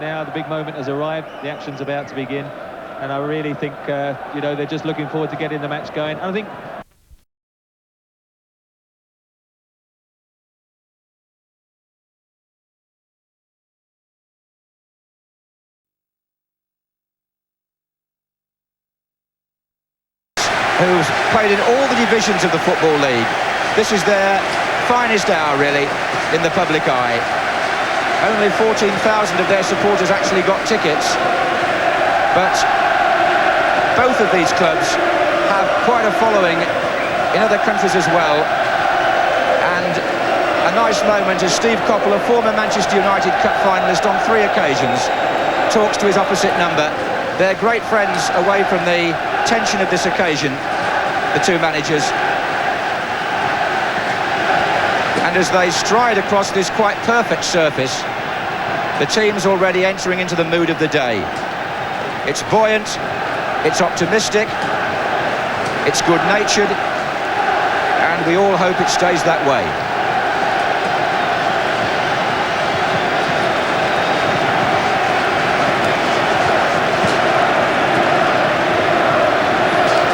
now the big moment has arrived, the action's about to begin, and I really think, you know, they're just looking forward to getting the match going. And I think who's played in all the divisions of the Football League. This is their finest hour, really, in the public eye. Only 14,000 of their supporters actually got tickets, but both of these clubs have quite a following in other countries as well. And a nice moment as Steve Coppell, a former Manchester United Cup finalist on 3 occasions, talks to his opposite number. They're great friends away from the tension of this occasion, the two managers. And as they stride across this quite perfect surface, the team's already entering into the mood of the day. It's buoyant, it's optimistic, it's good-natured, and we all hope it stays that way.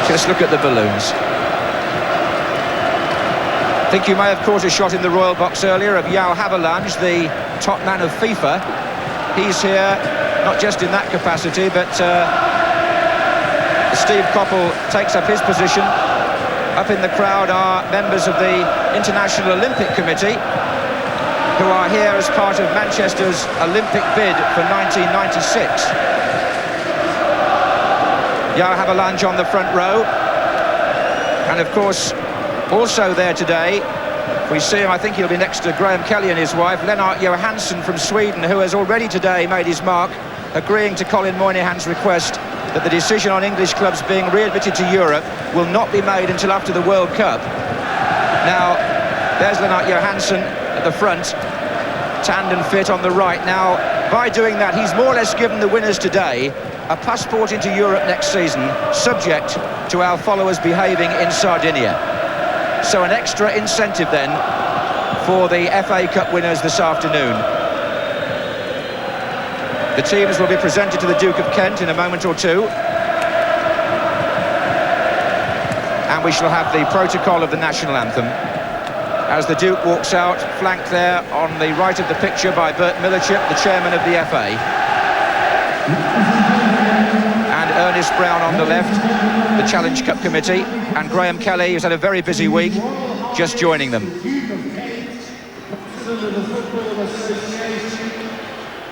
Just look at the balloons. I think you may have caught a shot in the Royal Box earlier of João Havelange, the top man of FIFA. He's here, not just in that capacity, but Steve Coppell takes up his position. Up in the crowd are members of the International Olympic Committee, who are here as part of Manchester's Olympic bid for 1996. João Havelange on the front row, and of course also there today, we see him, I think he'll be next to Graham Kelly and his wife, Lennart Johansson from Sweden, who has already today made his mark, agreeing to Colin Moynihan's request that the decision on English clubs being readmitted to Europe will not be made until after the World Cup. Now, there's Lennart Johansson at the front, tanned and fit on the right. Now, by doing that, he's more or less given the winners today a passport into Europe next season, subject to our followers behaving in Sardinia. So an extra incentive then for the FA Cup winners this afternoon. The teams will be presented to the Duke of Kent in a moment or two. And we shall have the protocol of the national anthem as the Duke walks out, flanked there on the right of the picture by Bert Millerchip, the chairman of the FA. And Ernest Brown on the left, the Challenge Cup Committee, and Graham Kelly, who's had a very busy week, just joining them.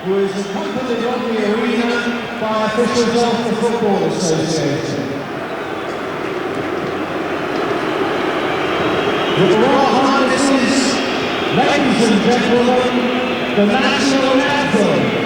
Who is accompanied on the arena by officials of the Football Association. With Royal Highnesses, ladies and gentlemen, the national anthem.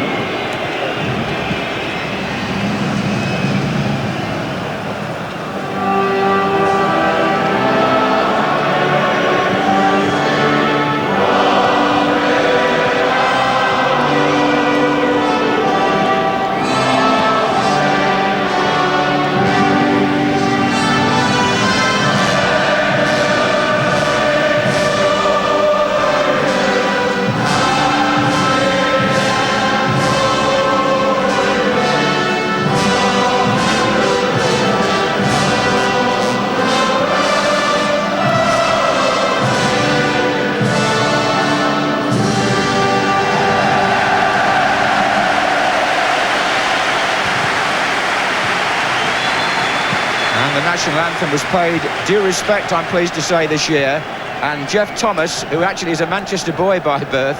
The national anthem was paid due respect, I'm pleased to say, this year. And Jeff Thomas, who actually is a Manchester boy by birth,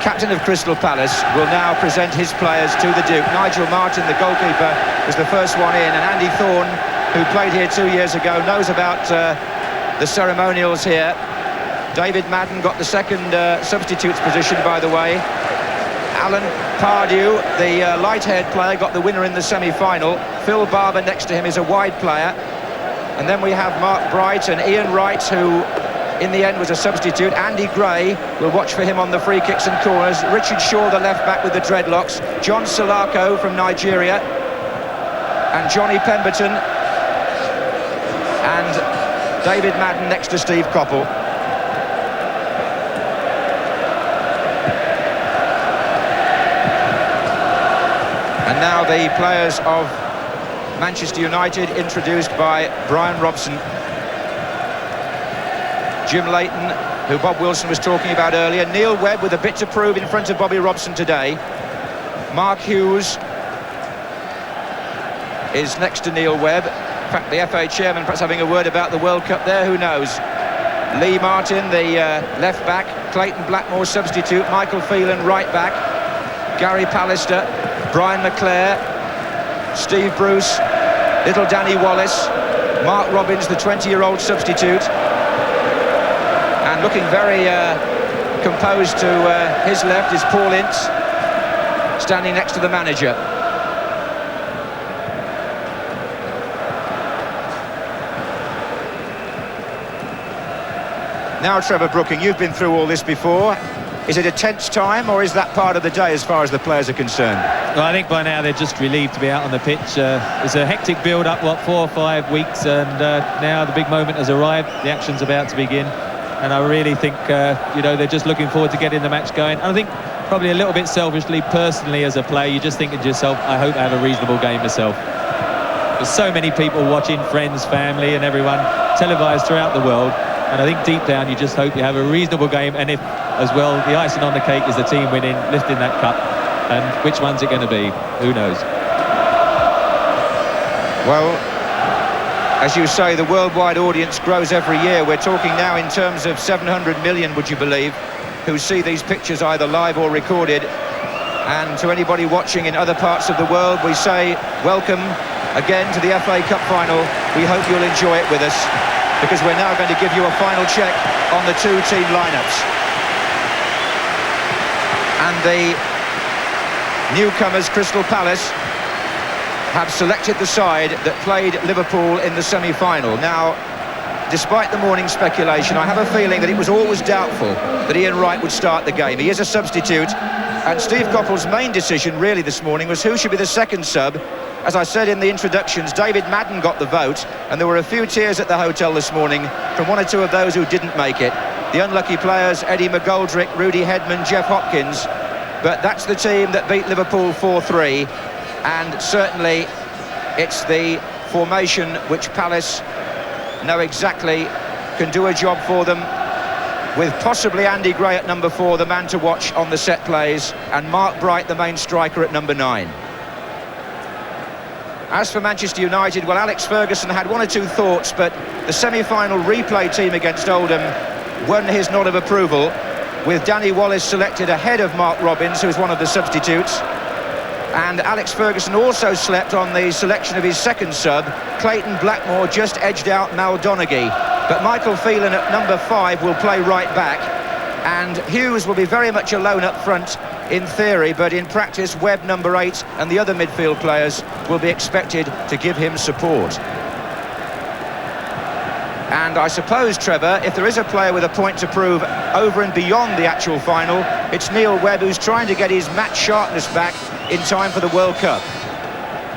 captain of Crystal Palace, will now present his players to the Duke. Nigel Martin, the goalkeeper, was the first one in, and Andy Thorne, who played here 2 years ago, knows about the ceremonials here. David Madden got the second substitutes position, by the way. Alan Pardew, the light-haired player, got the winner in the semi-final. Phil Barber next to him is a wide player. And then we have Mark Bright and Ian Wright, who in the end was a substitute. Andy Gray will watch for him on the free kicks and corners. Richard Shaw, the left-back with the dreadlocks. John Salako from Nigeria. And Johnny Pemberton. And David Madden next to Steve Coppell. And now the players of Manchester United, introduced by Brian Robson. Jim Leighton, who Bob Wilson was talking about earlier. Neil Webb with a bit to prove in front of Bobby Robson today. Mark Hughes is next to Neil Webb. In fact, the FA chairman perhaps having a word about the World Cup there, who knows. Lee Martin, the left back. Clayton Blackmore, substitute. Michael Phelan, right back. Gary Pallister, Brian McClare, Steve Bruce, little Danny Wallace, Mark Robbins, the 20-year-old substitute. And looking very composed to his left is Paul Ince, standing next to the manager. Now, Trevor Brooking, you've been through all this before. Is it a tense time, or is that part of the day as far as the players are concerned? Well, I think by now they're just relieved to be out on the pitch. It's a hectic build-up, 4 or 5 weeks, and now the big moment has arrived. The action's about to begin, and I really think, they're just looking forward to getting the match going. And I think probably a little bit selfishly, personally, as a player, you're just thinking to yourself, I hope I have a reasonable game myself. There's so many people watching, friends, family, and everyone, televised throughout the world. And I think deep down you just hope you have a reasonable game, and if, as well, the icing on the cake is the team winning, lifting that cup. And which one's it going to be? Who knows? Well, as you say, the worldwide audience grows every year. We're talking now in terms of 700 million, would you believe, who see these pictures either live or recorded. And to anybody watching in other parts of the world, we say welcome again to the FA Cup final. We hope you'll enjoy it with us, because we're now going to give you a final check on the two team lineups. And the newcomers, Crystal Palace, have selected the side that played Liverpool in the semi-final. Now, despite the morning speculation, I have a feeling that it was always doubtful that Ian Wright would start the game. He is a substitute, and Steve Coppell's main decision really this morning was who should be the second sub. As I said in the introductions, David Madden got the vote, and there were a few tears at the hotel this morning from one or two of those who didn't make it. The unlucky players, Eddie McGoldrick, Rudy Hedman, Jeff Hopkins. But that's the team that beat Liverpool 4-3, and certainly it's the formation which Palace know exactly can do a job for them, with possibly Andy Gray at number 4, the man to watch on the set plays, and Mark Bright, the main striker, at number 9. As for Manchester United, well, Alex Ferguson had one or two thoughts, but the semi-final replay team against Oldham won his nod of approval, with Danny Wallace selected ahead of Mark Robbins, who is one of the substitutes. And Alex Ferguson also slept on the selection of his second sub. Clayton Blackmore just edged out Mal Donaghy. But Michael Phelan at number 5 will play right back, and Hughes will be very much alone up front in theory, but in practice Webb, number 8, and the other midfield players will be expected to give him support. And I suppose, Trevor, if there is a player with a point to prove over and beyond the actual final, it's Neil Webb, who's trying to get his match sharpness back in time for the World Cup.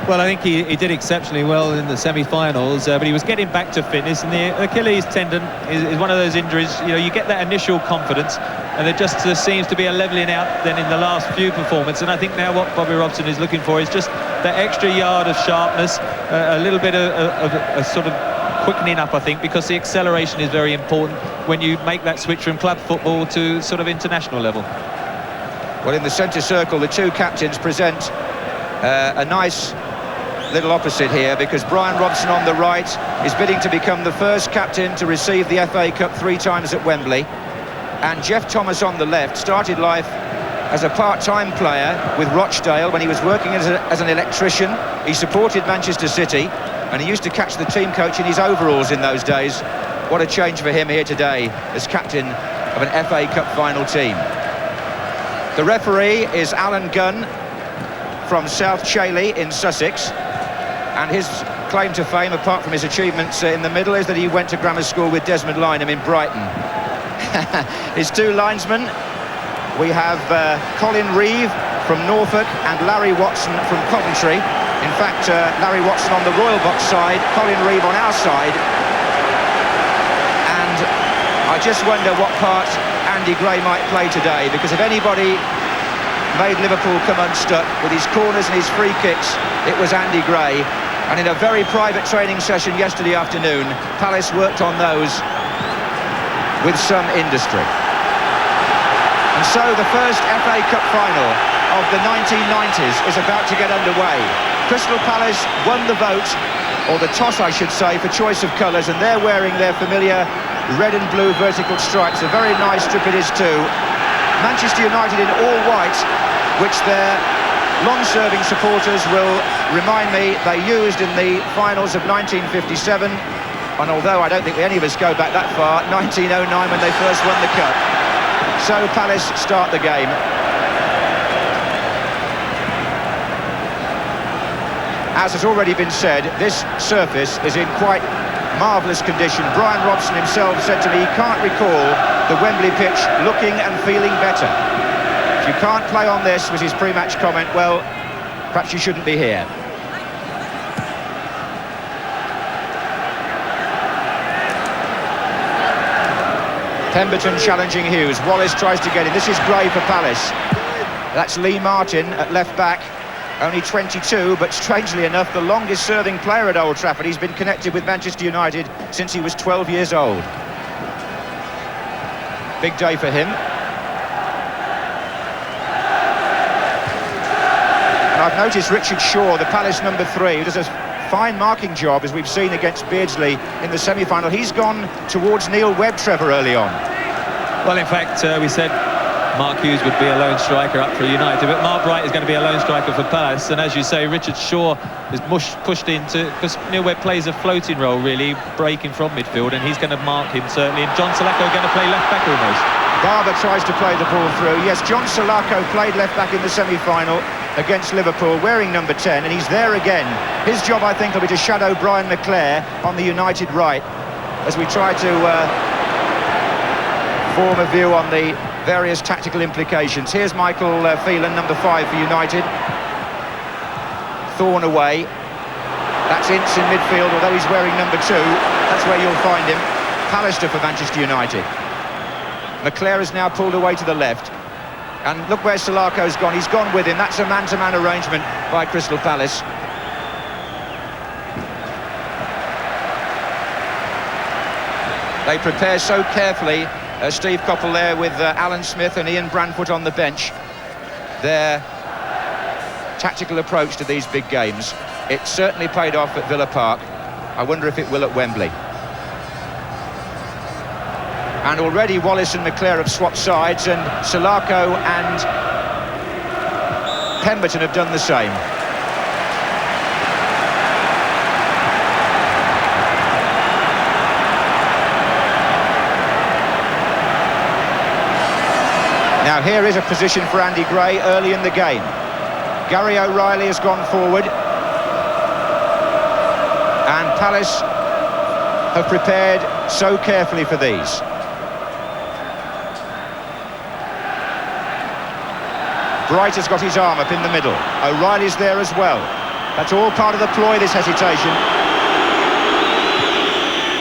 Well, I think he did exceptionally well in the semi-finals, but he was getting back to fitness, and the Achilles tendon is one of those injuries. You get that initial confidence, and there just seems to be a levelling out then in the last few performances. And I think now what Bobby Robson is looking for is just that extra yard of sharpness, a little bit of a sort of quickening up, I think, because the acceleration is very important when you make that switch from club football to sort of international level. Well, in the centre circle, the two captains present a nice little opposite here, because Brian Robson on the right is bidding to become the first captain to receive the FA Cup 3 times at Wembley, and Jeff Thomas on the left started life as a part-time player with Rochdale when he was working as an electrician. He supported Manchester City, and he used to catch the team coach in his overalls in those days. What a change for him here today as captain of an FA Cup final team. The referee is Alan Gunn from South Chailey in Sussex, and his claim to fame, apart from his achievements in the middle, is that he went to grammar school with Desmond Lynam in Brighton. His two linesmen, we have Colin Reeve from Norfolk and Larry Watson from Coventry. In fact, Larry Watson on the Royal Box side, Colin Reeve on our side. And I just wonder what part Andy Gray might play today, because if anybody made Liverpool come unstuck with his corners and his free kicks. It was Andy Gray, and in a very private training session yesterday afternoon, Palace worked on those with some industry. And so the first FA Cup final of the 1990s is about to get underway. Crystal Palace won the vote, or the toss I should say, for choice of colours, and they're wearing their familiar red and blue vertical stripes. A very nice strip it is too. Manchester United in all white, which their long-serving supporters will remind me they used in the finals of 1957, and although I don't think any of us go back that far, 1909 when they first won the Cup. So Palace start the game. As has already been said, this surface is in quite marvellous condition. Brian Robson himself said to me he can't recall the Wembley pitch looking and feeling better. If you can't play on this, was his pre-match comment, well, perhaps you shouldn't be here. Pemberton challenging Hughes. Wallace tries to get in. This is Gray for Palace. That's Lee Martin at left back. Only 22, but strangely enough, the longest serving player at Old Trafford. He's been connected with Manchester United since he was 12 years old. Big day for him. And I've noticed Richard Shaw, the Palace number 3, who does a fine marking job, as we've seen against Beardsley in the semi-final. He's gone towards Neil Webb-Trevor early on. Well, in fact, we said Mark Hughes would be a lone striker up for United, but Mark Wright is going to be a lone striker for Palace. And as you say, Richard Shaw is pushed into, because Neil Webb plays a floating role, really, breaking from midfield, and he's going to mark him certainly. And John Salako going to play left back almost. Barber tries to play the ball through. Yes, John Salako played left back in the semi-final against Liverpool, wearing number 10, and he's there again. His job, I think, will be to shadow Brian McClare on the United right, as we try to form a view on the various tactical implications. Here's Michael Phelan, number 5 for United. Thorne away. That's Ince in midfield, although he's wearing number 2. That's where you'll find him. Pallister for Manchester United. McClare is now pulled away to the left. And look where Salako's gone. He's gone with him. That's a man-to-man arrangement by Crystal Palace. They prepare so carefully. Steve Coppell there with Alan Smith and Ian Branfoot on the bench. Their tactical approach to these big games. It certainly paid off at Villa Park. I wonder if it will at Wembley. And already Wallace and McClare have swapped sides, and Salako and Pemberton have done the same. Now here is a position for Andy Gray early in the game. Gary O'Reilly has gone forward, and Palace have prepared so carefully for these. Wright has got his arm up in the middle. O'Reilly's there as well. That's all part of the ploy, this hesitation.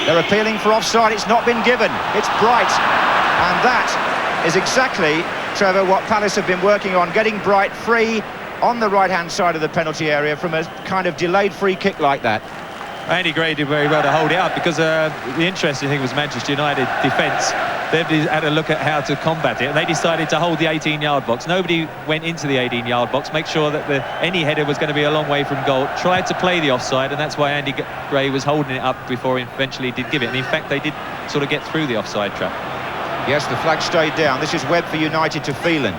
They're appealing for offside. It's not been given. It's Bright. And that is exactly, Trevor, what Palace have been working on, getting Bright free on the right-hand side of the penalty area from a kind of delayed free kick like that. Andy Gray did very well to hold it up, because the interesting thing was Manchester United defence. They had a look at how to combat it, and they decided to hold the 18-yard box. Nobody went into the 18-yard box, make sure that any header was going to be a long way from goal. Tried to play the offside, and that's why Andy Gray was holding it up before he eventually did give it. And in fact, they did sort of get through the offside trap. Yes, the flag stayed down. This is Webb for United to Phelan.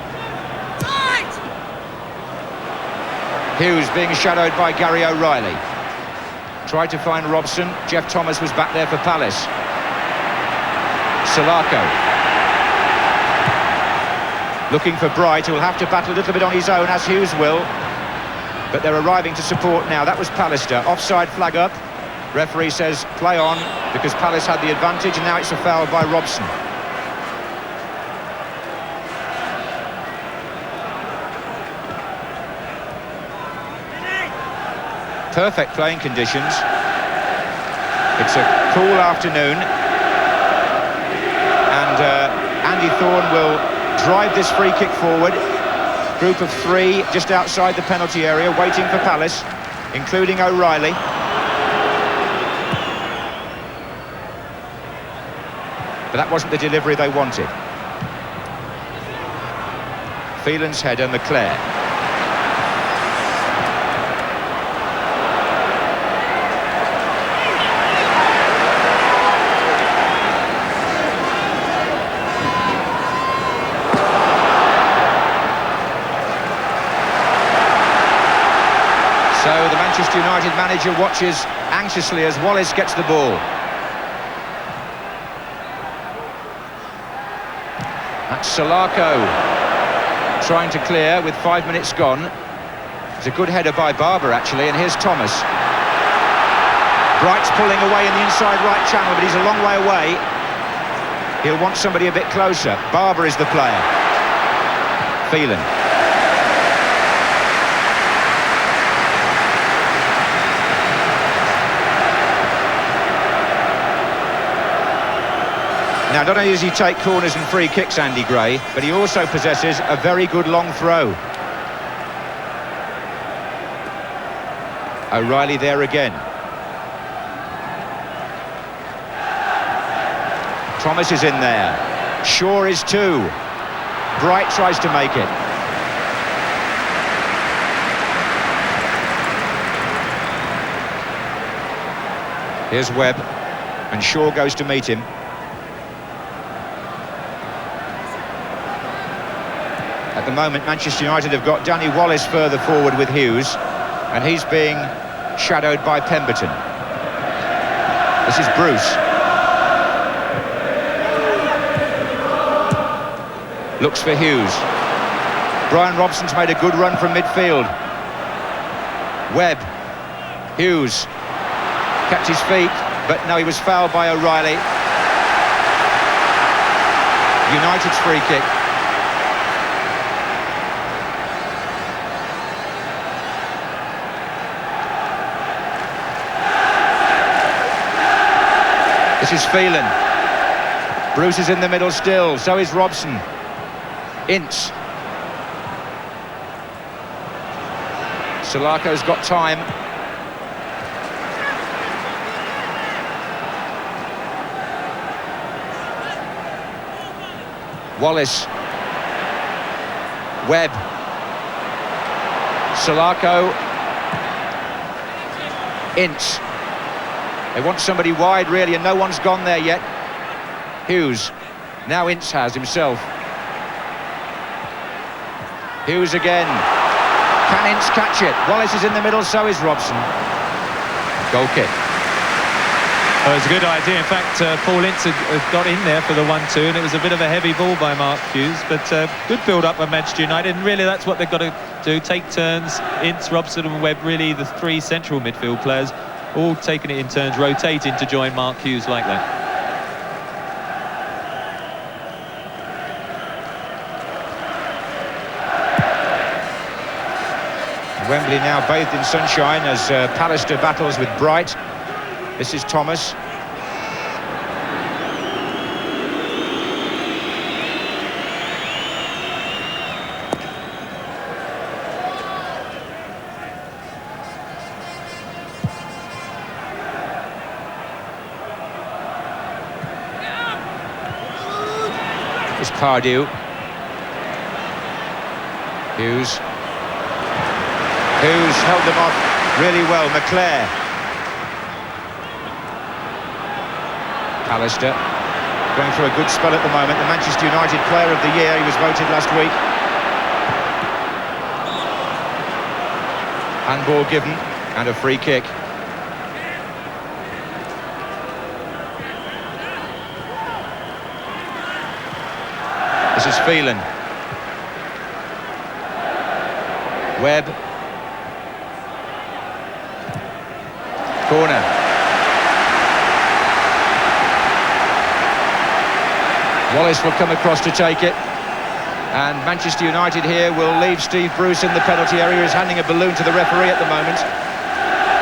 Hughes being shadowed by Gary O'Reilly. Tried to find Robson. Jeff Thomas was back there for Palace. Salako. Looking for Bright, who will have to battle a little bit on his own, as Hughes will. But they're arriving to support now. That was Pallister. Offside flag up. Referee says play on, because Palace had the advantage, and now it's a foul by Robson. Perfect playing conditions. It's a cool afternoon, and Andy Thorne will drive this free kick forward. Group of 3 just outside the penalty area, waiting for Palace, including O'Reilly. But that wasn't the delivery they wanted. Phelan's header, McClare. So the Manchester United manager watches anxiously as Wallace gets the ball. That's Salako trying to clear with 5 minutes gone. It's a good header by Barber, actually, and here's Thomas. Wright's pulling away in the inside right channel, but he's a long way away. He'll want somebody a bit closer. Barber is the player. Phelan. Now, not only does he take corners and free kicks, Andy Gray, but he also possesses a very good long throw. O'Reilly there again. Thomas is in there. Shaw is too. Wright tries to make it. Here's Webb, and Shaw goes to meet him. At the moment, Manchester United have got Danny Wallace further forward with Hughes, and he's being shadowed by Pemberton. This is Bruce. Looks for Hughes. Brian Robson's made a good run from midfield. Webb. Hughes. Kept his feet, but no, he was fouled by O'Reilly. United's free kick. This is Phelan. Bruce is in the middle still, so is Robson. Ince. Salako's got time. Wallace. Webb. Salako. Ince. They want somebody wide, really, and no one's gone there yet. Hughes. Now Ince has himself. Hughes again. Can Ince catch it? Wallace is in the middle, so is Robson. Goal kick. Well, it was a good idea. In fact, Paul Ince had got in there for the 1-2, and it was a bit of a heavy ball by Mark Hughes, but good build-up by Manchester United, and really that's what they've got to do, take turns. Ince, Robson and Webb, really the 3 central midfield players, all taking it in turns, rotating to join Mark Hughes like that. Wembley now bathed in sunshine as Pallister battles with Wright. This is Thomas. It's Pardew. Hughes. Hughes held them off really well. McClare. Pallister going through a good spell at the moment. The Manchester United Player of the Year. He was voted last week. Handball given and a free kick. This is Phelan. Webb. Corner. Wallace will come across to take it. And Manchester United here will leave Steve Bruce in the penalty area. He's handing a balloon to the referee at the moment.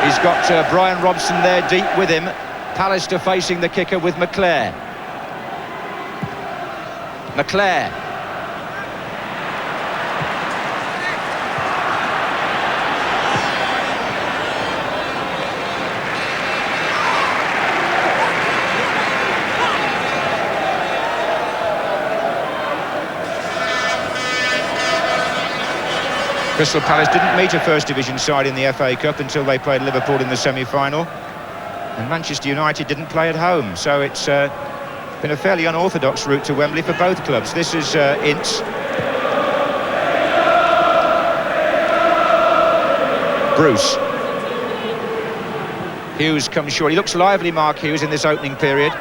He's got Brian Robson there deep with him. Pallister facing the kicker with McClare. McClare. Crystal Palace didn't meet a First Division side in the FA Cup until they played Liverpool in the semi-final. And Manchester United didn't play at home, so it's been a fairly unorthodox route to Wembley for both clubs. This is Ince. Bruce. Hughes comes short. He looks lively, Mark Hughes, in this opening period.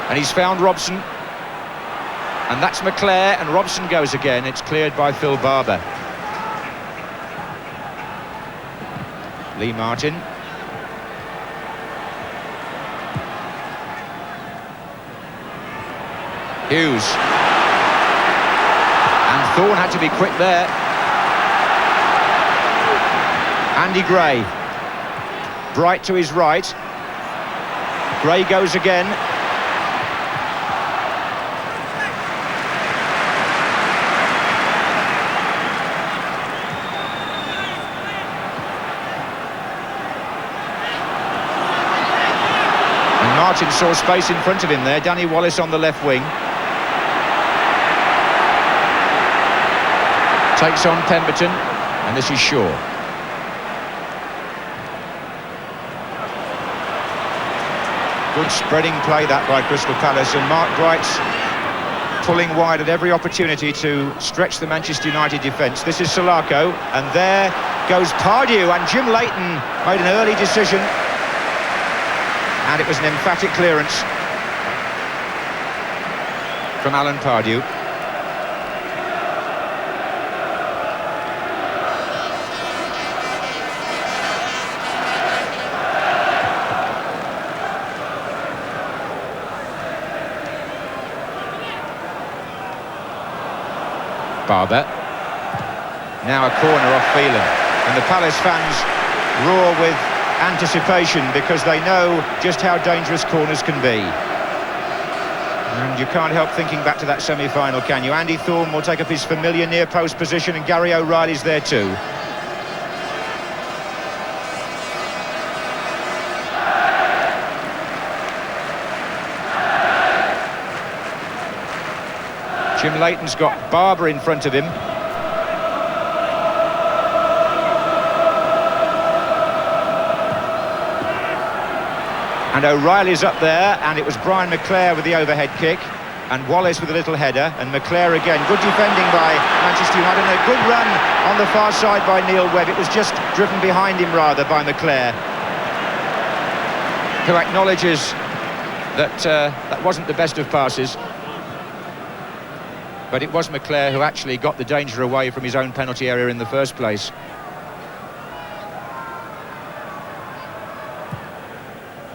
And he's found Robson. And that's McClare, and Robson goes again. It's cleared by Phil Barber. Lee Martin. Hughes. And Thorne had to be quick there. Andy Gray. Wright to his right. Gray goes again. And Martin saw space in front of him there. Danny Wallace on the left wing. Takes on Pemberton, and this is Shaw. Good spreading play that by Crystal Palace, and Mark Wright's pulling wide at every opportunity to stretch the Manchester United defence. This is Salako, and there goes Pardew, and Jim Leighton made an early decision, and it was an emphatic clearance from Alan Pardew. Barber. Now a corner off Phelan, and the Palace fans roar with anticipation because they know just how dangerous corners can be. And you can't help thinking back to that semi-final, can you? Andy Thorne will take up his familiar near post position, and Gary O'Reilly's there too. Jim Leighton's got Barber in front of him. And O'Reilly's up there, and it was Brian McClare with the overhead kick, and Wallace with a little header, and McClare again. Good defending by Manchester United, and a good run on the far side by Neil Webb. It was just driven behind him, rather, by McClare, who acknowledges that that wasn't the best of passes. But it was McClare who actually got the danger away from his own penalty area in the first place.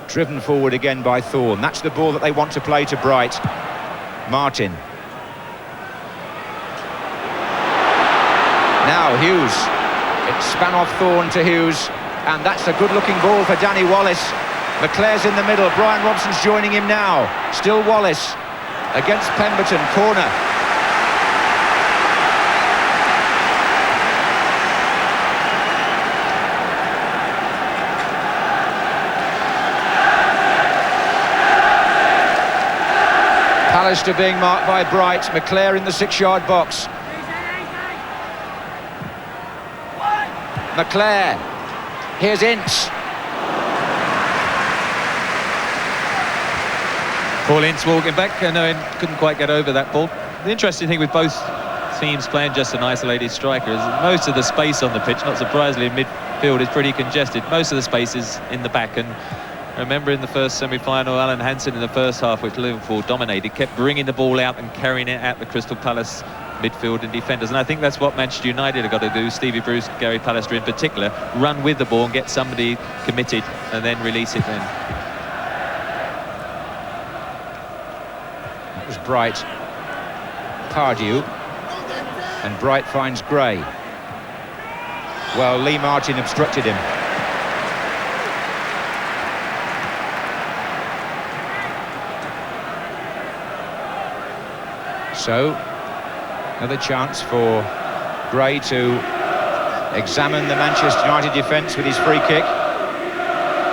Driven forward again by Thorne. That's the ball that they want to play to Bright. Martin. Now Hughes. It span off Thorne to Hughes, and that's a good-looking ball for Danny Wallace. McClare's in the middle. Brian Robson's joining him now. Still Wallace against Pemberton. Corner. Alistair being marked by Bright. McClare in the 6-yard box. McClare. Here's Ince. Paul Ince walking back, and couldn't quite get over that ball. The interesting thing with both teams playing just an isolated striker is most of the space on the pitch, not surprisingly, in midfield is pretty congested. Most of the space is in the back, and I remember in the first semi-final, Alan Hansen in the first half, which Liverpool dominated, kept bringing the ball out and carrying it at the Crystal Palace midfield and defenders. And I think that's what Manchester United have got to do. Stevie Bruce, Gary Pallister in particular, run with the ball and get somebody committed and then release it then. That was Bright. Pardew. And Bright finds Gray. Well, Lee Martin obstructed him. So, another chance for Gray to examine the Manchester United defence with his free kick.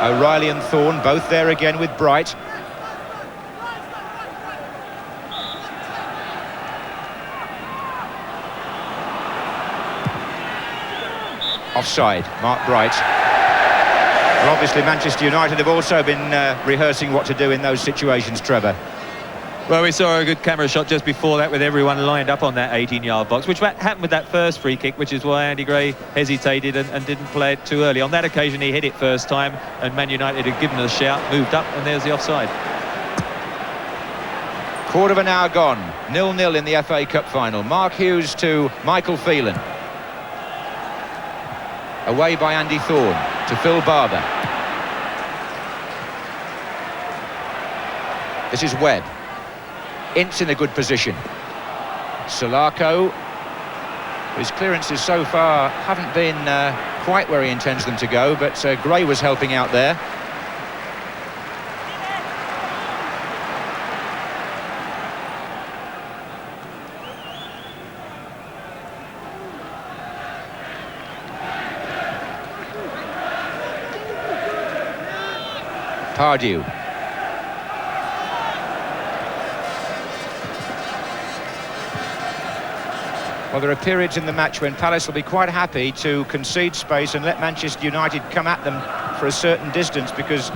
O'Reilly and Thorne both there again with Bright. Offside, Mark Wright. Well, obviously Manchester United have also been rehearsing what to do in those situations, Trevor. Well, we saw a good camera shot just before that with everyone lined up on that 18-yard box, which happened with that first free kick, which is why Andy Gray hesitated and didn't play it too early. On that occasion, he hit it first time, and Man United had given it a shout, moved up, and there's the offside. Quarter of an hour gone, 0-0 in the FA Cup final. Mark Hughes to Michael Phelan. Away by Andy Thorne to Phil Barber. This is Webb. Ince in a good position. Solako, his clearances so far haven't been quite where he intends them to go, but Gray was helping out there. Pardew. Well, there are periods in the match when Palace will be quite happy to concede space and let Manchester United come at them for a certain distance, because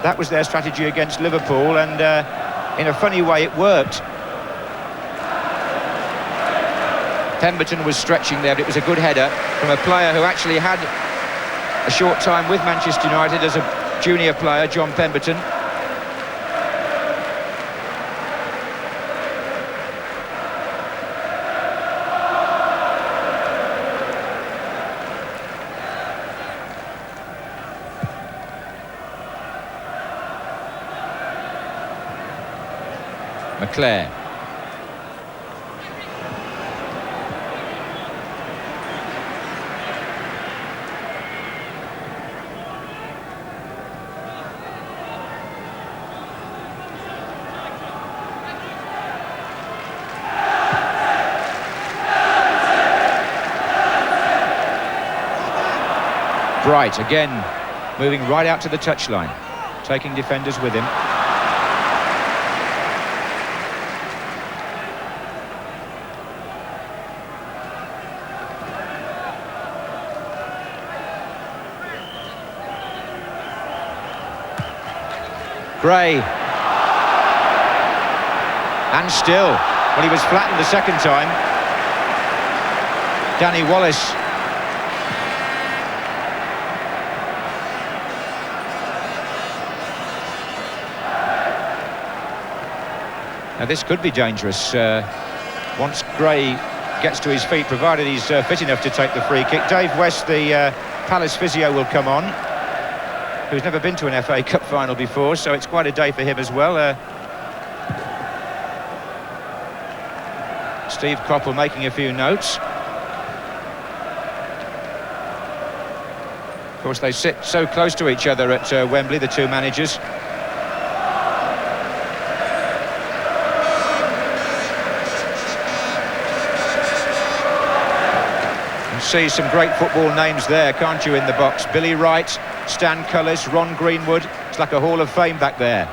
that was their strategy against Liverpool, and in a funny way it worked. Pemberton was stretching there, but it was a good header from a player who actually had a short time with Manchester United as a junior player, John Pemberton. McClare. Wright again, moving right out to the touchline, taking defenders with him. Gray. And still, well, he was flattened the second time. Danny Wallace. Now this could be dangerous once Gray gets to his feet, provided he's fit enough to take the free kick. Dave West, the Palace physio, will come on, who's never been to an FA Cup final before, so it's quite a day for him as well. Steve Coppell making a few notes. Of course, they sit so close to each other at Wembley, the two managers. See some great football names there, can't you, in the box? Billy Wright, Stan Cullis, Ron Greenwood. It's like a Hall of Fame back there.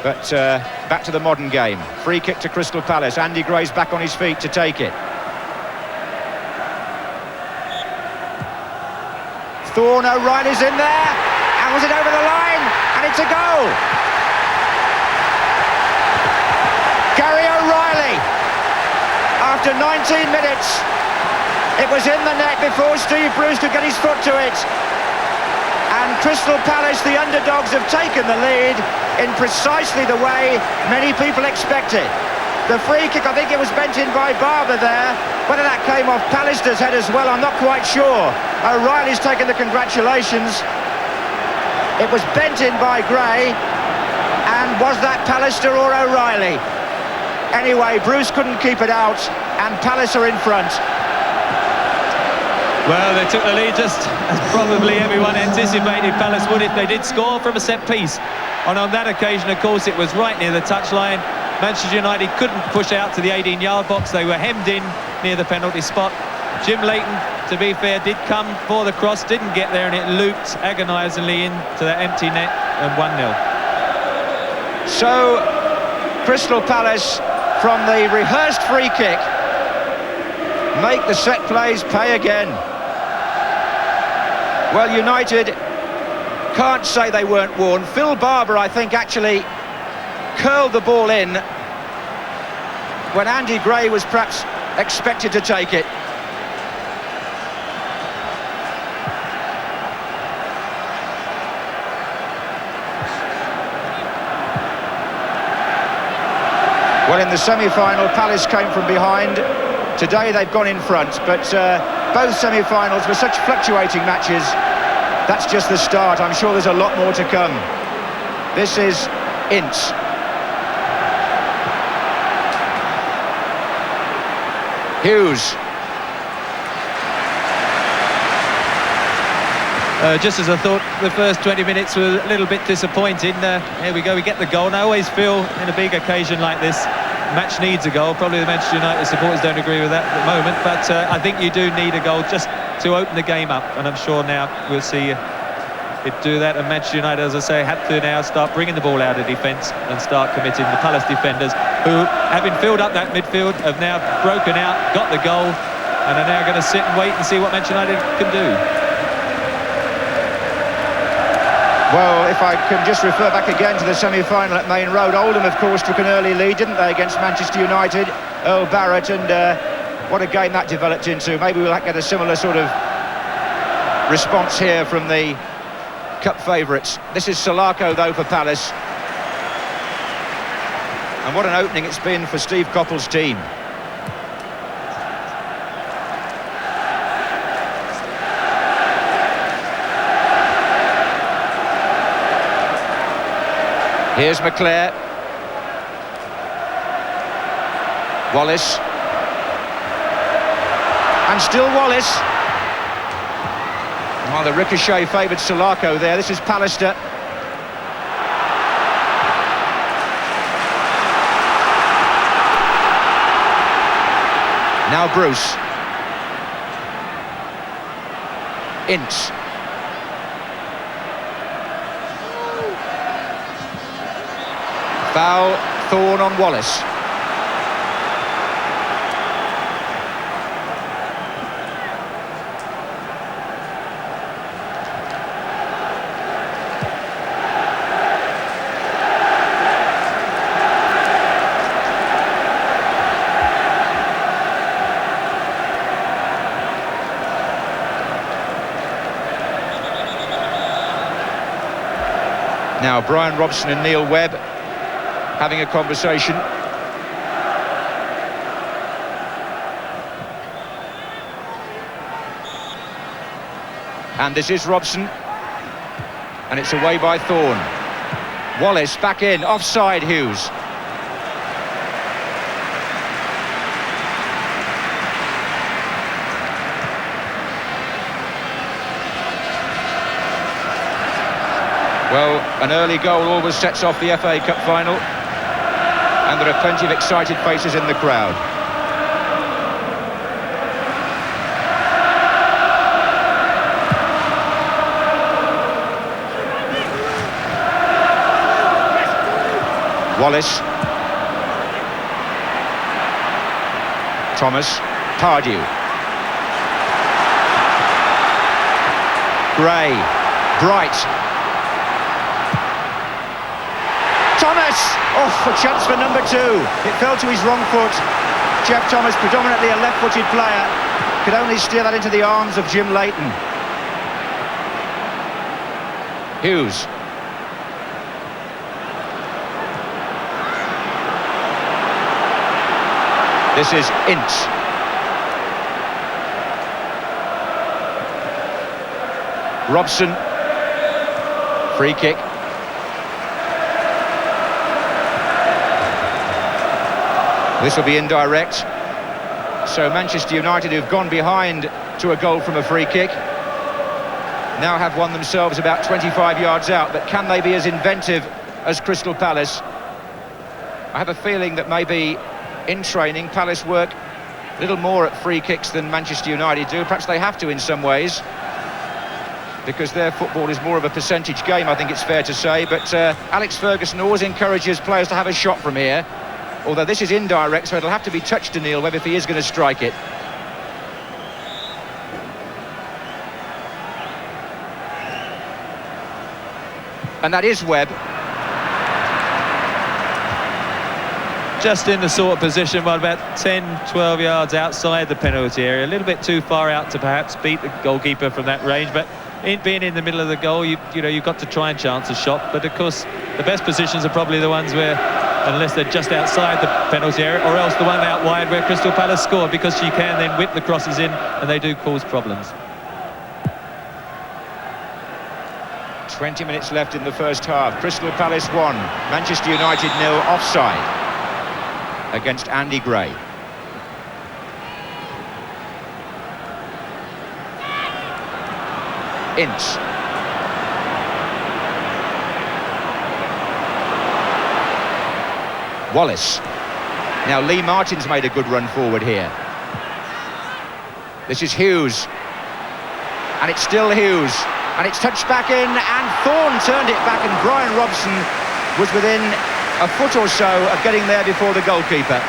But back to the modern game. Free kick to Crystal Palace. Andy Gray's back on his feet to take it. Thorne, O'Reilly's in there. And was it over the line? And it's a goal. Gary O'Reilly, after 19 minutes, it was in the net before Steve Bruce could get his foot to it. And Crystal Palace, the underdogs, have taken the lead in precisely the way many people expected. The free kick, I think it was bent in by Barber there. Whether that came off Pallister's head as well, I'm not quite sure. O'Reilly's taken the congratulations. It was bent in by Gray. And was that Pallister or O'Reilly? Anyway, Bruce couldn't keep it out, and Palace are in front. Well, they took the lead just as probably everyone anticipated Palace would if they did score from a set piece. And on that occasion, of course, it was right near the touchline. Manchester United couldn't push out to the 18-yard box. They were hemmed in near the penalty spot. Jim Leighton, to be fair, did come for the cross, didn't get there, and it looped agonisingly into that empty net, and 1-0. So, Crystal Palace, from the rehearsed free kick, make the set plays pay again. Well, United can't say they weren't warned. Phil Barber, I think, actually curled the ball in when Andy Gray was perhaps expected to take it. Well, in the semi-final, Palace came from behind. Today they've gone in front, but both semi-finals were such fluctuating matches. That's just the start. I'm sure there's a lot more to come. This is Ince. Hughes. Just as I thought, the first 20 minutes were a little bit disappointing. Here we go, we get the goal. And I always feel in a big occasion like this, match needs a goal. Probably the Manchester United supporters don't agree with that at the moment, but I think you do need a goal just to open the game up, and I'm sure now we'll see it do that. And Manchester United, as I say, have to now start bringing the ball out of defence and start committing. The Palace defenders, who, having filled up that midfield, have now broken out, got the goal, and are now going to sit and wait and see what Manchester United can do. Well, if I can just refer back again to the semi-final at Main Road, Oldham, of course, took an early lead, didn't they, against Manchester United, Earl Barrett, and what a game that developed into. Maybe we'll get a similar sort of response here from the Cup favourites. This is Salako, though, for Palace. And what an opening it's been for Steve Coppell's team. Here's McClare. Wallace. And still Wallace. While the ricochet favoured Salako there. This is Pallister. Now Bruce. Ince. Foul, Thorne on Wallace. Now Brian Robson and Neil Webb having a conversation. And this is Robson. And it's away by Thorne. Wallace back in, offside Hughes. Well, an early goal always sets off the FA Cup final, and there are plenty of excited faces in the crowd. Wallace. Thomas. Pardew. Gray. Wright. Thomas! Oh, a chance for number 2. It fell to his wrong foot. Jeff Thomas, predominantly a left-footed player, could only steer that into the arms of Jim Leighton. Hughes. This is Ince. Robson. Free kick. This will be indirect. So Manchester United, who've gone behind to a goal from a free kick, now have won themselves about 25 yards out. But can they be as inventive as Crystal Palace? I have a feeling that maybe in training Palace work a little more at free kicks than Manchester United do. Perhaps they have to in some ways, because their football is more of a percentage game, I think it's fair to say. But Alex Ferguson always encourages players to have a shot from here. Although this is indirect, so it'll have to be touched to Neil Webb if he is going to strike it. And that is Webb. Just in the sort of position, well, about 10, 12 yards outside the penalty area. A little bit too far out to perhaps beat the goalkeeper from that range, but being in the middle of the goal, you know, you've got to try and chance a shot. But of course, the best positions are probably the ones where, unless they're just outside the penalty area, or else the one out wide where Crystal Palace score, because she can then whip the crosses in, and they do cause problems. 20 minutes left in the first half. Crystal Palace 1, Manchester United 0, offside against Andy Gray. Ince. Wallace. Now Lee Martin's made a good run forward here. This is Hughes. And it's still Hughes. And it's touched back in, and Thorne turned it back, and Brian Robson was within a foot or so of getting there before the goalkeeper.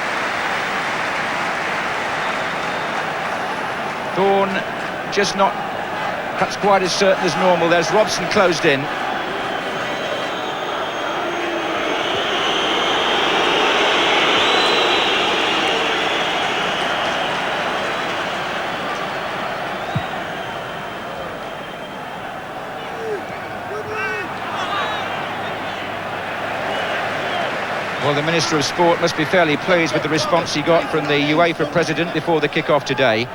Thorne just not perhaps quite as certain as normal. There's Robson closed in. Well, the Minister of Sport must be fairly pleased with the response he got from the UEFA president before the kick-off today.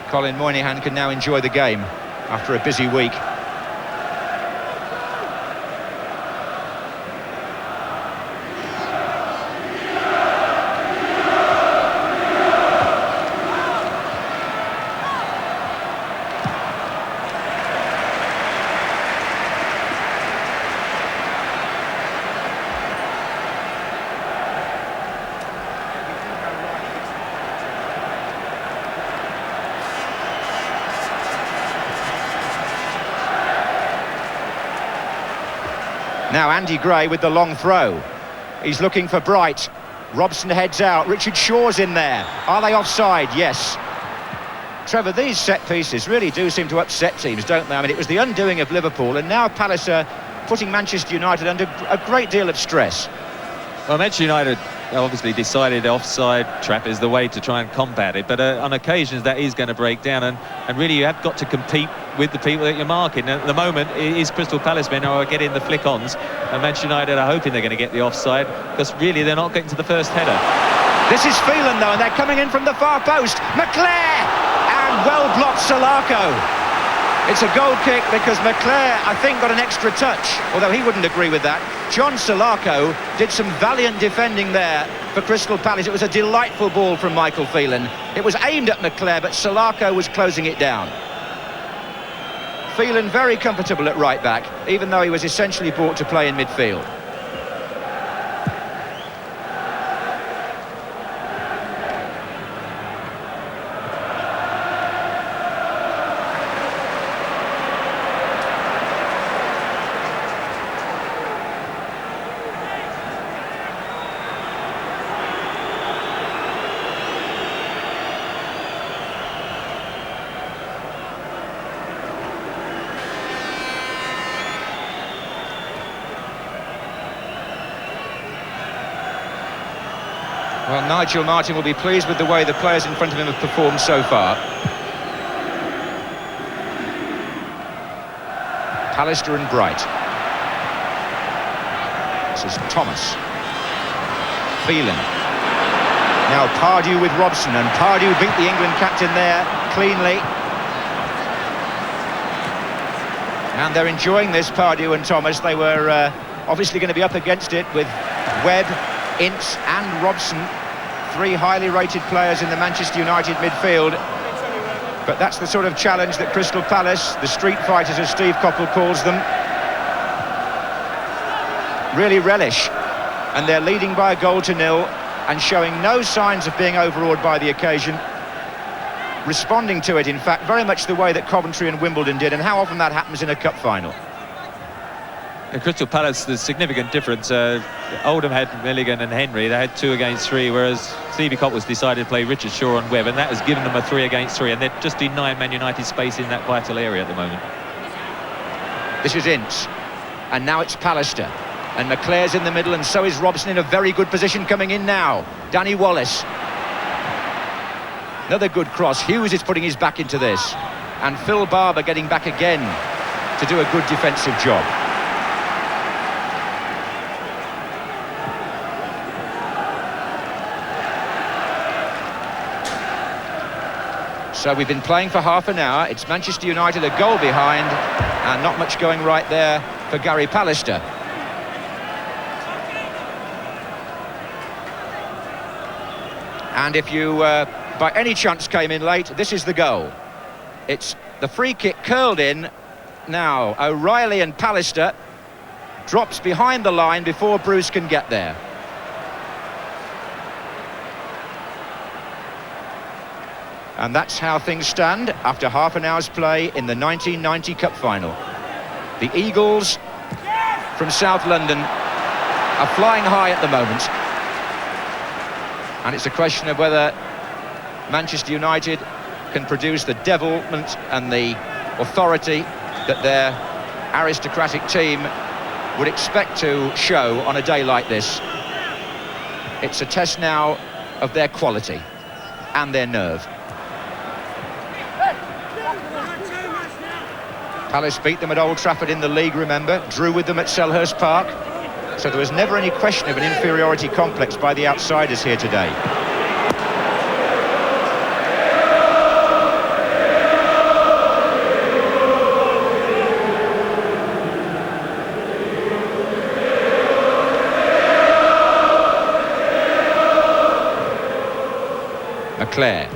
Colin Moynihan can now enjoy the game after a busy week. Now Andy Gray with the long throw. He's looking for Wright. Robson heads out. Richard Shaw's in there. Are they offside? Yes. Trevor, these set pieces really do seem to upset teams, don't they? I mean, it was the undoing of Liverpool, and now Palace are putting Manchester United under a great deal of stress. Well, Manchester United obviously decided offside trap is the way to try and combat it, but on occasions that is going to break down, and really you have got to compete with the people that you're marking. And at the moment, it is Crystal Palace men who are getting the flick-ons, and Manchester United are hoping they're going to get the offside, because really they're not getting to the first header. This is Phelan, though, and they're coming in from the far post. McClare! And well blocked Salako. It's a goal kick because McClare, I think, got an extra touch, although he wouldn't agree with that. John Salako did some valiant defending there for Crystal Palace. It was a delightful ball from Michael Phelan. It was aimed at McClare, but Salako was closing it down. Phelan very comfortable at right back, even though he was essentially brought to play in midfield. Well, Nigel Martin will be pleased with the way the players in front of him have performed so far. Pallister and Bright. This is Thomas. Phelan. Now Pardew with Robson, and Pardew beat the England captain there cleanly. And they're enjoying this, Pardew and Thomas. They were obviously going to be up against it with Webb, Ince and Robson, three highly rated players in the Manchester United midfield. But that's the sort of challenge that Crystal Palace, the street fighters as Steve Coppell calls them, really relish. And they're leading by 1-0 and showing no signs of being overawed by the occasion. Responding to it, in fact, very much the way that Coventry and Wimbledon did, and how often that happens in a cup final. In Crystal Palace, there's significant difference. Oldham had Milligan and Henry. They had 2 against 3, whereas Stevie Coppell's decided to play Richard Shaw and Webb, and that has given them a 3 against 3, and they're just denying Man United space in that vital area at the moment. This is Ince. And now it's Pallister. And McClare's in the middle, and so is Robson in a very good position coming in now. Danny Wallace. Another good cross. Hughes is putting his back into this. And Phil Barber getting back again to do a good defensive job. So we've been playing for half an hour. It's Manchester United a goal behind, and not much going right there for Gary Pallister. And if you, by any chance, came in late, this is the goal. It's the free kick curled in. Now, O'Reilly and Pallister drops behind the line before Bruce can get there. And that's how things stand after half an hour's play in the 1990 Cup Final. The Eagles from South London are flying high at the moment. And it's a question of whether Manchester United can produce the devilment and the authority that their aristocratic team would expect to show on a day like this. It's a test now of their quality and their nerve. Palace beat them at Old Trafford in the league, remember, drew with them at Selhurst Park. So there was never any question of an inferiority complex by the outsiders here today. McClare.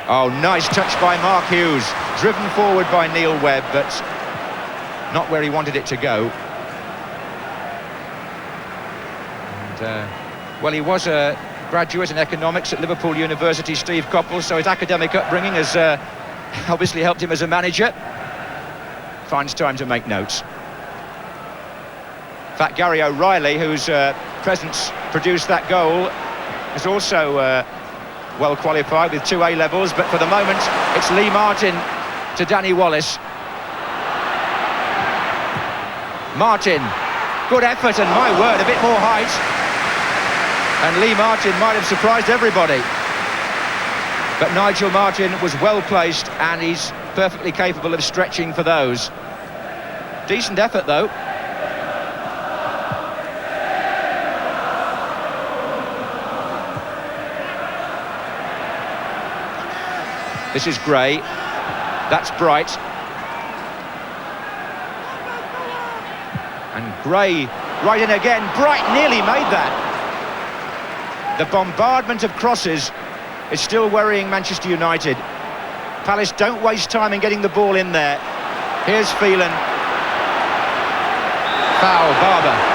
Oh, nice touch by Mark Hughes. Driven forward by Neil Webb, but not where he wanted it to go. And, well, he was a graduate in economics at Liverpool University, Steve Coppell, so his academic upbringing has obviously helped him as a manager. Finds time to make notes. In fact, Gary O'Reilly, whose presence produced that goal, is also well qualified with 2 A-levels, but for the moment it's Lee Martin to Danny Wallace. Martin, good effort, and my word, a bit more height, and Lee Martin might have surprised everybody. But Nigel Martin was well placed, and he's perfectly capable of stretching for those. Decent effort though. This is Gray, that's Wright. And Gray right in again. Bright nearly made that. The bombardment of crosses is still worrying Manchester United. Palace don't waste time in getting the ball in there. Here's Phelan. Foul, Barber.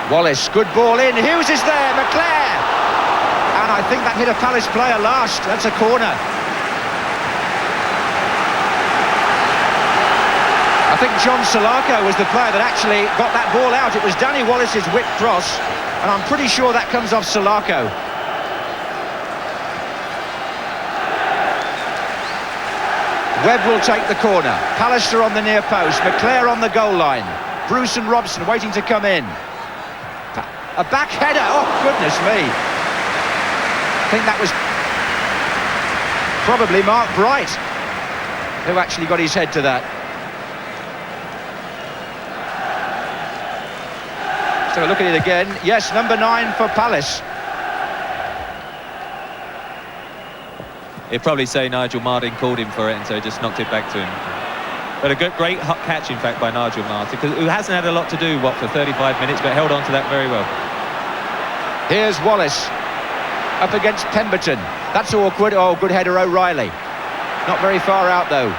Wallace, good ball in, Hughes is there, McClare! And I think that hit a Palace player last, that's a corner. I think John Solarco was the player that actually got that ball out. It was Danny Wallace's whip cross, and I'm pretty sure that comes off Solarco. Webb will take the corner, Pallister on the near post, McClare on the goal line, Bruce and Robson waiting to come in. A back header, oh goodness me. I think that was probably Mark Bright who actually got his head to that. So look at it again. Yes, number 9 for Palace. He'd probably say Nigel Martin called him for it, and so he just knocked it back to him. But a good, great catch, in fact, by Nigel Martin, who hasn't had a lot to do, for 35 minutes, but held on to that very well. Here's Wallace, up against Pemberton. That's awkward. Oh, good header, O'Reilly. Not very far out, though.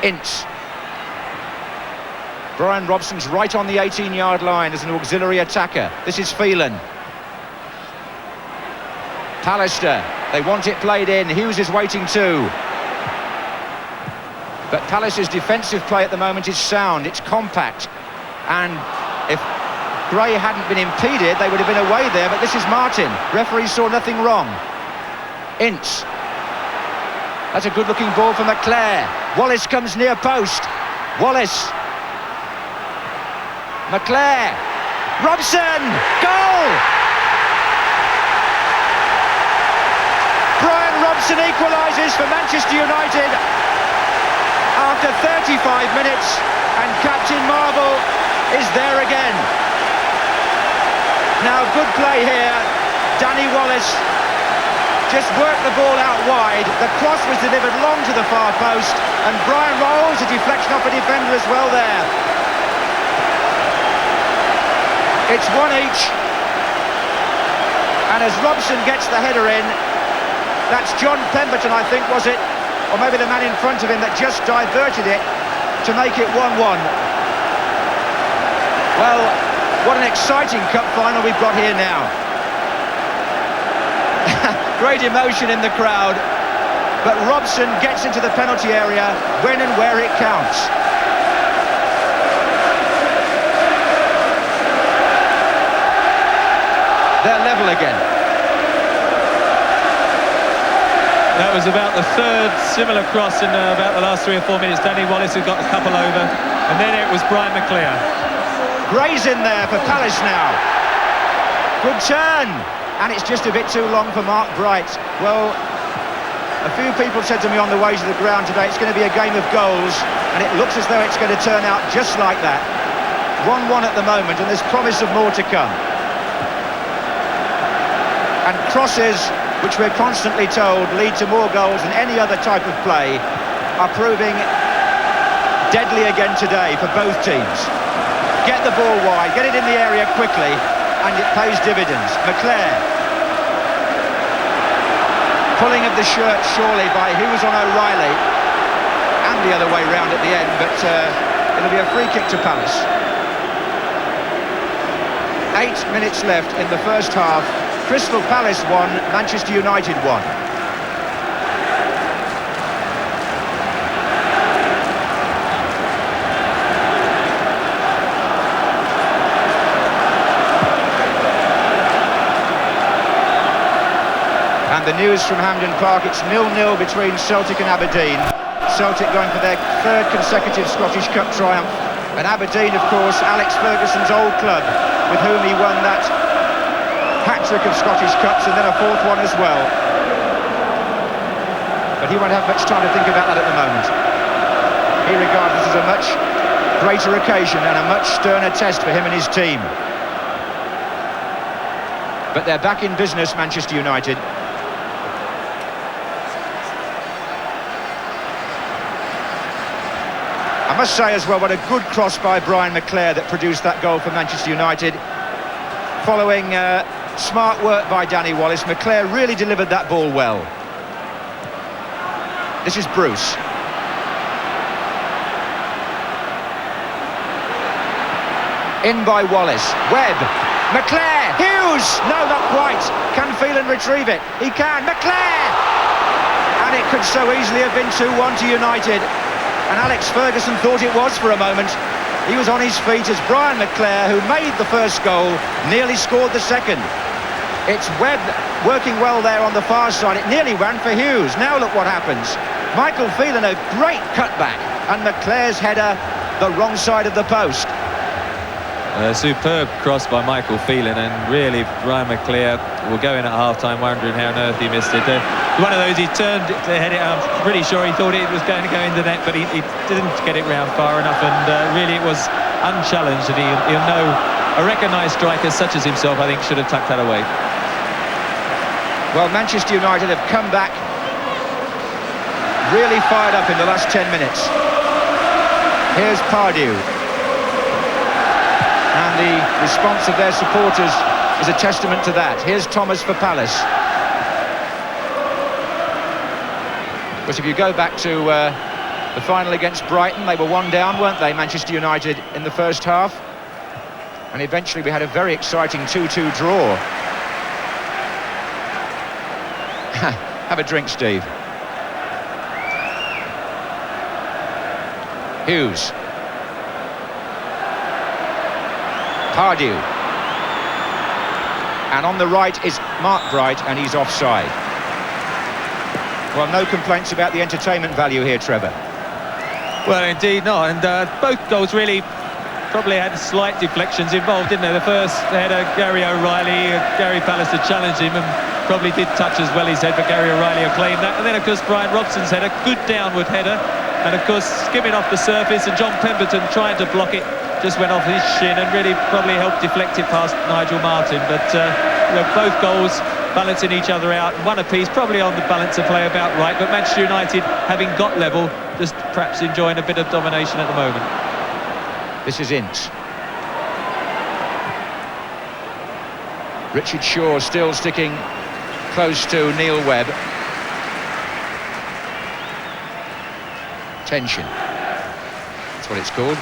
Ince. Brian Robson's right on the 18-yard line as an auxiliary attacker. This is Phelan. Pallister. They want it played in. Hughes is waiting too. But Palace's defensive play at the moment is sound, it's compact. And if Gray hadn't been impeded, they would have been away there, but this is Martin. Referee saw nothing wrong. Ince. That's a good-looking ball for McClare. Wallace comes near post. Wallace. McClare. Robson! Goal! Brian Robson equalises for Manchester United after 35 minutes, and Captain Marvel is there again. Now, good play here. Danny Wallace just worked the ball out wide. The cross was delivered long to the far post, and Brian rolls a deflection off a defender as well there. It's one each, and as Robson gets the header in, that's John Pemberton, I think, was it? Or maybe the man in front of him that just diverted it to make it 1-1. Well, what an exciting cup final we've got here now. Great emotion in the crowd, but Robson gets into the penalty area when and where it counts. They're level again. That was about the third similar cross in about the last 3 or 4 minutes. Danny Wallace had got a couple over, and then it was Brian McClare. Gray's in there for Palace now. Good turn, and it's just a bit too long for Mark Wright. Well, a few people said to me on the way to the ground today, it's going to be a game of goals, and it looks as though it's going to turn out just like that. 1-1 at the moment, and there's promise of more to come. And crosses, which we're constantly told lead to more goals than any other type of play, are proving deadly again today for both teams. Get the ball wide, get it in the area quickly, and it pays dividends. McClare. Pulling of the shirt surely by Hughes on O'Reilly, and the other way round at the end, but it'll be a free kick to Palace. 8 minutes left in the first half. Crystal Palace 1, Manchester United 1. And the news from Hampden Park, it's 0-0 between Celtic and Aberdeen. Celtic going for their third consecutive Scottish Cup triumph. And Aberdeen, of course, Alex Ferguson's old club, with whom he won that hat-trick of Scottish Cups and then a fourth one as well. But he won't have much time to think about that at the moment. He regards this as a much greater occasion and a much sterner test for him and his team. But they're back in business, Manchester United. I must say as well, what a good cross by Brian McClare that produced that goal for Manchester United. Following smart work by Danny Wallace, McClare really delivered that ball well. This is Bruce. In by Wallace. Webb. McClare. Hughes. No, not quite. Can Phelan retrieve it? He can. McClare. And it could so easily have been 2-1 to United. And Alex Ferguson thought it was for a moment. He was on his feet as Brian McClare, who made the first goal, nearly scored the second. It's Webb working well there on the far side. It nearly ran for Hughes. Now look what happens. Michael Phelan, a great cutback, and McClare's header the wrong side of the post. A superb cross by Michael Phelan, and really Brian McClare will go in at half-time wondering how on earth he missed it. One of those, he turned to head it. I'm pretty sure he thought it was going to go in the net, but he didn't get it round far enough, and really it was unchallenged, and he'll know a recognised striker such as himself, I think, should have tucked that away. Well, Manchester United have come back really fired up in the last 10 minutes. Here's Pardew. And the response of their supporters is a testament to that. Here's Thomas for Palace. But if you go back to the final against Brighton, they were 1 down, weren't they, Manchester United, in the first half? And eventually we had a very exciting 2-2 draw. Have a drink, Steve. Hughes. Pardew. And on the right is Mark Wright, and he's offside. Well, no complaints about the entertainment value here, Trevor. Well, indeed not, and both goals really probably had slight deflections involved, didn't they? The first header, Gary O'Reilly, Gary Pallister challenged him and probably did touch as well his head, but Gary O'Reilly claimed that. And then, of course, Brian Robson's header, good downward header, and of course, skimming off the surface, and John Pemberton trying to block it, just went off his shin and really probably helped deflect it past Nigel Martin. But you know, both goals balancing each other out, one apiece, probably on the balance of play about right, but Manchester United, having got level, just perhaps enjoying a bit of domination at the moment. This is Ince. Richard Shaw still sticking close to Neil Webb. Tension. That's what it's called.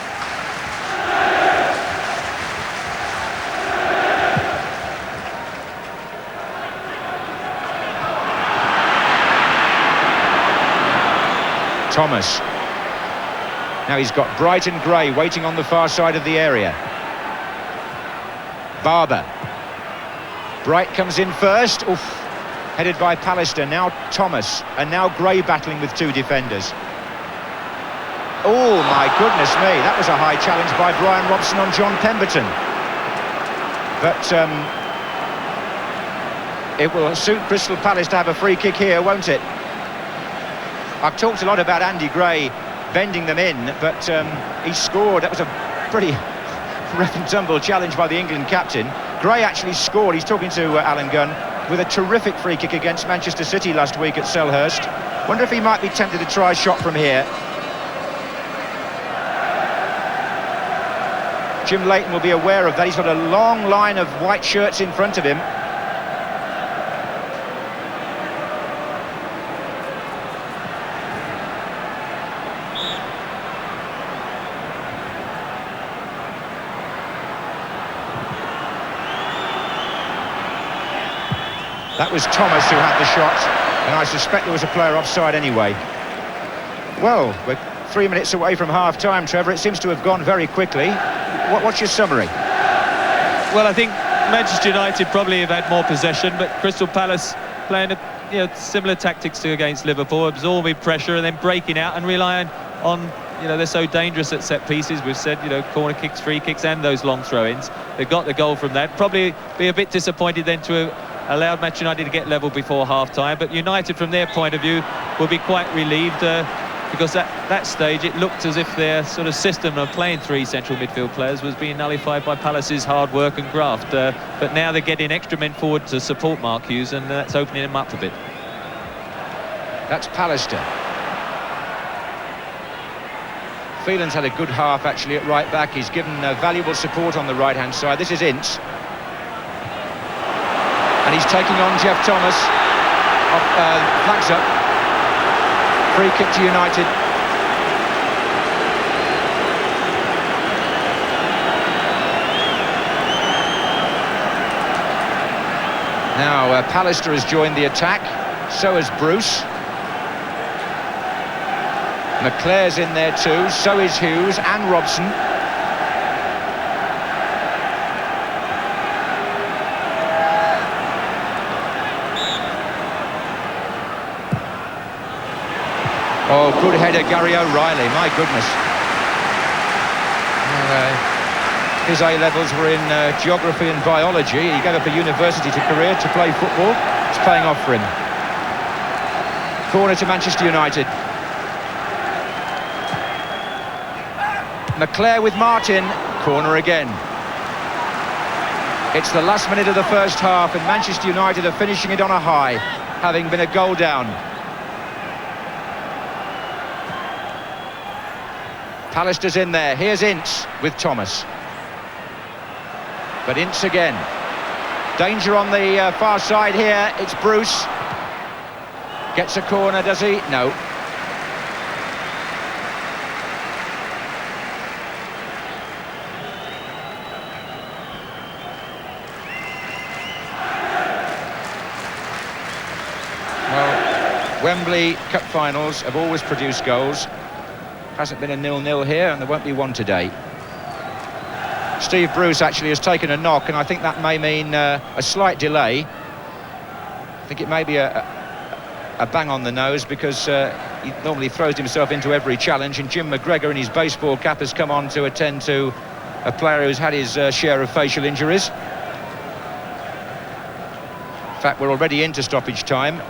Thomas. Now he's got Bright and Gray waiting on the far side of the area. Barber. Bright comes in first. Oof. Headed by Pallister. Now Thomas. And now Gray battling with two defenders. Oh, my goodness me. That was a high challenge by Brian Robson on John Pemberton. But it will suit Crystal Palace to have a free kick here, won't it? I've talked a lot about Andy Gray bending them in, but he scored. That was a pretty rough and tumble challenge by the England captain. Gray actually scored. He's talking to Alan Gunn with a terrific free kick against Manchester City last week at Selhurst. Wonder if he might be tempted to try a shot from here. Jim Leighton will be aware of that. He's got a long line of white shirts in front of him. That was Thomas who had the shot, and I suspect there was a player offside anyway. Well, we're 3 minutes away from half-time, Trevor. It seems to have gone very quickly. What's your summary? Well, I think Manchester United probably have had more possession, but Crystal Palace playing similar tactics to against Liverpool, absorbing pressure and then breaking out and relying on, they're so dangerous at set pieces. We've said, corner kicks, free kicks and those long throw-ins. They got the goal from that. Probably be a bit disappointed then to have allowed Manchester United to get level before half-time, but United from their point of view will be quite relieved because at that stage it looked as if their sort of system of playing three central midfield players was being nullified by Palace's hard work and graft, but now they're getting extra men forward to support Mark Hughes, and that's opening him up a bit. That's Pallister. Phelan's had a good half actually at right back. He's given valuable support on the right hand side. This is Ince. And he's taking on Jeff Thomas. Flags up. Free kick to United. Now Pallister has joined the attack. So has Bruce. McClare's in there too. So is Hughes and Robson. Oh, good header, Gary O'Reilly, my goodness. His A-levels were in geography and biology. He gave up a university career to play football. It's paying off for him. Corner to Manchester United. McClare with Martin. Corner again. It's the last minute of the first half, and Manchester United are finishing it on a high, having been a goal down. Pallister's in there. Here's Ince with Thomas. But Ince again. Danger on the far side here. It's Bruce. Gets a corner, does he? No. Well, Wembley Cup finals have always produced goals. Hasn't been a 0-0 here, and there won't be one today. Steve Bruce actually has taken a knock, and I think that may mean a slight delay. I think it may be a bang on the nose, because he normally throws himself into every challenge, and Jim McGregor in his baseball cap has come on to attend to a player who's had his share of facial injuries. In fact, we're already into stoppage time.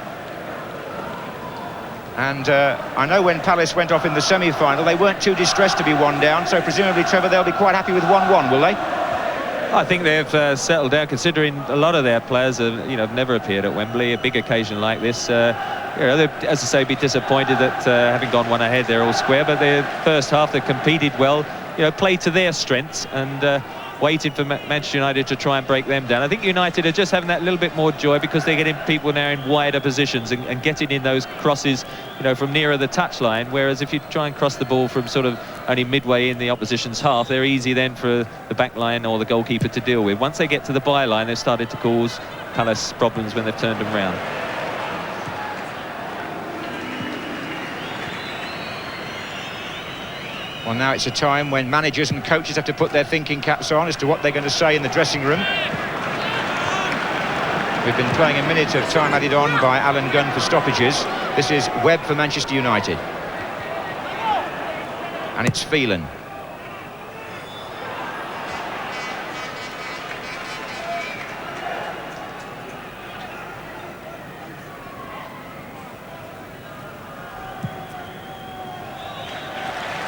And I know when Palace went off in the semi-final, they weren't too distressed to be 1 down, so presumably, Trevor, they'll be quite happy with 1-1, will they? I think they've settled down, considering a lot of their players have never appeared at Wembley. A big occasion like this, they'd, as I say, be disappointed that having gone one ahead, they're all square. But the first half, they competed well, played to their strengths, and waited for Manchester United to try and break them down. I think United are just having that little bit more joy, because they're getting people now in wider positions and getting in those crosses, from nearer the touchline. Whereas if you try and cross the ball from sort of only midway in the opposition's half, they're easy then for the back line or the goalkeeper to deal with. Once they get to the byline, they've started to cause Palace problems when they've turned them round. Well, now it's a time when managers and coaches have to put their thinking caps on as to what they're going to say in the dressing room. We've been playing a minute of time added on by Alan Gunn for stoppages. This is Webb for Manchester United. And it's Phelan.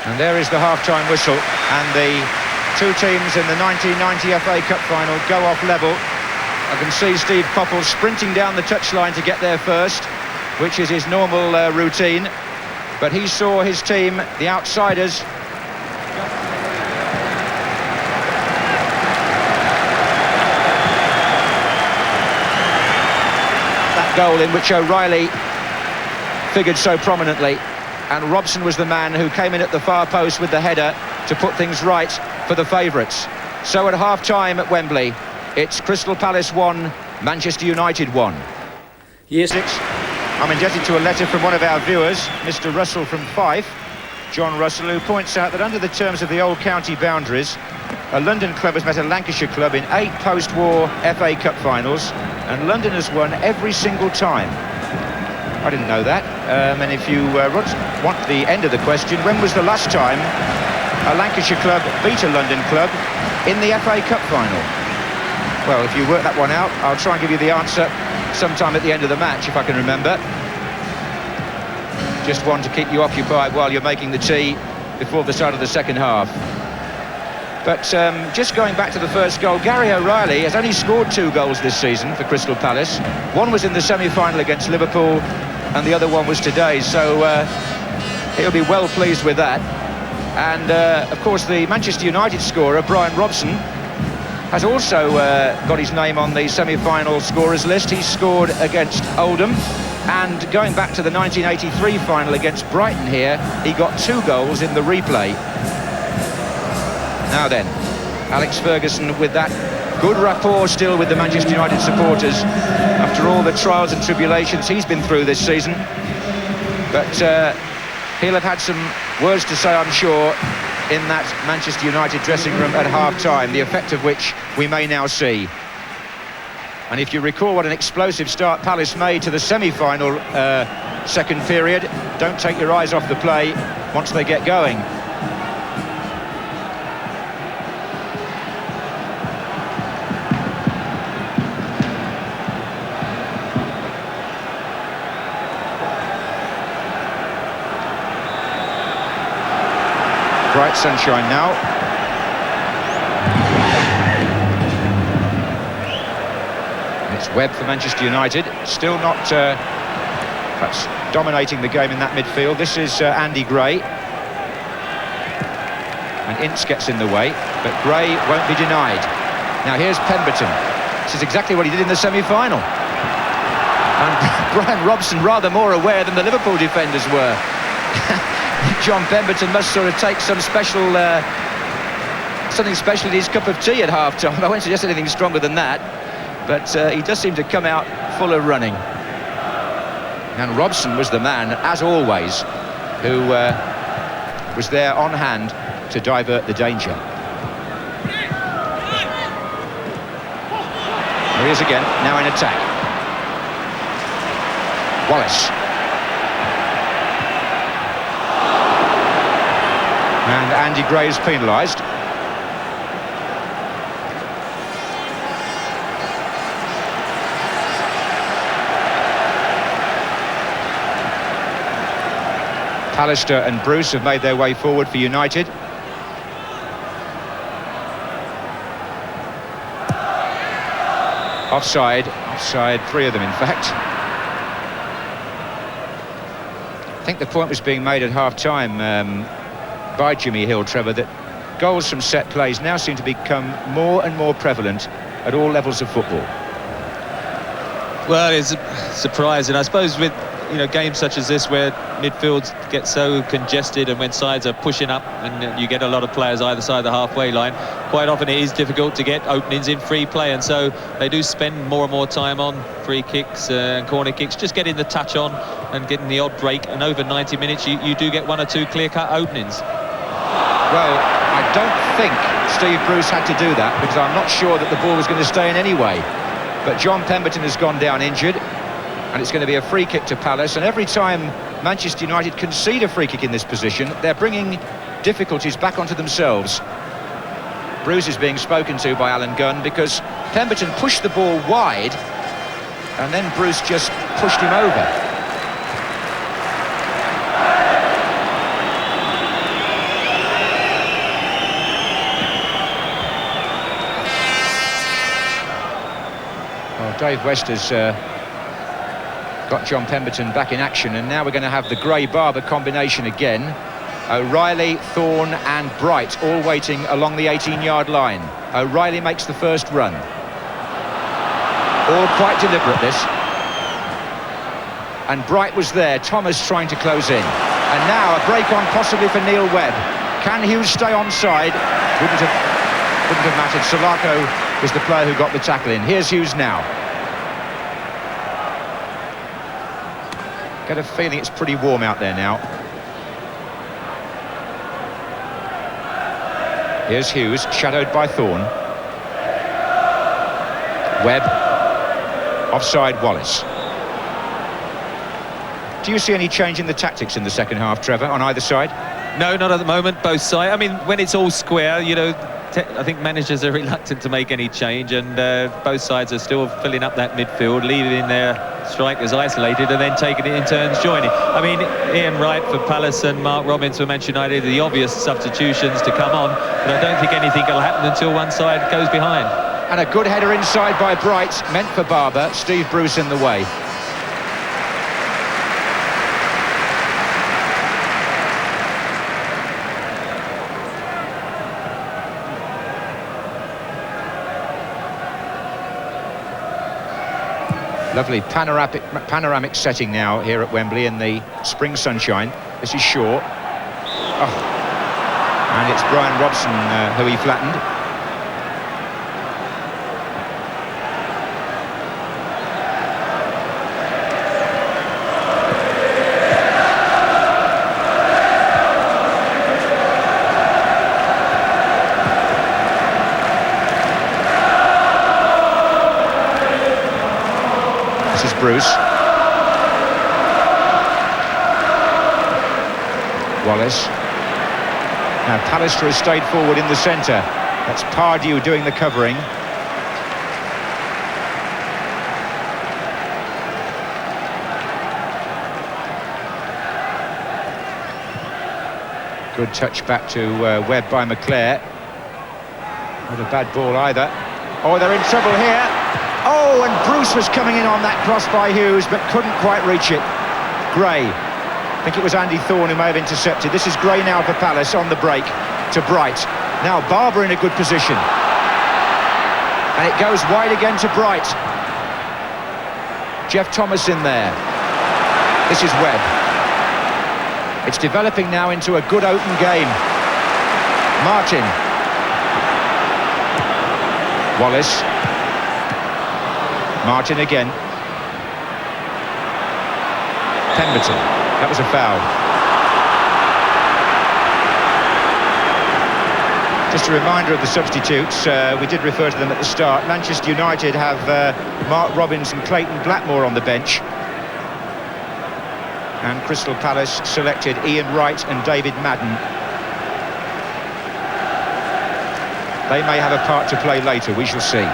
And there is the half-time whistle, and the two teams in the 1990 FA Cup final go off level. I can see Steve Coppell sprinting down the touchline to get there first, which is his normal routine. But he saw his team, the outsiders, that goal in which O'Reilly figured so prominently. And Robson was the man who came in at the far post with the header to put things right for the favourites. So at half-time at Wembley, it's Crystal Palace 1, Manchester United 1. Yes. I'm indebted to a letter from one of our viewers, Mr. Russell from Fife, John Russell, who points out that under the terms of the old county boundaries, a London club has met a Lancashire club in 8 post-war FA Cup finals, and London has won every single time. I didn't know that. And if you want the end of the question, when was the last time a Lancashire club beat a London club in the FA Cup final? Well, if you work that one out, I'll try and give you the answer sometime at the end of the match, if I can remember. Just one to keep you occupied while you're making the tea before the start of the second half. But just going back to the first goal, Gary O'Reilly has only scored 2 goals this season for Crystal Palace. One was in the semi-final against Liverpool, and the other one was today, so he'll be well pleased with that. And of course, the Manchester United scorer, Brian Robson, has also got his name on the semi-final scorers list. He scored against Oldham, and going back to the 1983 final against Brighton here, he got 2 goals in the replay. Now then, Alex Ferguson with that good rapport still with the Manchester United supporters after all the trials and tribulations he's been through this season. But he'll have had some words to say, I'm sure, in that Manchester United dressing room at half-time, the effect of which we may now see. And if you recall what an explosive start Palace made to the semi-final second period, don't take your eyes off the play once they get going. Bright sunshine now. It's Webb for Manchester United. Still not perhaps dominating the game in that midfield. This is Andy Gray. And Ince gets in the way, but Gray won't be denied. Now here's Pemberton. This is exactly what he did in the semi-final. And Brian Robson rather more aware than the Liverpool defenders were. John Pemberton must sort of take some special, something special in his cup of tea at half-time. I won't suggest anything stronger than that, but he does seem to come out full of running. And Robson was the man, as always, who was there on hand to divert the danger. There he is again, now in attack. Wallace. And Andy Gray's penalised. Pallister and Bruce have made their way forward for United. Offside, three of them in fact. I think the point was being made at half-time by Jimmy Hill, Trevor, that goals from set plays now seem to become more and more prevalent at all levels of football. Well, it's surprising, I suppose, with games such as this where midfields get so congested and when sides are pushing up and you get a lot of players either side of the halfway line, quite often it is difficult to get openings in free play, and so they do spend more and more time on free kicks and corner kicks, just getting the touch on and getting the odd break, and over 90 minutes you do get one or two clear-cut openings. Well, I don't think Steve Bruce had to do that, because I'm not sure that the ball was going to stay in anyway. But John Pemberton has gone down injured, and it's going to be a free kick to Palace. And every time Manchester United concede a free kick in this position, they're bringing difficulties back onto themselves. Bruce is being spoken to by Alan Gunn because Pemberton pushed the ball wide, and then Bruce just pushed him over. Well, Dave West has got John Pemberton back in action, and now we're going to have the Gray-Barber combination again. O'Reilly, Thorne and Wright all waiting along the 18-yard line. O'Reilly makes the first run. All quite deliberate, this. And Wright was there, Thomas trying to close in. And now a break on possibly for Neil Webb. Can Hughes stay onside? Wouldn't have mattered. Solako was the player who got the tackle in. Here's Hughes now. Get a feeling it's pretty warm out there now. Here's Hughes, shadowed by Thorne. Webb. Offside Wallace. Do you see any change in the tactics in the second half, Trevor, on either side? No, not at the moment, both sides. I mean, when it's all square, I think managers are reluctant to make any change, and both sides are still filling up that midfield, leaving their strikers isolated and then taking it in turns joining. I mean, Ian Wright for Palace and Mark Robins for Manchester United are the obvious substitutions to come on, but I don't think anything will happen until one side goes behind. And a good header inside by Bright, meant for Barber. Steve Bruce in the way. Lovely panoramic setting now here at Wembley in the spring sunshine. This is Shaw. Oh. And it's Brian Robson who he flattened. Bruce. Wallace. Now Pallister has stayed forward in the centre. That's Pardew doing the covering. Good touch back to Webb by McClare. Not a bad ball either. Oh, they're in trouble here. Oh, and Bruce was coming in on that cross by Hughes, but couldn't quite reach it. Gray. I think it was Andy Thorne who may have intercepted. This is Gray now for Palace on the break to Bright. Now Barber in a good position. And it goes wide again to Bright. Jeff Thomas in there. This is Webb. It's developing now into a good open game. Martin. Wallace. Martin again. Pemberton. That was a foul. Just a reminder of the substitutes. We did refer to them at the start. Manchester United have Mark Robins and Clayton Blackmore on the bench. And Crystal Palace selected Ian Wright and David Madden. They may have a part to play later, we shall see.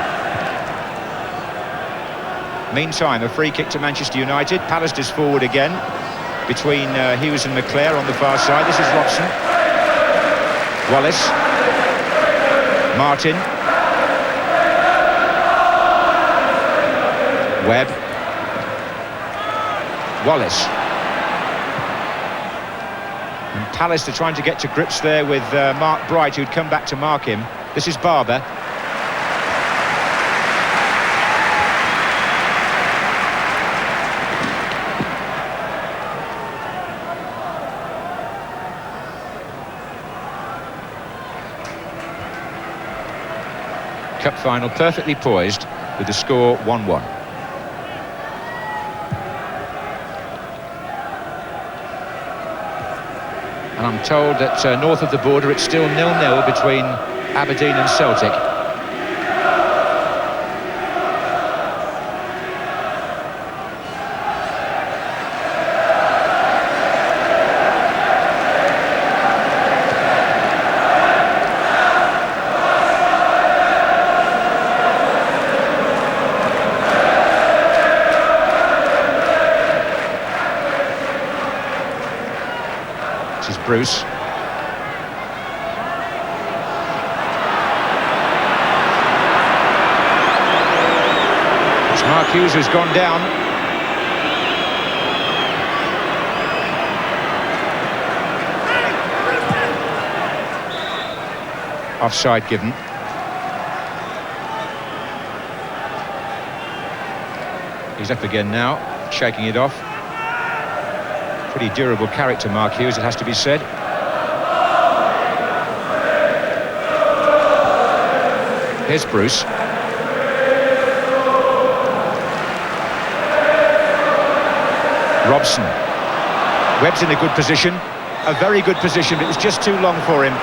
Meantime, a free kick to Manchester United. Palace is forward again, between Hughes and McClare on the far side. This is Robson. Wallace. Martin. Webb. Wallace. And Palace are trying to get to grips there with Mark Bright, who'd come back to mark him. This is Barber. Cup final perfectly poised with the score 1-1. And I'm told that north of the border it's still 0-0 between Aberdeen and Celtic. This is Bruce. It's Mark Hughes who's gone down. Offside given. He's up again now, shaking it off. Pretty durable character, Mark Hughes, it has to be said. Here's Bruce. Robson. Webb's in a good position, a very good position, but it was just too long for him.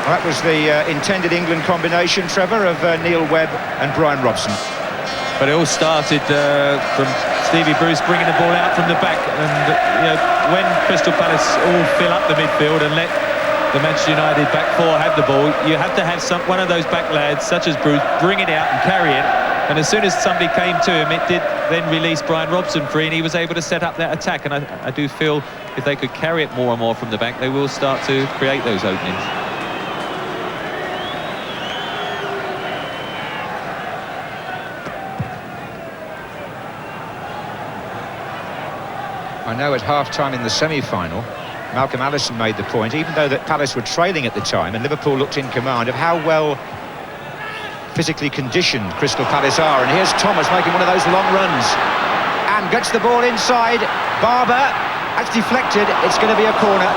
That was the intended England combination, Trevor, of Neil Webb and Brian Robson. But it all started from Stevie Bruce bringing the ball out from the back, and when Crystal Palace all fill up the midfield and let the Manchester United back four have the ball, you have to have one of those back lads, such as Bruce, bring it out and carry it. And as soon as somebody came to him, it did then release Brian Robson free, and he was able to set up that attack. And I do feel if they could carry it more and more from the back, they will start to create those openings. I know at half-time in the semi-final, Malcolm Allison made the point, even though that Palace were trailing at the time and Liverpool looked in command, of how well physically conditioned Crystal Palace are. And here's Thomas making one of those long runs and gets the ball inside. Barber, that's deflected, it's going to be a corner.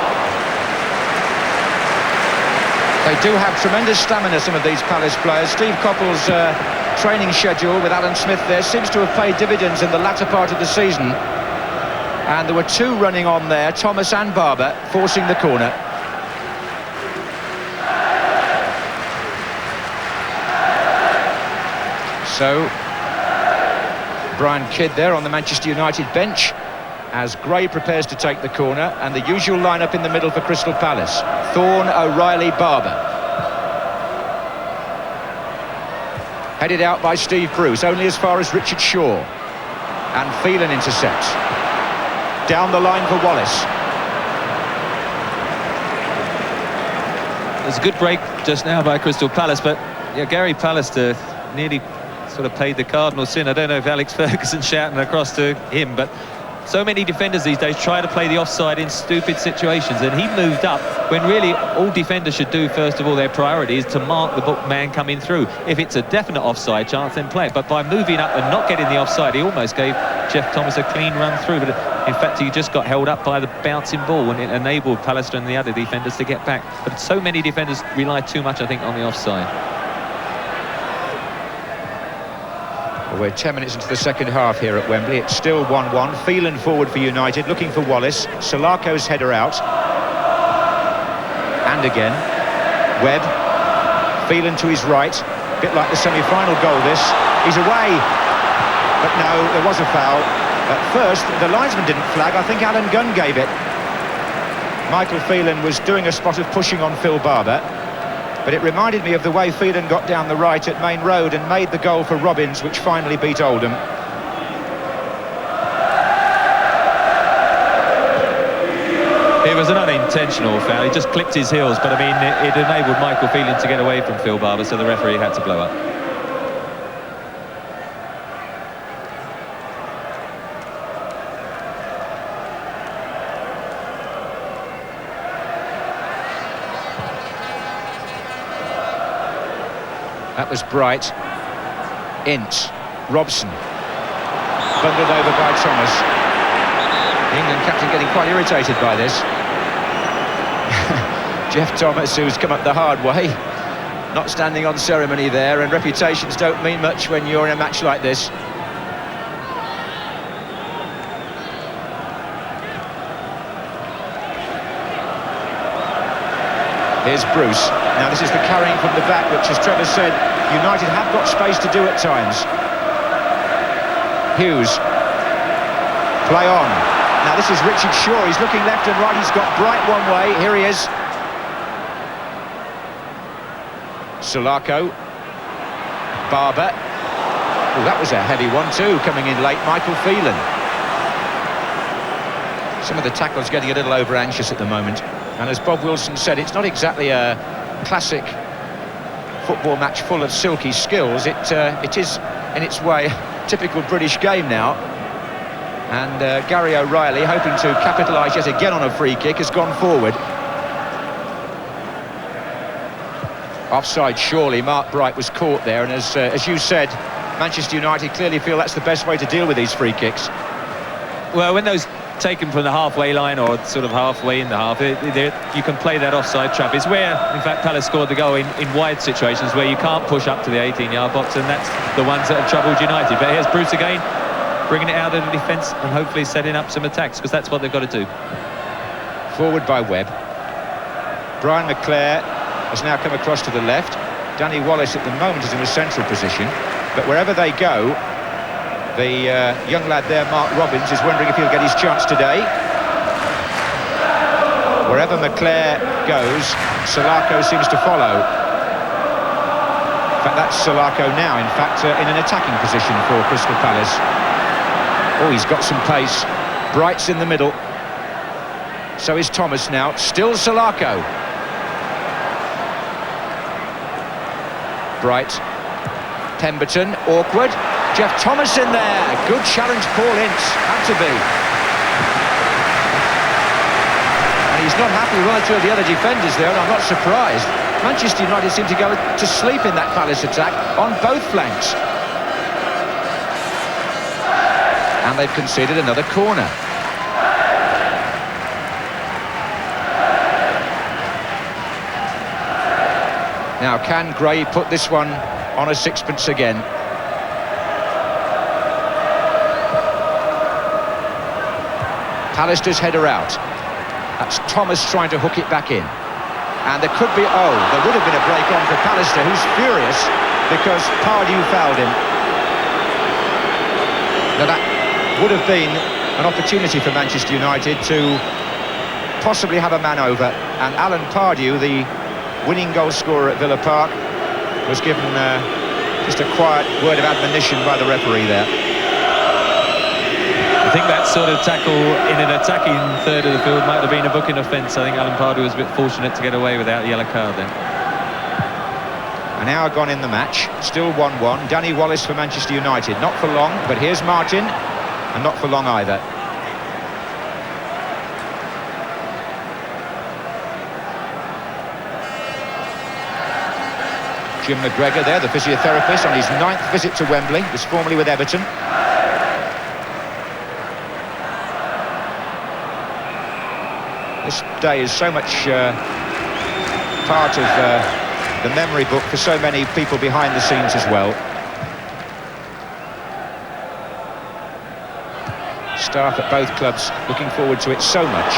They do have tremendous stamina, some of these Palace players. Steve Coppell's training schedule with Alan Smith there seems to have paid dividends in the latter part of the season. And there were two running on there, Thomas and Barber, forcing the corner. So, Brian Kidd there on the Manchester United bench, as Gray prepares to take the corner, and the usual lineup in the middle for Crystal Palace. Thorne, O'Reilly, Barber. Headed out by Steve Bruce, only as far as Richard Shaw. And Phelan intercepts. Down the line for Wallace. There's a good break just now by Crystal Palace, but yeah, Gary Pallister nearly sort of paid the cardinal sin. I don't know if Alex Ferguson shouting across to him, but so many defenders these days try to play the offside in stupid situations, and he moved up when really all defenders should do, first of all, their priority is to mark the man coming through. If it's a definite offside chance, then play it. But by moving up and not getting the offside, he almost gave Jeff Thomas a clean run through. But in fact, he just got held up by the bouncing ball, and it enabled Pallister and the other defenders to get back. But so many defenders rely too much, I think, on the offside. Well, we're 10 minutes into the second half here at Wembley. It's still 1-1. Phelan forward for United, looking for Wallace. Sulako's header out. And again, Webb. Phelan to his right, a bit like the semi-final goal this. He's away, but no, there was a foul. At first, the linesman didn't flag, I think Alan Gunn gave it. Michael Phelan was doing a spot of pushing on Phil Barber, but it reminded me of the way Phelan got down the right at Main Road and made the goal for Robbins, which finally beat Oldham. It was an unintentional foul. He just clipped his heels, but I mean, it enabled Michael Phelan to get away from Phil Barber, so the referee had to blow up. That was Wright. Ince. Robson. Bundled over by Thomas. The England captain getting quite irritated by this. Jeff Thomas, who's come up the hard way. Not standing on ceremony there, and reputations don't mean much when you're in a match like this. Here's Bruce. Now this is the carrying from the back, which, as Trevor said, United have got space to do at times. Hughes. Play on. Now this is Richard Shaw. He's looking left and right. He's got Wright one way. Here he is. Sulaco. Barber. Oh, that was a heavy one too, coming in late. Michael Phelan. Some of the tackles getting a little over-anxious at the moment. And as Bob Wilson said, it's not exactly a classic football match full of silky skills. It is, in its way, a typical British game now. And Gary O'Reilly, hoping to capitalise yet again on a free kick, has gone forward. Offside, surely. Mark Bright was caught there, and as you said, Manchester United clearly feel that's the best way to deal with these free kicks. Well, when those taken from the halfway line or sort of halfway in the half, you can play that offside trap. It's where, in fact, Palace scored the goal in wide situations where you can't push up to the 18-yard box, and that's the ones that have troubled United. But here's Bruce again, bringing it out of the defence and hopefully setting up some attacks, because that's what they've got to do. Forward by Webb. Brian McClare has now come across to the left. Danny Wallace at the moment is in a central position, but wherever they go, the young lad there, Mark Robbins, is wondering if he'll get his chance today. Wherever McClare goes, Sulaco seems to follow. In fact, that's Sulaco now, in fact, in an attacking position for Crystal Palace. Oh, he's got some pace. Bright's in the middle. So is Thomas now. Still Sulaco. Bright. Pemberton, awkward. Jeff Thomas in there. Good challenge, Paul Ince. Had to be. And he's not happy with one or two of the other defenders there, and I'm not surprised. Manchester United seem to go to sleep in that Palace attack on both flanks. And they've conceded another corner. Now, can Gray put this one on a sixpence again? Pallister's header out. That's Thomas trying to hook it back in. And there could be, there would have been a break on for Pallister, who's furious because Pardew fouled him. Now that would have been an opportunity for Manchester United to possibly have a man over. And Alan Pardew, the winning goal scorer at Villa Park, was given just a quiet word of admonition by the referee there. I think that sort of tackle in an attacking third of the field might have been a booking offence. I think Alan Pardew was a bit fortunate to get away without a yellow card then. An hour gone in the match, still 1-1. Danny Wallace for Manchester United, not for long, but here's Martin, and not for long either. Jim McGregor there, the physiotherapist, on his 9th visit to Wembley, was formerly with Everton. This day is so much part of the memory book for so many people behind the scenes as well. Staff at both clubs looking forward to it so much,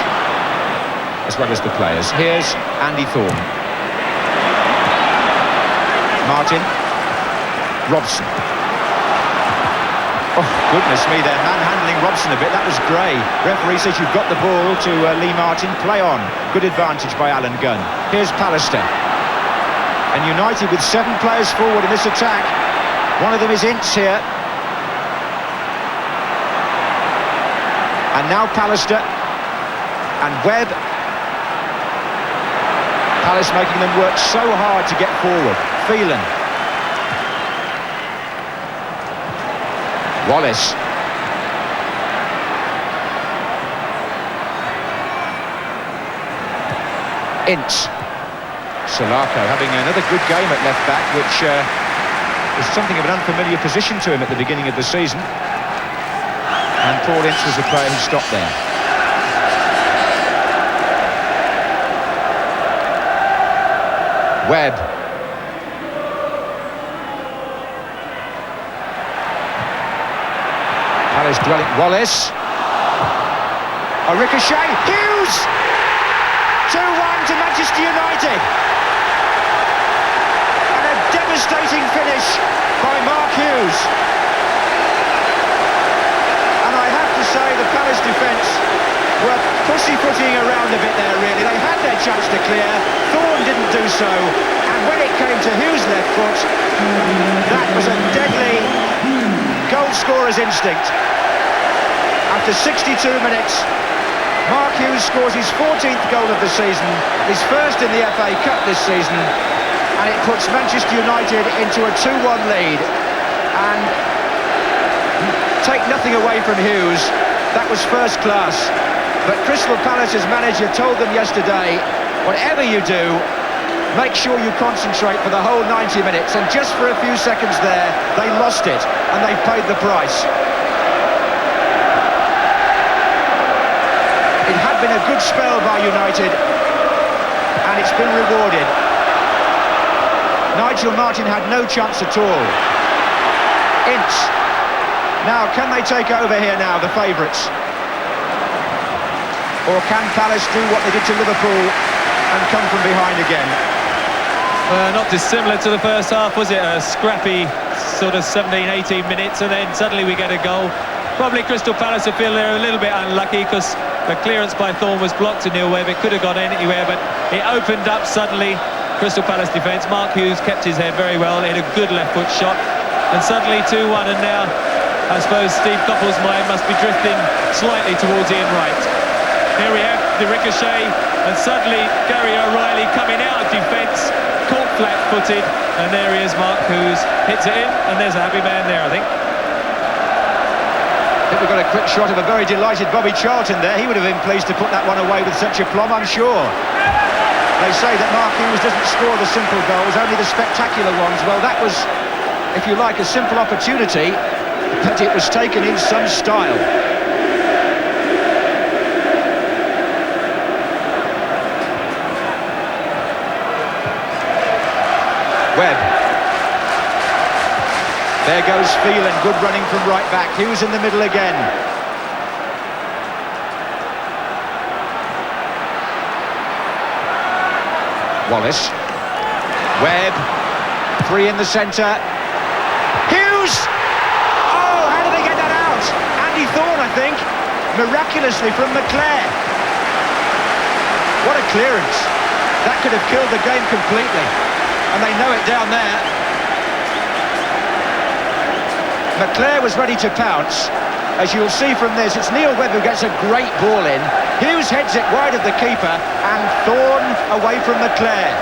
as well as the players. Here's Andy Thorne. Martin. Robson. Oh, goodness me, they're manhandling Robson a bit. That was Gray. Referee says you've got the ball to Lee Martin. Play on. Good advantage by Alan Gunn. Here's Pallister. And United with 7 players forward in this attack. One of them is Ince here. And now Pallister. And Webb. Palace making them work so hard to get forward. Phelan. Wallace. Ince. Solako having another good game at left back, which is something of an unfamiliar position to him at the beginning of the season. And Paul Ince was the player who stopped there. Webb. Palace dwelling. Wallace. A ricochet. Hughes! 2-1 to Manchester United. And a devastating finish by Mark Hughes. And I have to say the Palace defence were pussyfooting around a bit there, really. They had their chance to clear. Thorne didn't do so. And when it came to Hughes' left foot, that was a deadly goal scorer's instinct. After 62 minutes, Mark Hughes scores his 14th goal of the season, his first in the FA Cup this season, and it puts Manchester United into a 2-1 lead. And take nothing away from Hughes, that was first class. But Crystal Palace's manager told them yesterday, whatever you do, make sure you concentrate for the whole 90 minutes. And just for a few seconds there, they lost it, and they've paid the price. It had been a good spell by United, and it's been rewarded. Nigel Martin had no chance at all. Ince. Now, can they take over here now, the favourites? Or can Palace do what they did to Liverpool and come from behind again? Not dissimilar to the first half, was it? A scrappy sort of 17-18 minutes, and then suddenly we get a goal. Probably Crystal Palace will feel they're a little bit unlucky because the clearance by Thorne was blocked to Neil Webb. It could have gone anywhere, but it opened up suddenly. Crystal Palace defence. Mark Hughes kept his head very well. He had a good left foot shot, and suddenly 2-1. And now, I suppose Steve Coppell's mind must be drifting slightly towards Ian Wright. Here we have the ricochet, and suddenly Gary O'Reilly coming out of defence, caught flat-footed, and there he is, Mark Hughes hits it in, and there's a happy man there, I think. I think we've got a quick shot of a very delighted Bobby Charlton there. He would have been pleased to put that one away with such aplomb, I'm sure. They say that Mark Hughes doesn't score the simple goals, only the spectacular ones. Well, that was, if you like, a simple opportunity, but it was taken in some style. Webb. There goes Phelan, good running from right back. Hughes in the middle again. Wallace. Webb. 3 in the centre. Hughes! Oh, how did they get that out? Andy Thorne, I think. Miraculously from McClare. What a clearance. That could have killed the game completely. And they know it down there. McClare was ready to pounce. As you'll see from this, it's Neil Webb who gets a great ball in. Hughes heads it wide of the keeper, and Thorne away from McClare.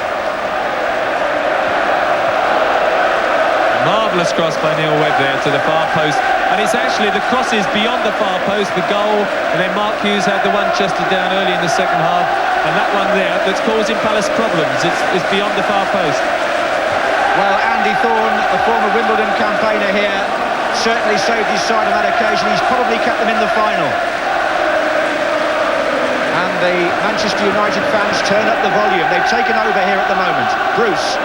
Marvellous cross by Neil Webb there to the far post. And it's actually the crosses beyond the far post, the goal, and then Mark Hughes had the one chested down early in the second half, and that one there that's causing Palace problems. It's beyond the far post. Well, Andy Thorne, a former Wimbledon campaigner here, certainly saved his side on that occasion. He's probably kept them in the final. And the Manchester United fans turn up the volume. They've taken over here at the moment. Bruce.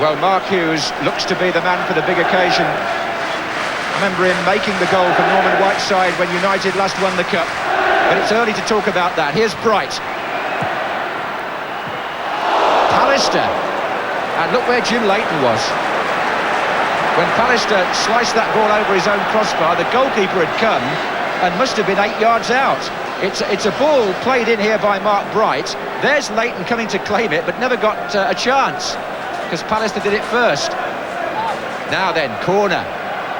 Well, Mark Hughes looks to be the man for the big occasion. I remember him making the goal for Norman Whiteside when United last won the Cup. But it's early to talk about that. Here's Wright. Pallister. And look where Jim Leighton was. When Pallister sliced that ball over his own crossbar, the goalkeeper had come and must have been 8 yards out. It's a ball played in here by Mark Wright. There's Leighton coming to claim it, but never got a chance, because Pallister did it first. Now then, corner.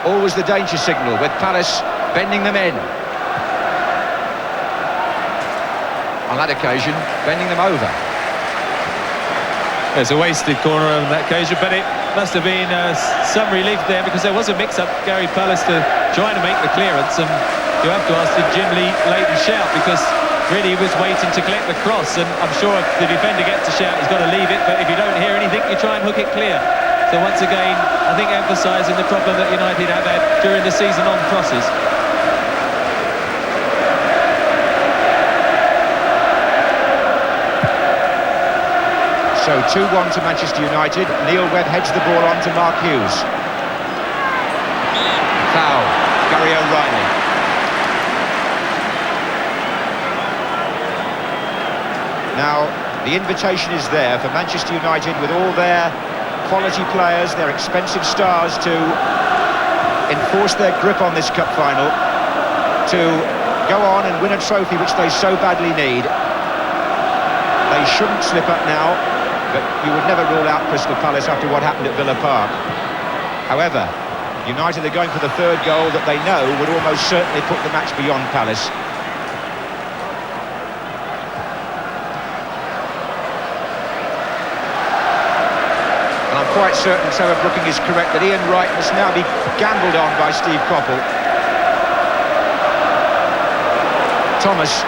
Always the danger signal, with Palace bending them in. On that occasion, bending them over. There's a wasted corner on that occasion, but it must have been some relief there, because there was a mix-up. Gary Pallister trying to make the clearance, and you have to ask, did Jim Leighton shout? Because really he was waiting to collect the cross, and I'm sure if the defender gets a shout, he's got to leave it, but if you don't hear anything, you try and hook it clear. So once again, I think emphasising the problem that United have had during the season on crosses. So 2-1 to Manchester United. Neil Webb heads the ball on to Mark Hughes. Foul, Gary O'Reilly. Now, the invitation is there for Manchester United, with all their quality players, their expensive stars, to enforce their grip on this cup final, to go on and win a trophy which they so badly need. They shouldn't slip up now, but you would never rule out Crystal Palace after what happened at Villa Park. However, United are going for the third goal that they know would almost certainly put the match beyond Palace. And I'm quite certain Trevor Brooking is correct that Ian Wright must now be gambled on by Steve Coppell. Thomas.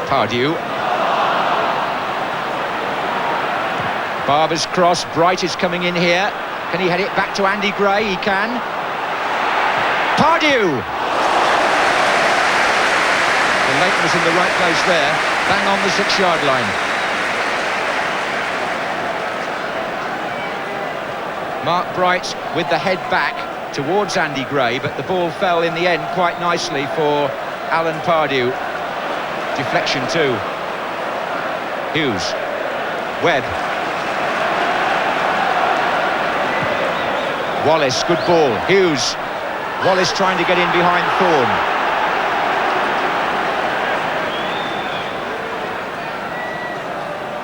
Pardew. Barber's cross. Bright is coming in here. Can he head it back to Andy Gray? He can. Pardew! The Leighton was in the right place there, bang on the 6-yard line. Mark Bright with the head back towards Andy Gray, but the ball fell in the end quite nicely for Alan Pardew. Deflection too. Hughes. Webb. Wallace, good ball. Hughes. Wallace trying to get in behind Thorne.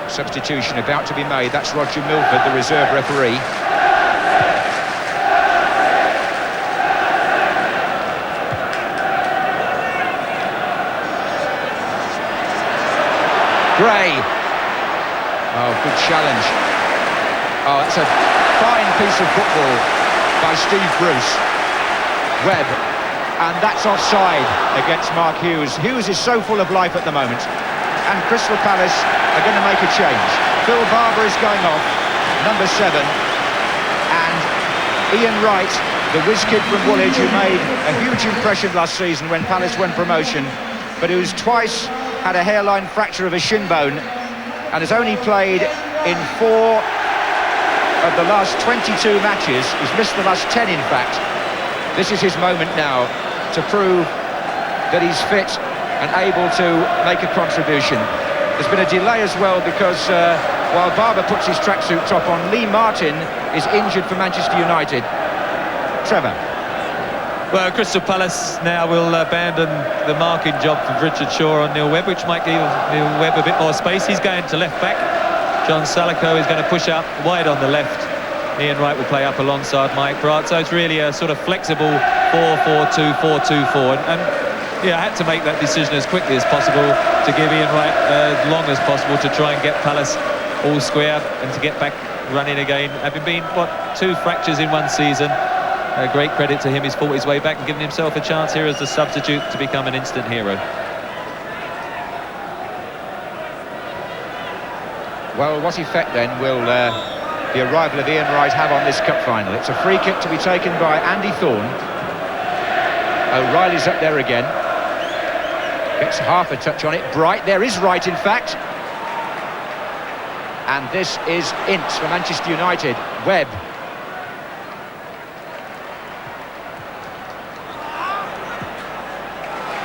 Substitution about to be made. That's Roger Milford, the reserve referee. Gray. Oh, good challenge. Oh, it's a fine piece of football by Steve Bruce. Webb. And that's offside against Mark Hughes. Hughes is so full of life at the moment. And Crystal Palace are going to make a change. Phil Barber is going off, number 7. And Ian Wright, the whiz kid from Woolwich, who made a huge impression last season when Palace won promotion, but who's twice had a hairline fracture of a shin bone and has only played in 4 of the last 22 matches. He's missed the last 10, in fact. This is his moment now to prove that he's fit and able to make a contribution. There's been a delay as well because while Barber puts his tracksuit top on, Lee Martin is injured for Manchester United. Trevor. Well, Crystal Palace now will abandon the marking job for Richard Shaw on Neil Webb, which might give Neil Webb a bit more space. He's going to left back. John Salico is going to push up wide on the left. Ian Wright will play up alongside Mike Pratt. So it's really a sort of flexible 4-4-2, 4-2-4. And yeah, I had to make that decision as quickly as possible to give Ian Wright as long as possible to try and get Palace all square and to get back running again. Having been, 2 fractures in one season. Great credit to him. He's fought his way back and given himself a chance here as the substitute to become an instant hero. Well, what effect then will the arrival of Ian Wright have on this cup final? It's a free kick to be taken by Andy Thorne. O'Reilly's up there again. Gets half a touch on it. Bright, there is Wright in fact. And this is Ince for Manchester United. Webb.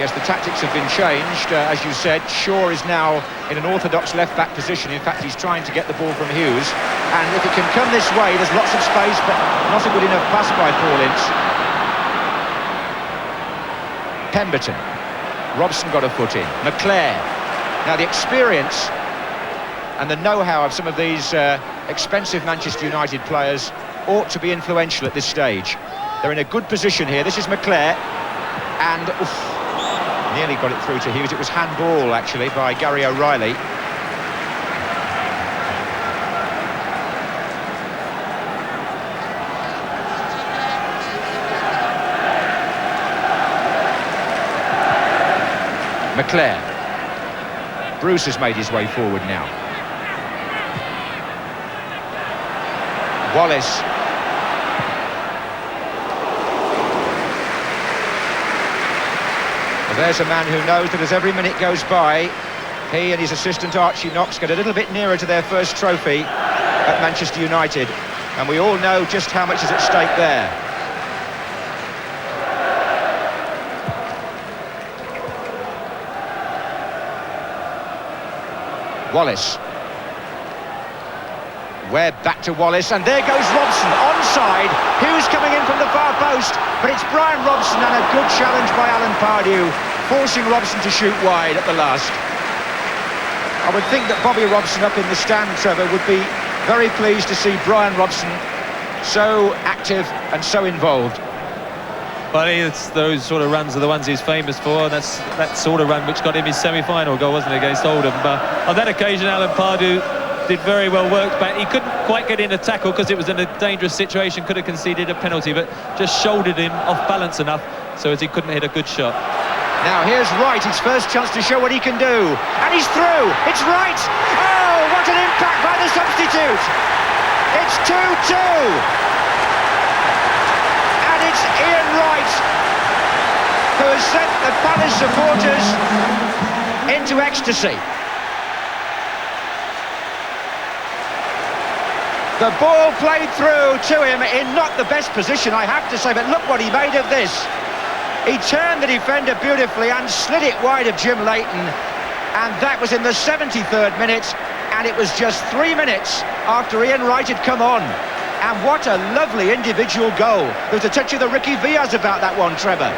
Yes, the tactics have been changed. As you said, Shaw is now in an orthodox left-back position. In fact, he's trying to get the ball from Hughes. And if it can come this way, there's lots of space, but not a good enough pass by Paul Ince. Pemberton. Robson got a foot in. McClare. Now, the experience and the know-how of some of these expensive Manchester United players ought to be influential at this stage. They're in a good position here. This is McClare. And... nearly got it through to Hughes. It was handball, actually, by Gary O'Reilly. McClare. Bruce has made his way forward now. Wallace. Well, there's a man who knows that as every minute goes by, he and his assistant Archie Knox get a little bit nearer to their first trophy at Manchester United, and we all know just how much is at stake there. Wallace. Webb back to Wallace, and there goes Robson, onside. Hughes coming in from the far post, but it's Brian Robson, and a good challenge by Alan Pardew, forcing Robson to shoot wide at the last. I would think that Bobby Robson up in the stand, Trevor, would be very pleased to see Brian Robson so active and so involved. Well, it's those sort of runs are the ones he's famous for, and that's that sort of run which got him his semi-final goal, wasn't it, against Oldham. But on that occasion, Alan Pardew did very well, worked back. He couldn't quite get in a tackle because it was in a dangerous situation, could have conceded a penalty, but just shouldered him off balance enough so as he couldn't hit a good shot. Now here's Wright, his first chance to show what he can do, and he's through. It's Wright. Oh, what an impact by the substitute. It's 2-2. It's Ian Wright who has sent the Palace supporters into ecstasy. The ball played through to him in not the best position, I have to say, but look what he made of this. He turned the defender beautifully and slid it wide of Jim Leighton, and that was in the 73rd minute, and it was just 3 minutes after Ian Wright had come on. And what a lovely individual goal. There's a touch of the Ricky Villas about that one, Trevor.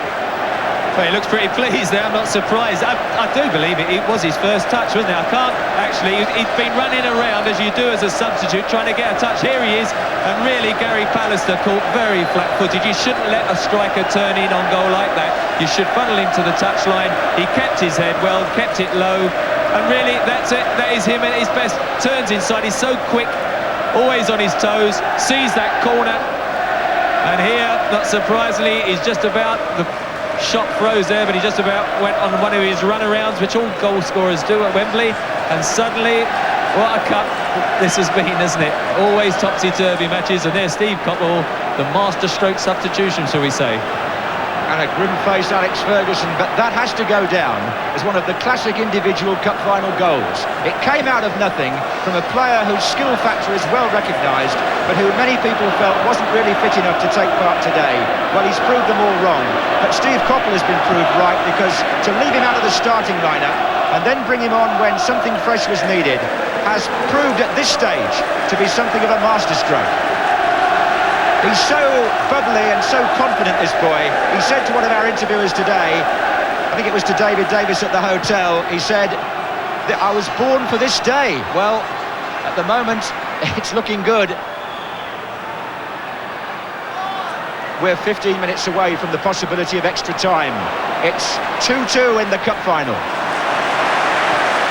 Well, he looks pretty pleased there, I'm not surprised. I do believe it was his first touch, wasn't it? I can't actually, he's been running around as you do as a substitute, trying to get a touch. Here he is, and really Gary Pallister caught very flat-footed. You shouldn't let a striker turn in on goal like that. You should funnel him to the touchline. He kept his head well, kept it low, and really that's it. That is him at his best. Turns inside, he's so quick, always on his toes, sees that corner, and here, not surprisingly, he's just about, the shot froze there, but he just about went on one of his runarounds, which all goal scorers do at Wembley, and suddenly, what a cup this has been, isn't it? Always topsy-turvy matches, and there's Steve Coppell, the master stroke substitution, shall we say. And a grim-faced Alex Ferguson, but that has to go down as one of the classic individual cup final goals. It came out of nothing from a player whose skill factor is well recognised, but who many people felt wasn't really fit enough to take part today. Well, he's proved them all wrong, but Steve Coppell has been proved right, because to leave him out of the starting lineup and then bring him on when something fresh was needed has proved at this stage to be something of a masterstroke. He's so bubbly and so confident, this boy. He said to one of our interviewers today, I think it was to David Davis at the hotel, he said that I was born for this day. Well, at the moment, it's looking good. We're 15 minutes away from the possibility of extra time. It's 2-2 in the cup final.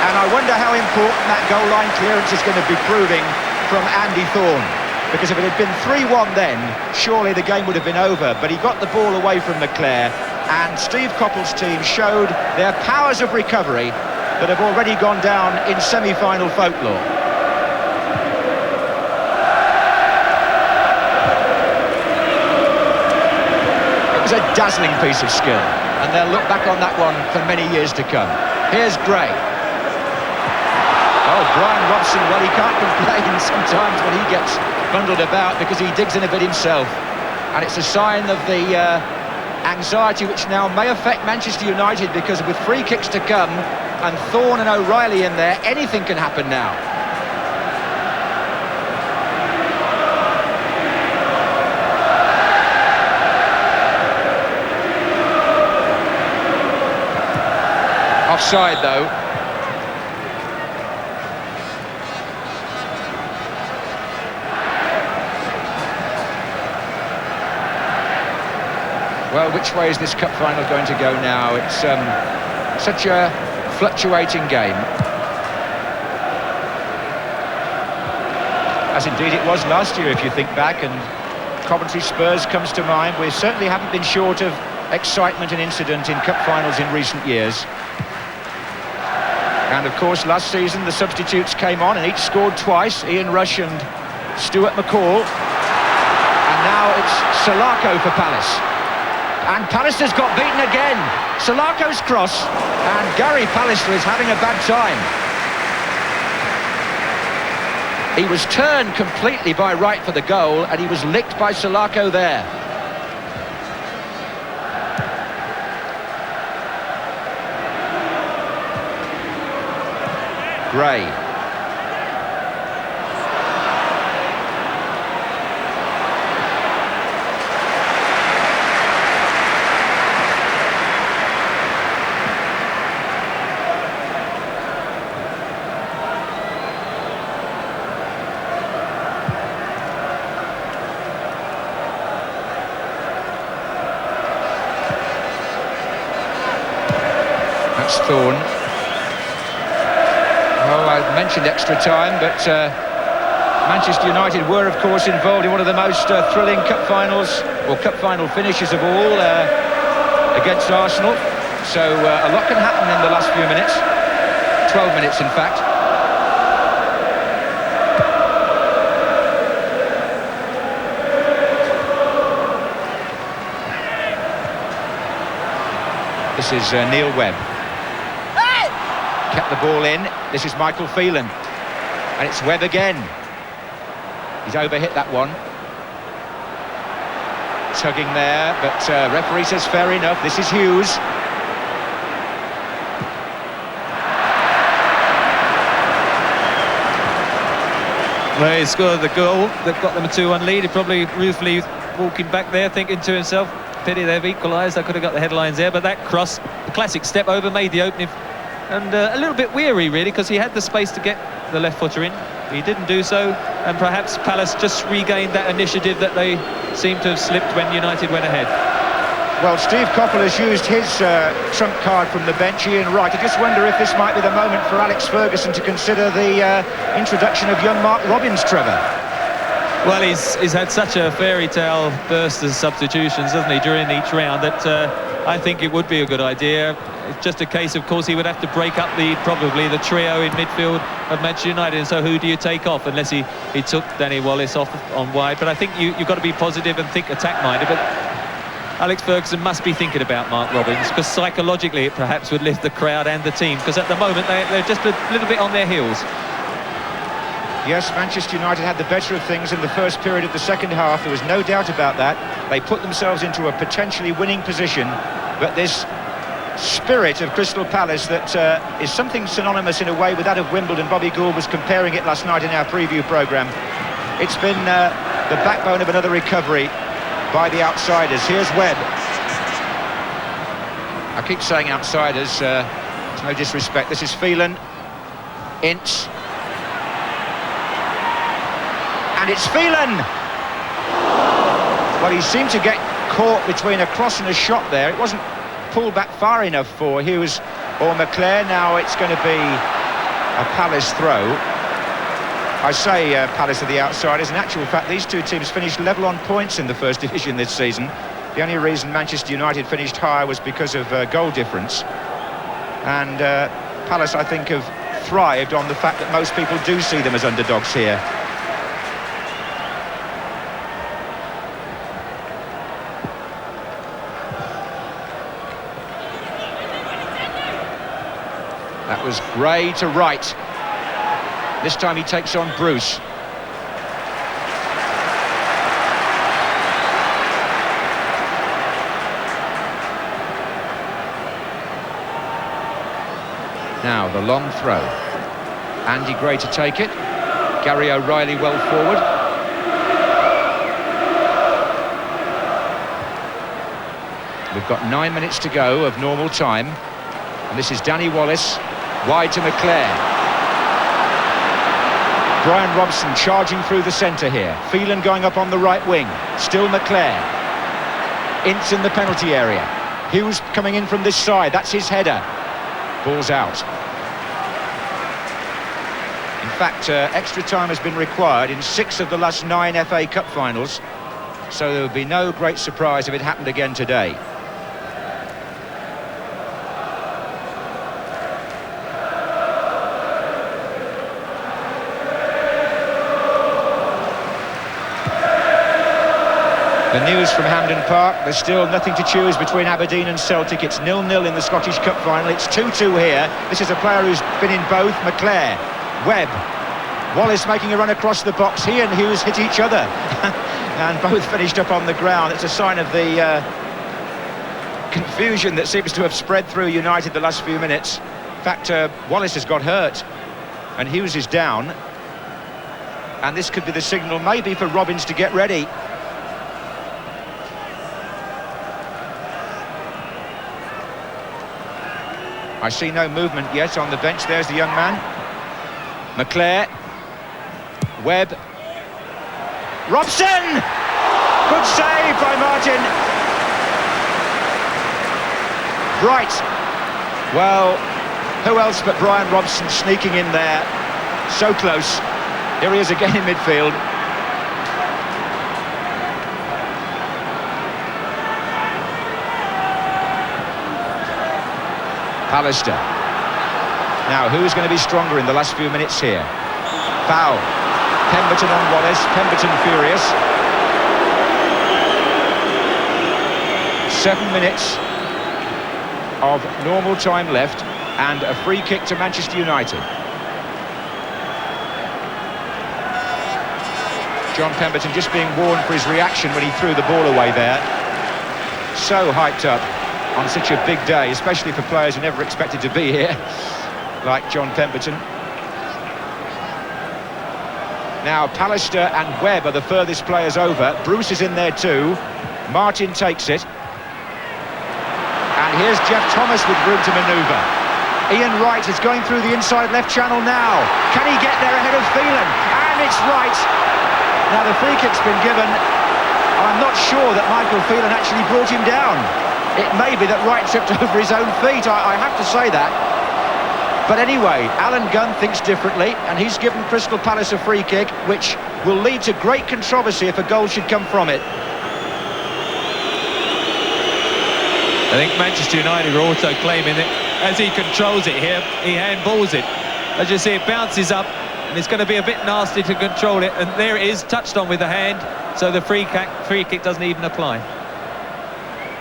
And I wonder how important that goal line clearance is going to be proving from Andy Thorne. Because if it had been 3-1 then, surely the game would have been over. But he got the ball away from McClare, and Steve Coppell's team showed their powers of recovery that have already gone down in semi-final folklore. It was a dazzling piece of skill, and they'll look back on that one for many years to come. Here's Gray. Oh, Brian Robson, well, he can't complain sometimes when he gets bundled about, because he digs in a bit himself, and it's a sign of the anxiety which now may affect Manchester United, because with free kicks to come and Thorne and O'Reilly in there, anything can happen now. Offside though. Well, which way is this cup final going to go now? It's such a fluctuating game. As indeed it was last year, if you think back, and Coventry Spurs comes to mind. We certainly haven't been short of excitement and incident in cup finals in recent years. And of course, last season the substitutes came on and each scored twice, Ian Rush and Stuart McCall. And now it's Salako for Palace. And Palace has got beaten again. Salako's cross, and Gary Pallister is having a bad time. He was turned completely by Wright for the goal, and he was licked by Salako there. Gray. That's Thorne. Oh, I mentioned extra time, but Manchester United were, of course, involved in one of the most thrilling cup finals, or cup final finishes of all, against Arsenal. So a lot can happen in the last few minutes. 12 minutes, in fact. This is Neil Webb. Kept the ball in. This is Michael Phelan. And it's Webb again. He's overhit that one. Tugging there, but referee says fair enough. This is Hughes. Well, he scored the goal that got them a 2-1 lead. He probably ruefully walking back there, thinking to himself, pity they've equalised. I could have got the headlines there, but that cross, the classic step over, made the opening. And a little bit weary, really, because he had the space to get the left footer in. He didn't do so, and perhaps Palace just regained that initiative that they seemed to have slipped when United went ahead. Well, Steve Coppell has used his trump card from the bench, Ian Wright. I just wonder if this might be the moment for Alex Ferguson to consider the introduction of young Mark Robins, Trevor. Well, he's had such a fairy tale burst of substitutions, hasn't he, during each round, that I think it would be a good idea. It's just a case, of course, he would have to break up probably the trio in midfield of Manchester United. And so who do you take off, unless he took Danny Wallace off on wide? But I think you've got to be positive and think attack-minded. But Alex Ferguson must be thinking about Mark Robins, because psychologically it perhaps would lift the crowd and the team, because at the moment they're just a little bit on their heels. Yes, Manchester United had the better of things in the first period of the second half. There was no doubt about that. They put themselves into a potentially winning position, but this spirit of Crystal Palace that is something synonymous in a way with that of Wimbledon. Bobby Gould was comparing it last night in our preview programme. It's been the backbone of another recovery by the outsiders. Here's Webb. I keep saying outsiders, it's no disrespect. This is Phelan. Ince. And it's Phelan! Well, he seemed to get caught between a cross and a shot there. It wasn't pulled back far enough for Hughes or McClare. Now it's going to be a Palace throw. I say Palace are the outsiders. In actual fact, these two teams finished level on points in the First Division this season. The only reason Manchester United finished higher was because of goal difference. And Palace, I think, have thrived on the fact that most people do see them as underdogs here. That was Gray to Wright. This time he takes on Bruce. Now, the long throw. Andy Gray to take it. Gary O'Reilly well forward. We've got 9 minutes to go of normal time. And this is Danny Wallace, wide to McClare. Brian Robson charging through the centre here. Phelan going up on the right wing. Still McClare. Ince in the penalty area. Hughes coming in from this side. That's his header. Ball's out. In fact, extra time has been required in 6 of the last 9 FA Cup finals. So there would be no great surprise if it happened again today. The news from Hampden Park, there's still nothing to choose between Aberdeen and Celtic. It's 0-0 in the Scottish Cup final. It's 2-2 here. This is a player who's been in both. McClare, Webb, Wallace making a run across the box. He and Hughes hit each other and both finished up on the ground. It's a sign of the confusion that seems to have spread through United the last few minutes. In fact, Wallace has got hurt and Hughes is down. And this could be the signal maybe for Robbins to get ready. I see no movement yet on the bench. There's the young man. McClare. Webb. Robson! Good save by Martin. Wright. Well, who else but Brian Robson sneaking in there? So close. Here he is again in midfield. Pallister. Now, who's going to be stronger in the last few minutes here? Foul. Pemberton on Wallace. Pemberton furious. 7 minutes of normal time left and a free kick to Manchester United. John Pemberton just being warned for his reaction when he threw the ball away there. So hyped up on such a big day, especially for players who never expected to be here, like John Pemberton. Now Pallister and Webb are the furthest players over. Bruce is in there too. Martin takes it. And here's Jeff Thomas with room to manoeuvre. Ian Wright is going through the inside left channel now. Can he get there ahead of Phelan? And it's Wright. Now the free kick's been given. I'm not sure that Michael Phelan actually brought him down. It may be that Wright tripped over his own feet, I have to say that. But anyway, Alan Gunn thinks differently, and he's given Crystal Palace a free kick, which will lead to great controversy if a goal should come from it. I think Manchester United are also claiming that as he controls it here, he handballs it. As you see, it bounces up, and it's going to be a bit nasty to control it, and there it is, touched on with the hand, so the free kick doesn't even apply.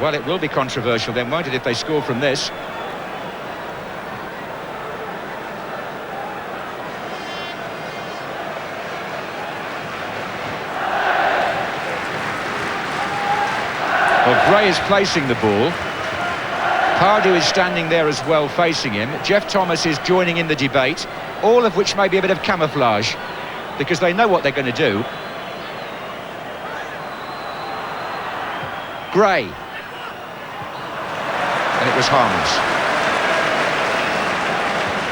Well, it will be controversial then, won't it, if they score from this? Well, Gray is placing the ball. Pardew is standing there as well, facing him. Jeff Thomas is joining in the debate, all of which may be a bit of camouflage, because they know what they're going to do. Gray. And it was harmless.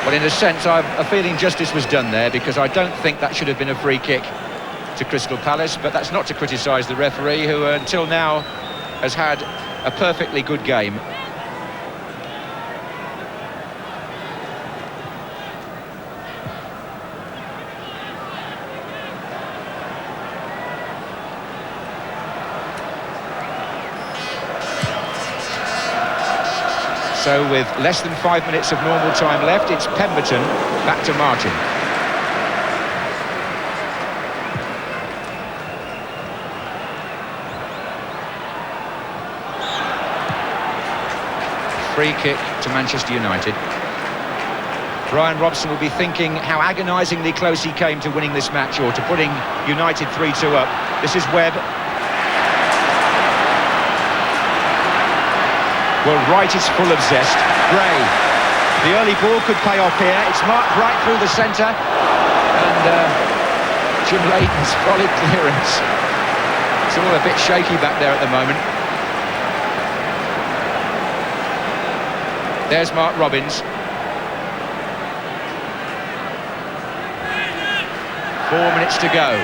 Well, in a sense, I have a feeling justice was done there, because I don't think that should have been a free kick to Crystal Palace, but that's not to criticise the referee, who until now has had a perfectly good game. So with less than 5 minutes of normal time left, it's Pemberton back to Martin. Free kick to Manchester United. Brian Robson will be thinking how agonisingly close he came to winning this match, or to putting United 3-2 up. This is Webb. Well, Wright is full of zest. Gray. The early ball could pay off here. It's marked right through the centre. And Jim Layton's volley clearance. It's all a bit shaky back there at the moment. There's Mark Robins. 4 minutes to go.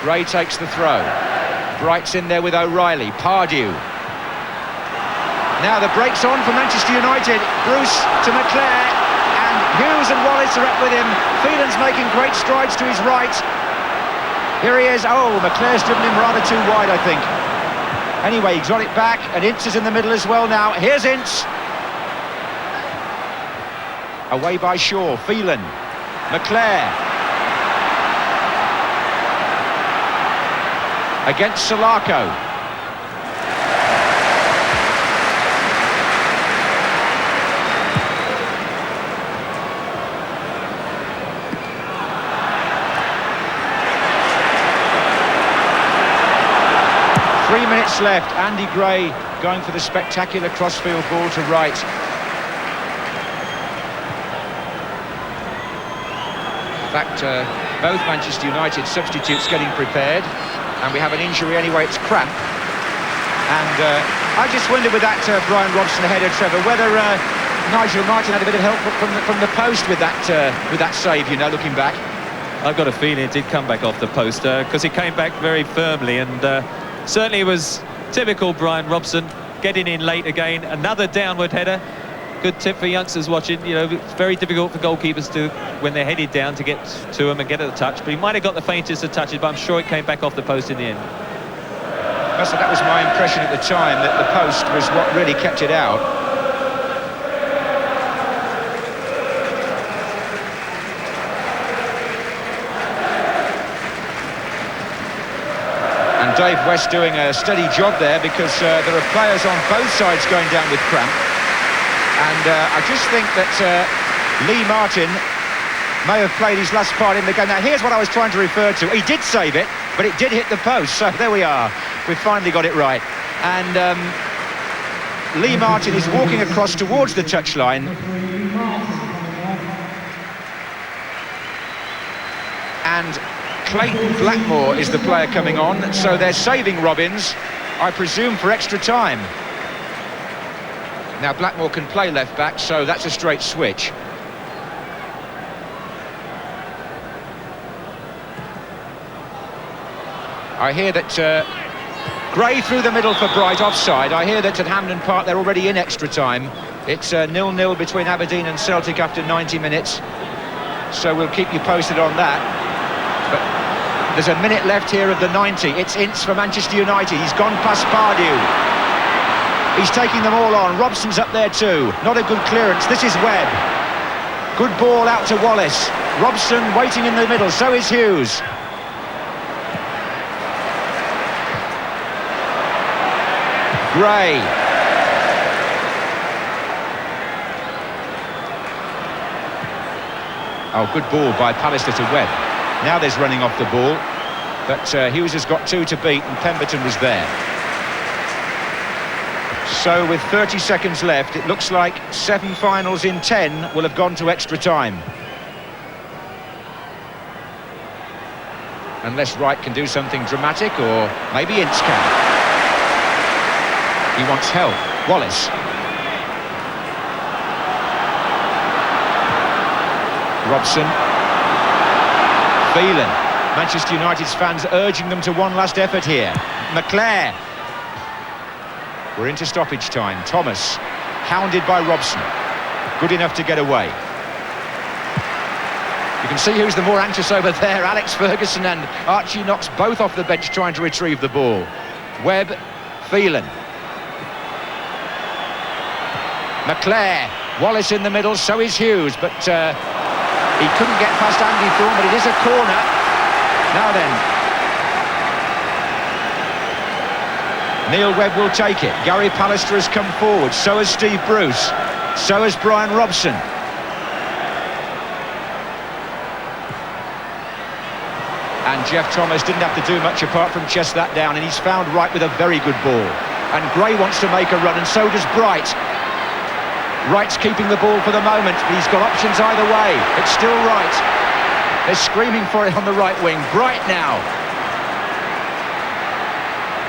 Ray takes the throw. Wright's in there with O'Reilly. Pardew. Now the break's on for Manchester United. Bruce to McClare, and Hughes and Wallace are up with him. Phelan's making great strides to his right. Here he is. Oh, McClare's driven him rather too wide, I think. Anyway, he's got it back, and Ince is in the middle as well now. Here's Ince. Away by Shaw. Phelan. McClare. Against Salako. 3 minutes left. Andy Gray going for the spectacular crossfield ball to Wright. In fact, both Manchester United substitutes getting prepared, and we have an injury anyway. It's cramp. And I just wondered with that Brian Robson header, Trevor, whether Nigel Martin had a bit of help from the post with that save, you know, looking back. I've got a feeling it did come back off the post because it came back very firmly, and certainly it was typical Brian Robson getting in late again. Another downward header. Good tip for youngsters watching. You know, it's very difficult for goalkeepers to, when they're headed down, to get to them and get at the touch. But he might have got the faintest of touches, but I'm sure it came back off the post in the end. That was my impression at the time, that the post was what really kept it out. And Dave West doing a steady job there, because there are players on both sides going down with cramp. And I just think that Lee Martin may have played his last part in the game. Now, here's what I was trying to refer to. He did save it, but it did hit the post. So there we are. We've finally got it right. And Lee Martin is walking across towards the touchline. And Clayton Blackmore is the player coming on. So they're saving Robins, I presume, for extra time. Now Blackmore can play left back, so that's a straight switch. I hear that Gray through the middle for Bright, offside. I hear that at Hampden Park they're already in extra time. It's 0-0 between Aberdeen and Celtic after 90 minutes. So we'll keep you posted on that. But there's a minute left here of the 90. It's Ince for Manchester United. He's gone past Pardew. He's taking them all on. Robson's up there too. Not a good clearance. This is Webb. Good ball out to Wallace. Robson waiting in the middle. So is Hughes. Gray. Oh, good ball by Pallister to Webb. Now there's running off the ball. But Hughes has got 2 to beat, and Pemberton was there. So with 30 seconds left, it looks like 7 finals in 10 will have gone to extra time. Unless Wright can do something dramatic, or maybe Ince can. He wants help. Wallace. Robson. Phelan. Manchester United's fans urging them to one last effort here. McClare. We're into stoppage time. Thomas, hounded by Robson. Good enough to get away. You can see who's the more anxious over there. Alex Ferguson and Archie Knox, both off the bench trying to retrieve the ball. Webb, Phelan. McClare. Wallace in the middle, so is Hughes, but he couldn't get past Andy Thorne, but it is a corner. Now then. Neil Webb will take it. Gary Pallister has come forward. So has Steve Bruce. So has Brian Robson. And Jeff Thomas didn't have to do much apart from chest that down, and he's found Wright with a very good ball. And Gray wants to make a run, and so does Bright. Wright's keeping the ball for the moment, but he's got options either way. It's still Wright. They're screaming for it on the right wing. Bright now.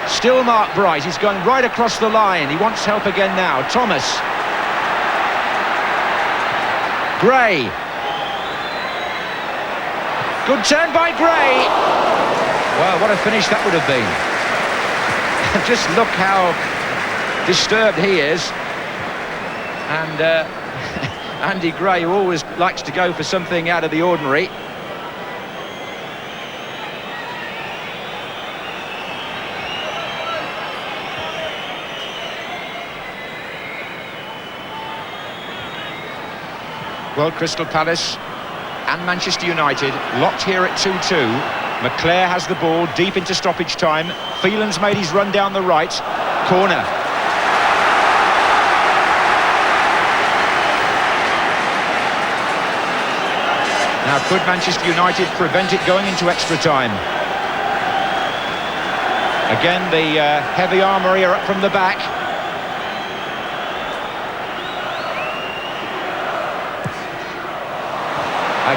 Still Mark Bright. He's going right across the line. He wants help again now. Thomas. Gray. Good turn by Gray. Well, what a finish that would have been. Just look how disturbed he is. And Andy Gray, who always likes to go for something out of the ordinary. Well, Crystal Palace and Manchester United locked here at 2-2. McClare has the ball deep into stoppage time. Phelan's made his run down the right. Corner. Now, could Manchester United prevent it going into extra time? Again, the heavy armoury are up from the back.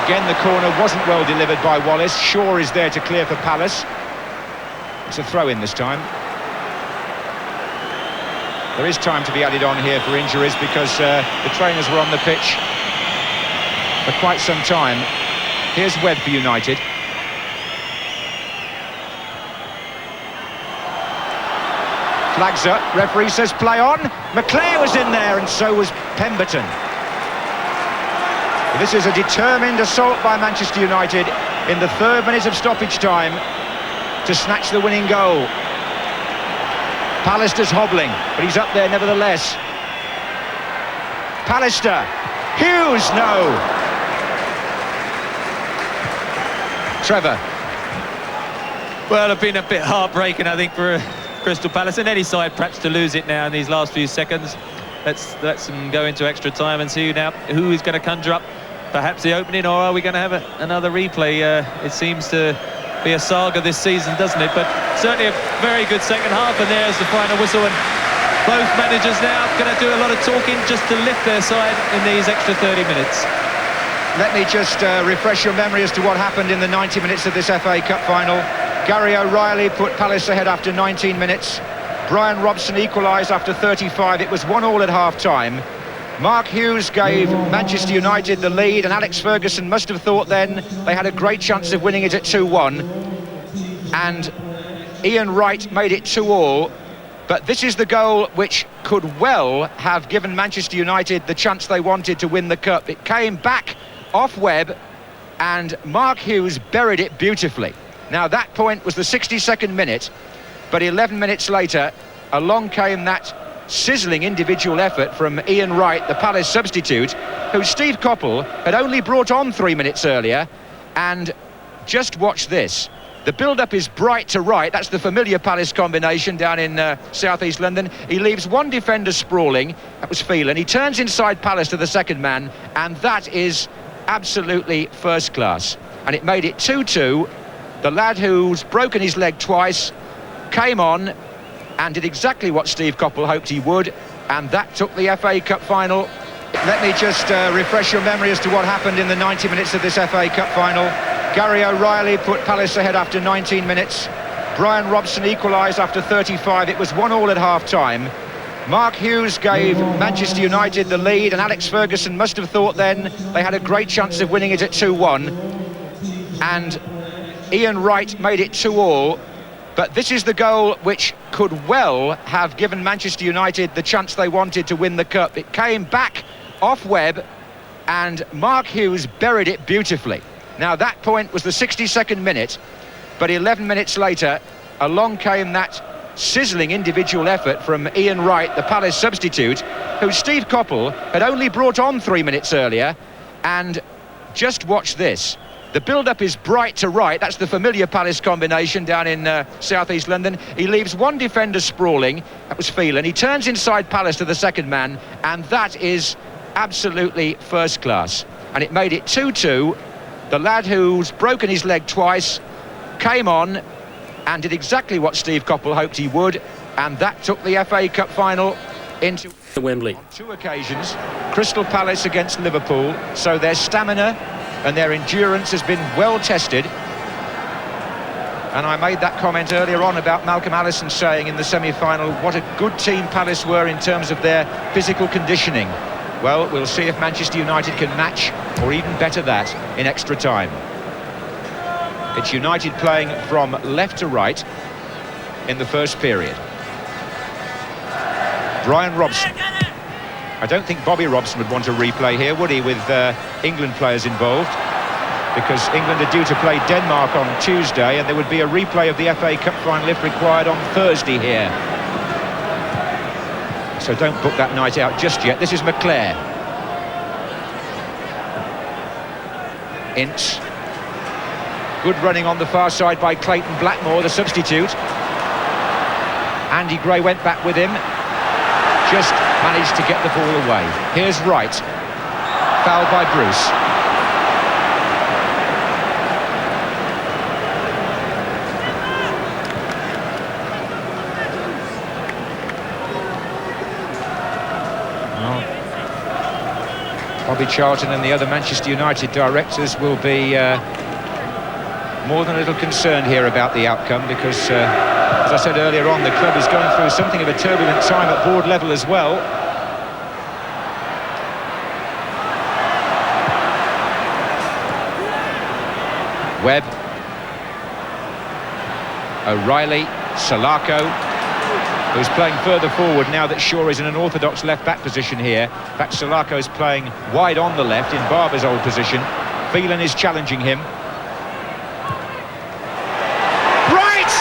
Again, the corner wasn't well delivered by Wallace. Shaw is there to clear for Palace. It's a throw-in this time. There is time to be added on here for injuries because the trainers were on the pitch for quite some time. Here's Webb for United. Flags up, referee says play on. McClare was in there and so was Pemberton. This is a determined assault by Manchester United in the 3rd minute of stoppage time to snatch the winning goal. Pallister's hobbling, but he's up there nevertheless. Pallister. Hughes, no. Trevor. Well, it's been a bit heartbreaking, I think, for Crystal Palace and any side perhaps to lose it now in these last few seconds. Let's them go into extra time and see now who is going to conjure up perhaps the opening, or are we going to have another replay? It seems to be a saga this season, doesn't it? But certainly a very good second half, and there's the final whistle, and both managers now going to do a lot of talking just to lift their side in these extra 30 minutes. Let me just refresh your memory as to what happened in the 90 minutes of this FA Cup final. Gary O'Reilly put Palace ahead after 19 minutes. Brian Robson equalised after 35. It was 1-1 at half-time. Mark Hughes gave Manchester United the lead, and Alex Ferguson must have thought then they had a great chance of winning it at 2-1. And Ian Wright made it 2-2. But this is the goal which could well have given Manchester United the chance they wanted to win the Cup. It came back off Webb, and Mark Hughes buried it beautifully. Now, that point was the 62nd minute, but 11 minutes later, along came that sizzling individual effort from Ian Wright, the Palace substitute, who Steve Coppell had only brought on 3 minutes earlier. And just watch this. The build-up is Bright to Wright. That's the familiar Palace combination down in south-east London. He leaves one defender sprawling. That was Phelan. He turns inside Palace to the second man, and that is absolutely first class. And it made it 2-2. The lad who's broken his leg twice came on and did exactly what Steve Coppell hoped he would, and that took the FA Cup final. Let me just refresh your memory as to what happened in the 90 minutes of this FA Cup final. Gary O'Reilly put Palace ahead after 19 minutes. Brian Robson equalised after 35. It was 1-1 at half-time. Mark Hughes gave Manchester United the lead, and Alex Ferguson must have thought then they had a great chance of winning it at 2-1. And Ian Wright made it 2-2. But this is the goal which could well have given Manchester United the chance they wanted to win the Cup. It came back off Webb, and Mark Hughes buried it beautifully. Now, that point was the 62nd minute, but 11 minutes later, along came that sizzling individual effort from Ian Wright, the Palace substitute, who Steve Coppell had only brought on 3 minutes earlier. And just watch this. The build-up is Bright to Wright. That's the familiar Palace combination down in south-east London. He leaves one defender sprawling. That was Phelan. He turns inside Palace to the second man, and that is absolutely first class. And it made it 2-2. The lad who's broken his leg twice came on and did exactly what Steve Coppell hoped he would, and that took the FA Cup final into Wembley. on 2 occasions. Crystal Palace against Liverpool, so their stamina and their endurance has been well tested. And I made that comment earlier on about Malcolm Allison saying in the semi-final what a good team Palace were in terms of their physical conditioning. Well, we'll see if Manchester United can match, or even better that, in extra time. It's United playing from left to right in the first period. Brian Robson. I don't think Bobby Robson would want a replay here, would he, with England players involved? Because England are due to play Denmark on Tuesday, and there would be a replay of the FA Cup final if required on Thursday here. So don't book that night out just yet. This is McClare. Ince. Good running on the far side by Clayton Blackmore, the substitute. Andy Gray went back with him. Just managed to get the ball away. Here's Wright. Fouled by Bruce. Bobby Charlton and the other Manchester United directors will be more than a little concerned here about the outcome, because as I said earlier on, the club is going through something of a turbulent time at board level as well. Webb, O'Reilly, Salako, who's playing further forward now that Shaw is in an orthodox left-back position here. In fact, Salako is playing wide on the left in Barber's old position. Phelan is challenging him. Wright!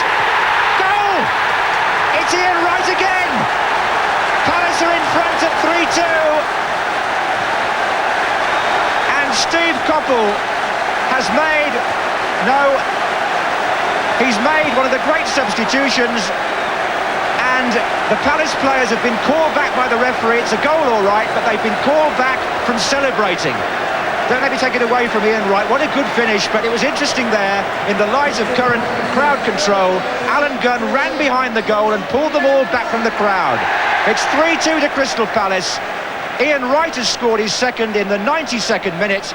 Goal! It's Ian Wright again! Palace are in front at 3-2. And Steve Coppell has made... No, he's made one of the great substitutions. And the Palace players have been called back by the referee. It's a goal, all right, but they've been called back from celebrating. Don't let me take it away from Ian Wright. What a good finish, but it was interesting there. In the light of current crowd control, Alan Gunn ran behind the goal and pulled them all back from the crowd. It's 3-2 to Crystal Palace. Ian Wright has scored his second in the 92nd minute.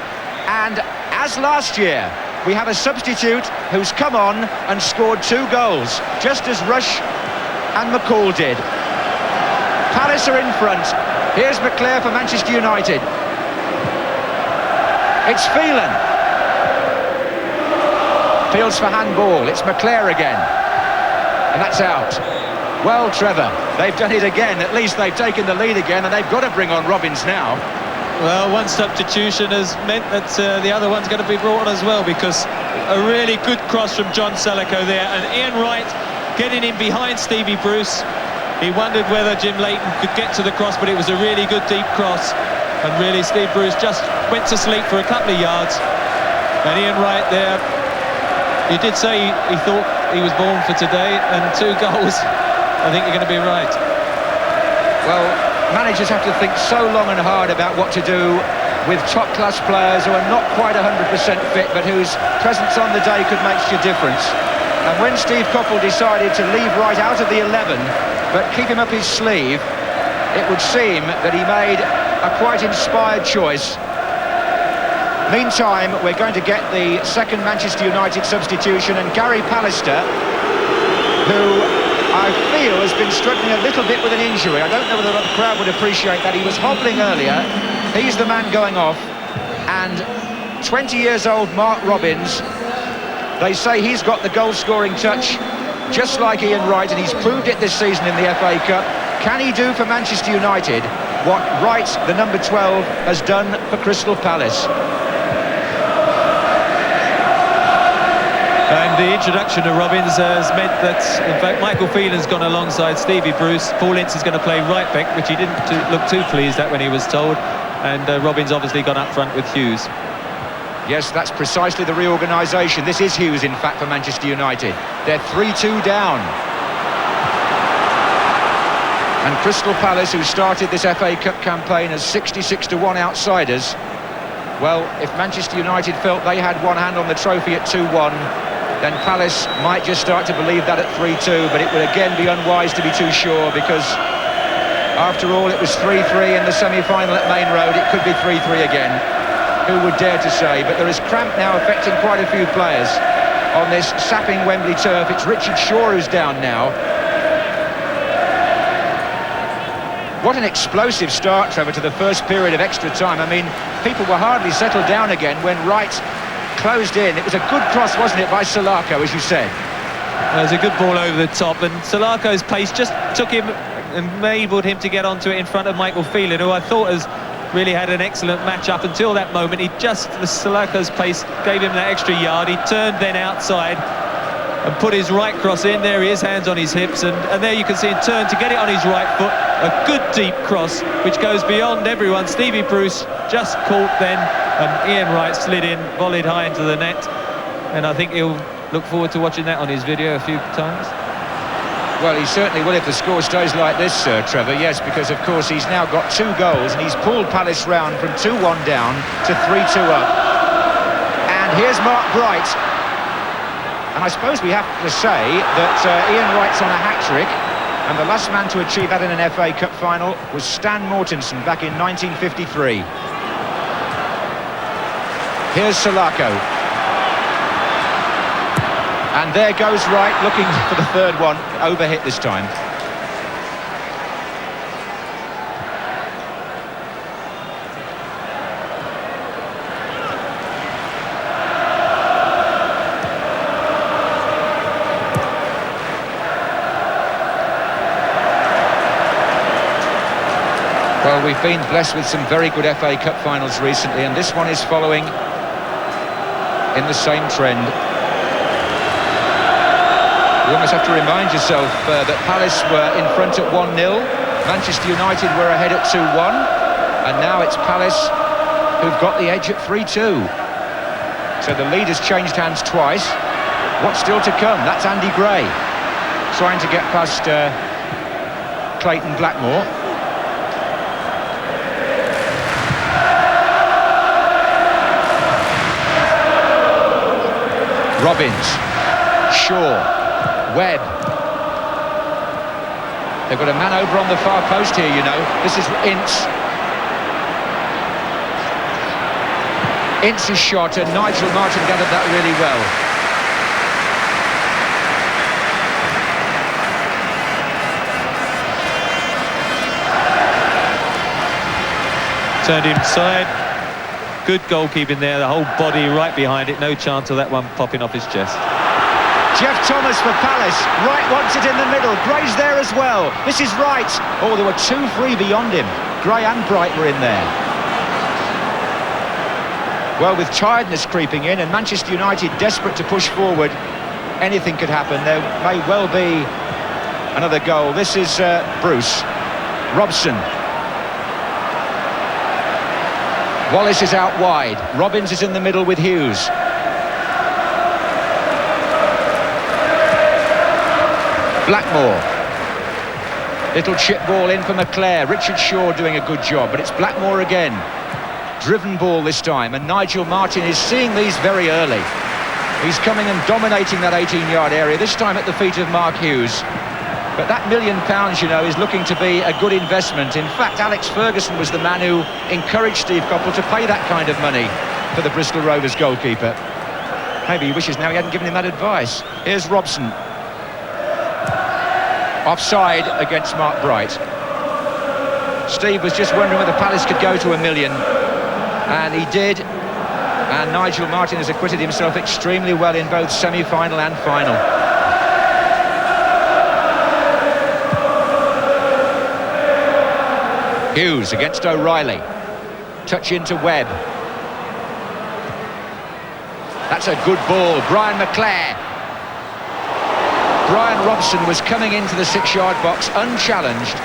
And as last year, we have a substitute who's come on and scored 2 goals, just as Rush and McCall did. Palace are in front. Here's McClare for Manchester United. It's Phelan. Fields for handball. It's McClare again. And that's out. Well, Trevor, they've done it again. At least they've taken the lead again, and they've got to bring on Robbins now. Well, one substitution has meant that the other one's going to be brought on as well, because a really good cross from John Salako there, and Ian Wright getting in behind Stevie Bruce. He wondered whether Jim Leighton could get to the cross, but it was a really good deep cross, and really Steve Bruce just went to sleep for a couple of yards. And Ian Wright there, he did say he thought he was born for today, and 2 goals, I think you're going to be right. Well, managers have to think so long and hard about what to do with top-class players who are not quite 100% fit, but whose presence on the day could make a difference. And when Steve Coppell decided to leave Wright out of the 11, but keep him up his sleeve, it would seem that he made a quite inspired choice. Meantime, we're going to get the second Manchester United substitution, and Gary Pallister, who I feel has been struggling a little bit with an injury. I don't know whether the crowd would appreciate that. He was hobbling earlier. He's the man going off. And 20 years old Mark Robbins, they say he's got the goal-scoring touch, just like Ian Wright, and he's proved it this season in the FA Cup. Can he do for Manchester United what Wright, the number 12, has done for Crystal Palace? And the introduction of Robbins has meant that, in fact, Michael Phelan's gone alongside Stevie Bruce. Paul Ince is going to play right back, which he didn't look too pleased at when he was told. And Robbins obviously gone up front with Hughes. Yes, that's precisely the reorganisation. This is Hughes, in fact, for Manchester United. They're 3-2 down. And Crystal Palace, who started this FA Cup campaign as 66-1 outsiders, well, if Manchester United felt they had one hand on the trophy at 2-1, then Palace might just start to believe that at 3-2, but it would again be unwise to be too sure, because After all, it was 3-3 in the semi-final at Main Road. It could be 3-3 again. Who would dare to say? But there is cramp now affecting quite a few players on this sapping Wembley turf. It's Richard Shaw who's down now. What an explosive start, Trevor, to the first period of extra time. I mean, people were hardly settled down again when Wright closed in. It was a good cross, wasn't it, by Salako, as you said? It was a good ball over the top, and Salako's pace just took him and enabled him to get onto it in front of Michael Phelan, who I thought has really had an excellent match up until that moment. The Salako's pace gave him that extra yard. He turned then outside and put his right cross in. There he is, hands on his hips, and there you can see him turn to get it on his right foot. A good deep cross which goes beyond everyone. Stevie Bruce just caught then, and Ian Wright slid in, volleyed high into the net, and I think he'll look forward to watching that on his video a few times. Well, he certainly will if the score stays like this, Trevor, yes, because of course he's now got 2 goals and he's pulled Palace round from 2-1 down to 3-2 up. And here's Mark Bright. And I suppose we have to say that Ian Wright's on a hat-trick, and the last man to achieve that in an FA Cup final was Stan Mortensen back in 1953. Here's Salako. And there goes Wright, looking for the third one, overhit this time. Well, we've been blessed with some very good FA Cup finals recently, and this one is following in the same trend. You almost have to remind yourself that Palace were in front at 1-0, Manchester United were ahead at 2-1, and now it's Palace who've got the edge at 3-2. So the lead has changed hands twice. What's still to come? That's Andy Gray trying to get past Clayton Blackmore. Robbins, Shaw, Webb. They've got a man over on the far post here, you know. This is Ince. Ince's shot, and Nigel Martin gathered that really well. Turned inside. Good goalkeeping there, the whole body right behind it. No chance of that one popping off his chest. Jeff Thomas for Palace. Wright wants it in the middle. Gray's there as well. This is Wright. Oh, there were 2 free beyond him. Gray and Bright were in there. Well, with tiredness creeping in and Manchester United desperate to push forward, anything could happen. There may well be another goal. This is Bruce. Robson. Wallace is out wide. Robbins is in the middle with Hughes. Blackmore. Little chip ball in for McClare. Richard Shaw doing a good job, but it's Blackmore again. Driven ball this time, and Nigel Martin is seeing these very early. He's coming and dominating that 18-yard area, this time at the feet of Mark Hughes. But that £1 million, you know, is looking to be a good investment. In fact, Alex Ferguson was the man who encouraged Steve Coppell to pay that kind of money for the Bristol Rovers goalkeeper. Maybe he wishes now he hadn't given him that advice. Here's Robson. Offside against Mark Bright. Steve was just wondering whether Palace could go to £1 million, and he did. And Nigel Martin has acquitted himself extremely well in both semi-final and final. Hughes against O'Reilly. Touch into Webb. That's a good ball. Brian McClare. Brian Robson was coming into the 6-yard box unchallenged,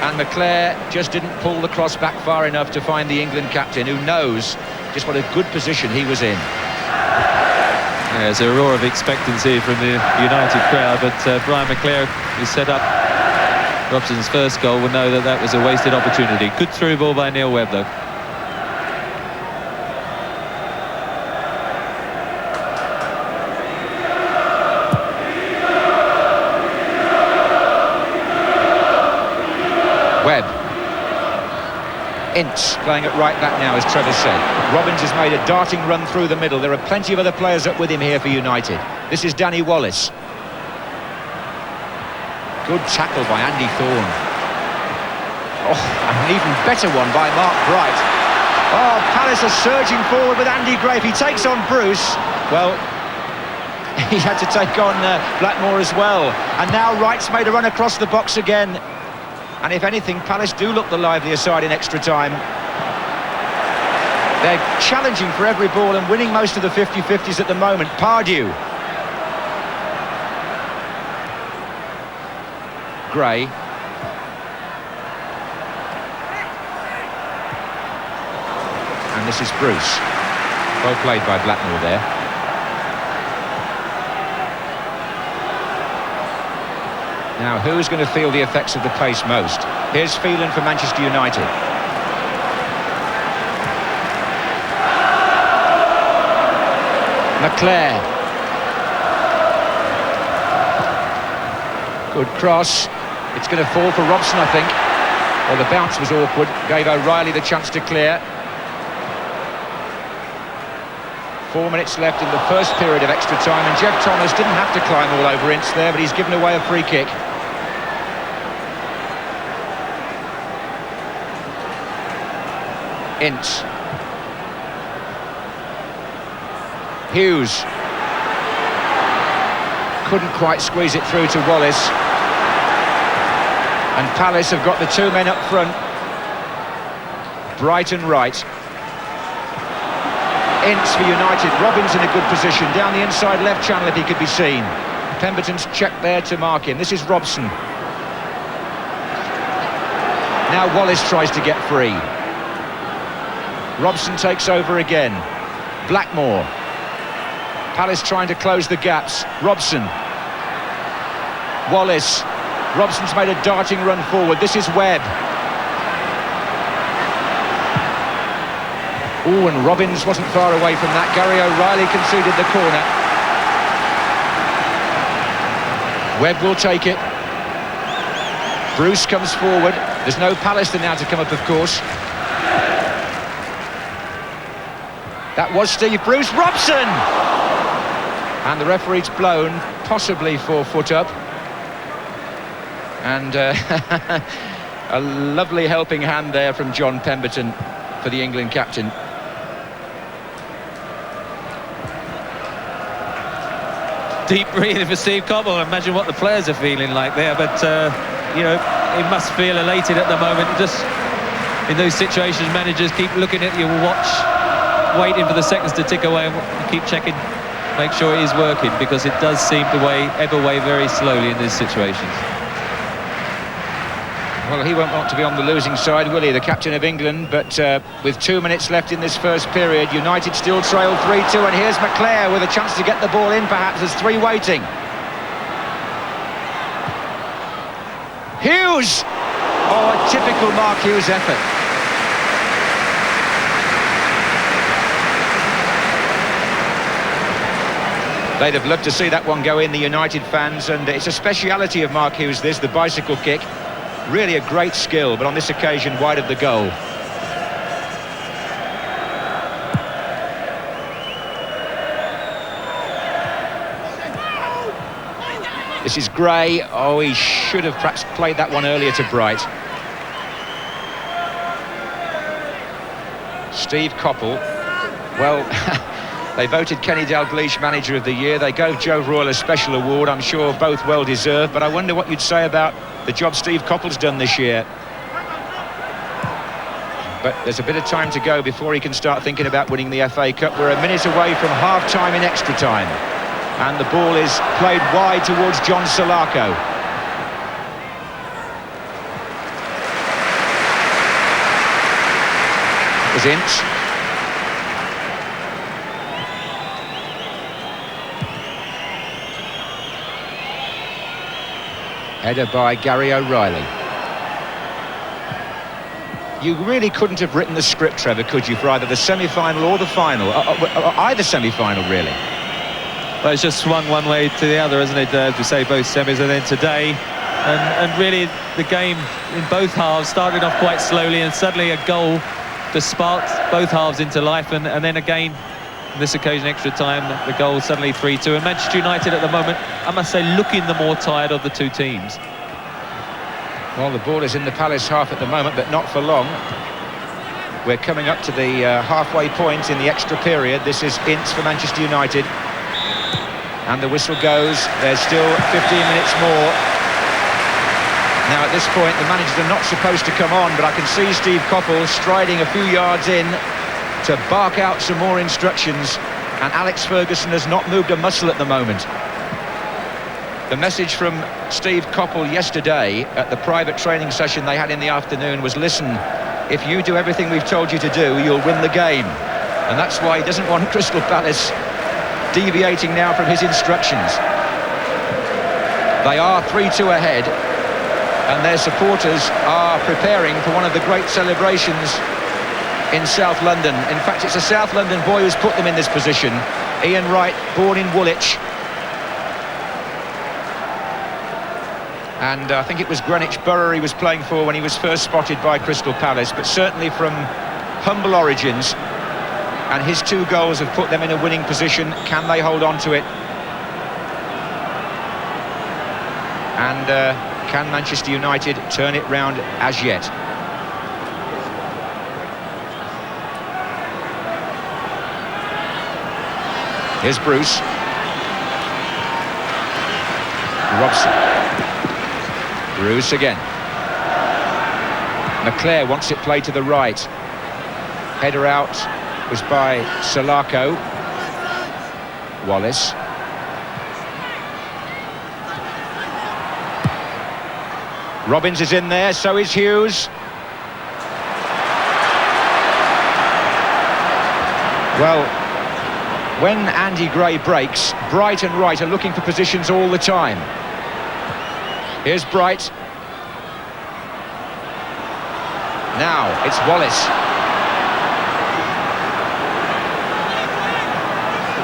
and McClare just didn't pull the cross back far enough to find the England captain, who knows just what a good position he was in. Yeah, there's a roar of expectancy from the United crowd, but Brian McClare, who set up Robson's first goal, will know that that was a wasted opportunity. Good through ball by Neil Webb, though. Webb. Ince playing it right back now, as Trevor said. Robbins has made a darting run through the middle. There are plenty of other players up with him here for United. This is Danny Wallace. Good tackle by Andy Thorne. Oh, an even better one by Mark Wright. Oh, Palace are surging forward with Andy Gray. If he takes on Bruce, well, he had to take on Blackmore as well. And now Wright's made a run across the box again. And if anything, Palace do look the livelier side in extra time. They're challenging for every ball and winning most of the 50-50s at the moment. Pardew. Gray. And this is Bruce. Well played by Blackmore there. Now, who's going to feel the effects of the pace most? Here's Phelan for Manchester United. McClare. Good cross. It's going to fall for Robson, I think. Well, the bounce was awkward. Gave O'Reilly the chance to clear. 4 minutes left in the first period of extra time, and Jeff Thomas didn't have to climb all over Ince there, but he's given away a free kick. Ince. Hughes. Couldn't quite squeeze it through to Wallace. And Palace have got the two men up front. Bright and Wright. Ince for United. Robbins in a good position down the inside left channel if he could be seen. Pemberton's checked there to mark him. This is Robson. Now Wallace tries to get free. Robson takes over again. Blackmore. Palace trying to close the gaps. Robson. Wallace. Robson's made a darting run forward. This is Webb. Oh, and Robbins wasn't far away from that. Gary O'Reilly conceded the corner. Webb will take it. Bruce comes forward. There's no Pallister now to come up, of course. That was Steve Bruce. Robson! And the referee's blown, possibly for foot up. And a lovely helping hand there from John Pemberton for the England captain. Deep breathing for Steve Cobble. Imagine what the players are feeling like there, but you know, he must feel elated at the moment. Just in those situations, managers keep looking at your watch, waiting for the seconds to tick away, and keep checking, make sure it is working, because it does seem to ebb away very slowly in these situations. Well, he won't want to be on the losing side, will he, the captain of England? But with 2 minutes left in this first period, United still trail 3-2, and here's McClare with a chance to get the ball in, perhaps. There's three waiting. Hughes! Oh, a typical Mark Hughes effort. They'd have loved to see that one go in, the United fans, and it's a speciality of Mark Hughes, this, the bicycle kick. Really a great skill, but on this occasion wide of the goal. This is Gray. Oh, he should have perhaps played that one earlier to Bright. Steve Coppell. Well, they voted Kenny Dalglish Manager of the Year. They gave Joe Royle a special award, I'm sure both well deserved, but I wonder what you'd say about the job Steve Coppell's done this year. But there's a bit of time to go before he can start thinking about winning the FA Cup. We're a minute away from half-time in extra time. And the ball is played wide towards John Salako. It was Ince. Header by Gary O'Reilly. You really couldn't have written the script, Trevor, could you, for either the semi-final or the final? Either semi-final, really. Well, it's just swung one way to the other, isn't it? As we say, both semis, and then today, And really, the game in both halves started off quite slowly, and suddenly a goal just sparked both halves into life. And then again, on this occasion, extra time, the goal suddenly 3-2. And Manchester United at the moment, I must say, looking the more tired of the two teams. Well, the ball is in the Palace half at the moment, but not for long. We're coming up to the halfway point in the extra period. This is Ince for Manchester United. And the whistle goes. There's still 15 minutes more. Now, at this point, the managers are not supposed to come on, but I can see Steve Coppell striding a few yards in to bark out some more instructions, and Alex Ferguson has not moved a muscle at the moment. The message from Steve Coppell yesterday at the private training session they had in the afternoon was, listen, if you do everything we've told you to do, you'll win the game. And that's why he doesn't want Crystal Palace deviating now from his instructions. They are 3-2 ahead, and their supporters are preparing for one of the great celebrations in South London. In fact, it's a South London boy who's put them in this position. Ian Wright, born in Woolwich. And I think it was Greenwich Borough he was playing for when he was first spotted by Crystal Palace, but certainly from humble origins. And his 2 goals have put them in a winning position. Can they hold on to it? And can Manchester United turn it round as yet? Here's Bruce. Robson. Bruce again. McClare wants it played to the right. Header out was by Salako. Wallace. Robbins is in there, so is Hughes. Well, when Andy Gray breaks, Bright and Wright are looking for positions all the time. Here's Bright. Now it's Wallace.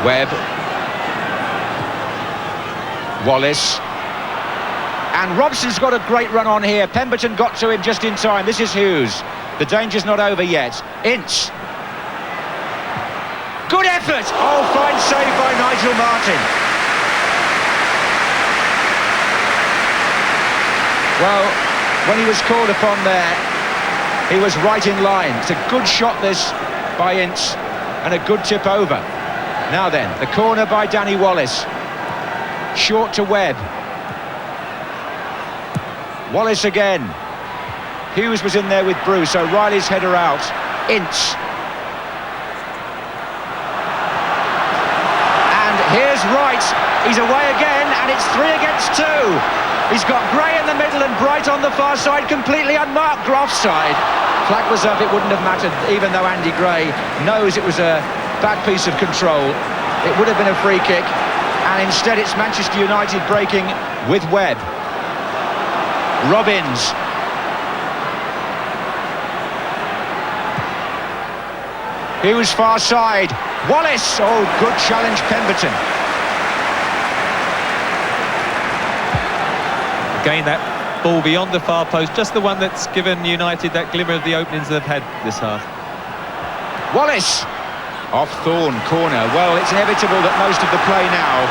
Webb. Wallace. And Robson's got a great run on here. Pemberton got to him just in time. This is Hughes. The danger's not over yet. Ince. Good effort! Oh, fine save by Nigel Martin. Well, when he was called upon there, he was right in line. It's a good shot, this, by Ince, and a good tip over. Now then, the corner by Danny Wallace. Short to Webb. Wallace again. Hughes was in there with Bruce. O'Reilly's header out. Ince. And here's Wright. He's away again, and it's 3 against 2. He's got Gray in the middle and Bright on the far side, completely unmarked. Offside. Flag was up, it wouldn't have mattered, even though Andy Gray knows it was a bad piece of control. It would have been a free kick, and instead it's Manchester United breaking with Webb. Robbins. Hughes far side. Wallace. Oh, good challenge, Pemberton. Again, that ball beyond the far post, just the one that's given United that glimmer of the openings they've had this half. Wallace. Off Thorne, corner. Well, it's inevitable that most of the play now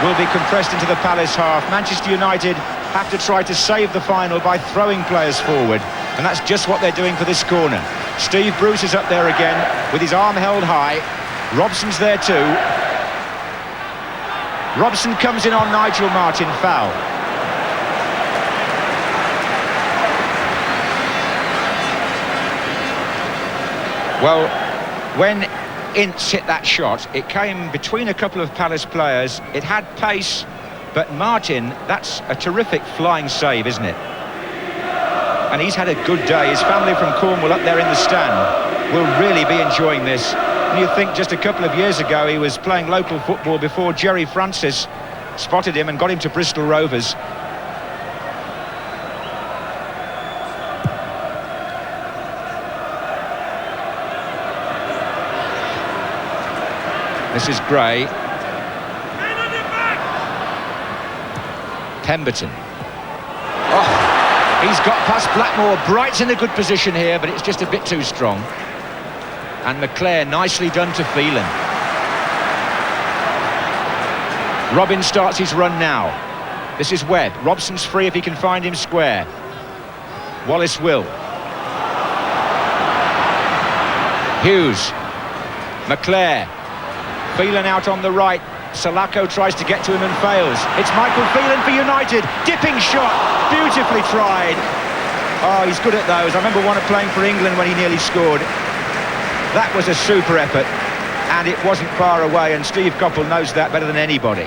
will be compressed into the Palace half. Manchester United have to try to save the final by throwing players forward, and that's just what they're doing for this corner. Steve Bruce is up there again with his arm held high. Robson's there too. Robson comes in on Nigel Martin, foul. Well, when Ince hit that shot, it came between a couple of Palace players. It had pace, but Martin, that's a terrific flying save, isn't it? And he's had a good day. His family from Cornwall up there in the stand will really be enjoying this. And you think just a couple of years ago he was playing local football before Jerry Francis spotted him and got him to Bristol Rovers. This is Gray. Pemberton. Oh, He's got past Blackmore. Bright's in a good position here, but it's just a bit too strong. And McClare, nicely done to Phelan. Robin starts his run now. This is Webb. Robson's free if he can find him square. Wallace will. Hughes. McClare. Phelan out on the right. Salako tries to get to him and fails. It's Michael Phelan for United. Dipping shot. Beautifully tried. Oh, he's good at those. I remember one playing for England when he nearly scored. That was a super effort. And it wasn't far away, and Steve Coppell knows that better than anybody.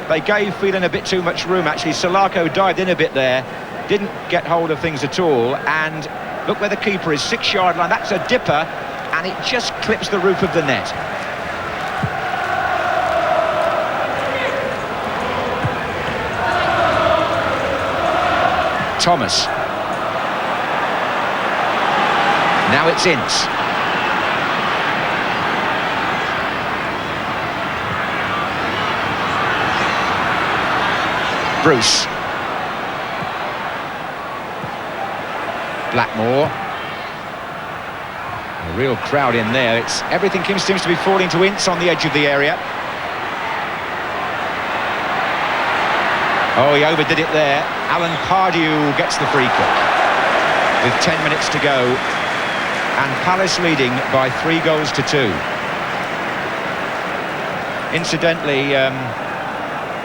They gave Phelan a bit too much room, actually. Salako dived in a bit there, didn't get hold of things at all, and look where the keeper is, 6-yard line. That's a dipper, and it just clips the roof of the net. Thomas. Now it's Ince. Bruce. Blackmore. A real crowd in there. Everything seems to be falling to Ince on the edge of the area. Oh, he overdid it there. Alan Pardew gets the free kick with 10 minutes to go, and Palace leading by 3-2. Incidentally,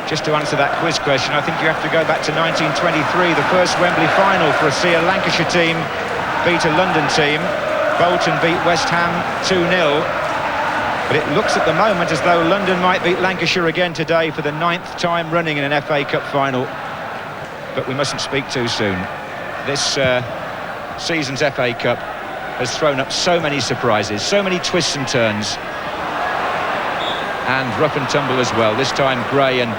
just to answer that quiz question, I think you have to go back to 1923, the first Wembley final, for a Lancashire team beat a London team. Bolton beat West Ham 2-0. But it looks at the moment as though London might beat Lancashire again today for the 9th time running in an FA Cup final. But we mustn't speak too soon. This season's FA Cup has thrown up so many surprises, so many twists and turns. And rough and tumble as well. This time Gray and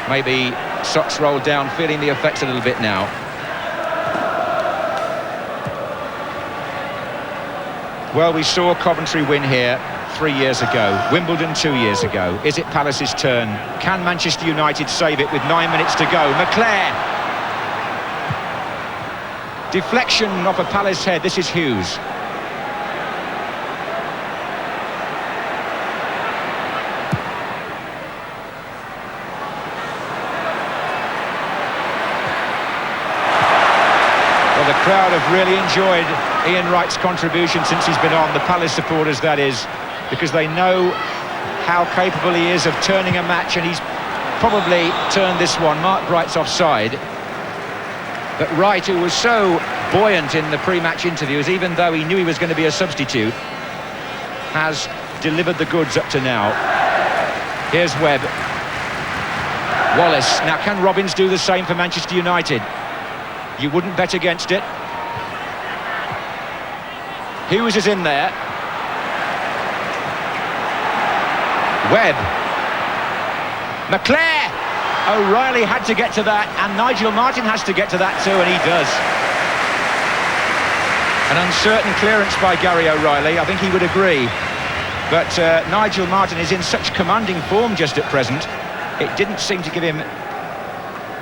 maybe socks rolled down, feeling the effects a little bit now. Well, we saw Coventry win here 3 years ago, Wimbledon 2 years ago. Is it Palace's turn? Can Manchester United save it with 9 minutes to go? McClare! Deflection off a Palace head. This is Hughes. The crowd have really enjoyed Ian Wright's contribution since he's been on, the Palace supporters that is, because they know how capable he is of turning a match, and he's probably turned this one. Mark Bright's offside, but Wright, who was so buoyant in the pre-match interviews, even though he knew he was going to be a substitute, has delivered the goods up to now. Here's Webb. Wallace. Now, can Robbins do the same for Manchester United? You wouldn't bet against it. Hughes is in there. Webb. McClare! O'Reilly had to get to that, and Nigel Martyn has to get to that too, and he does. An uncertain clearance by Gary O'Reilly, I think he would agree. But Nigel Martyn is in such commanding form just at present, it didn't seem to give him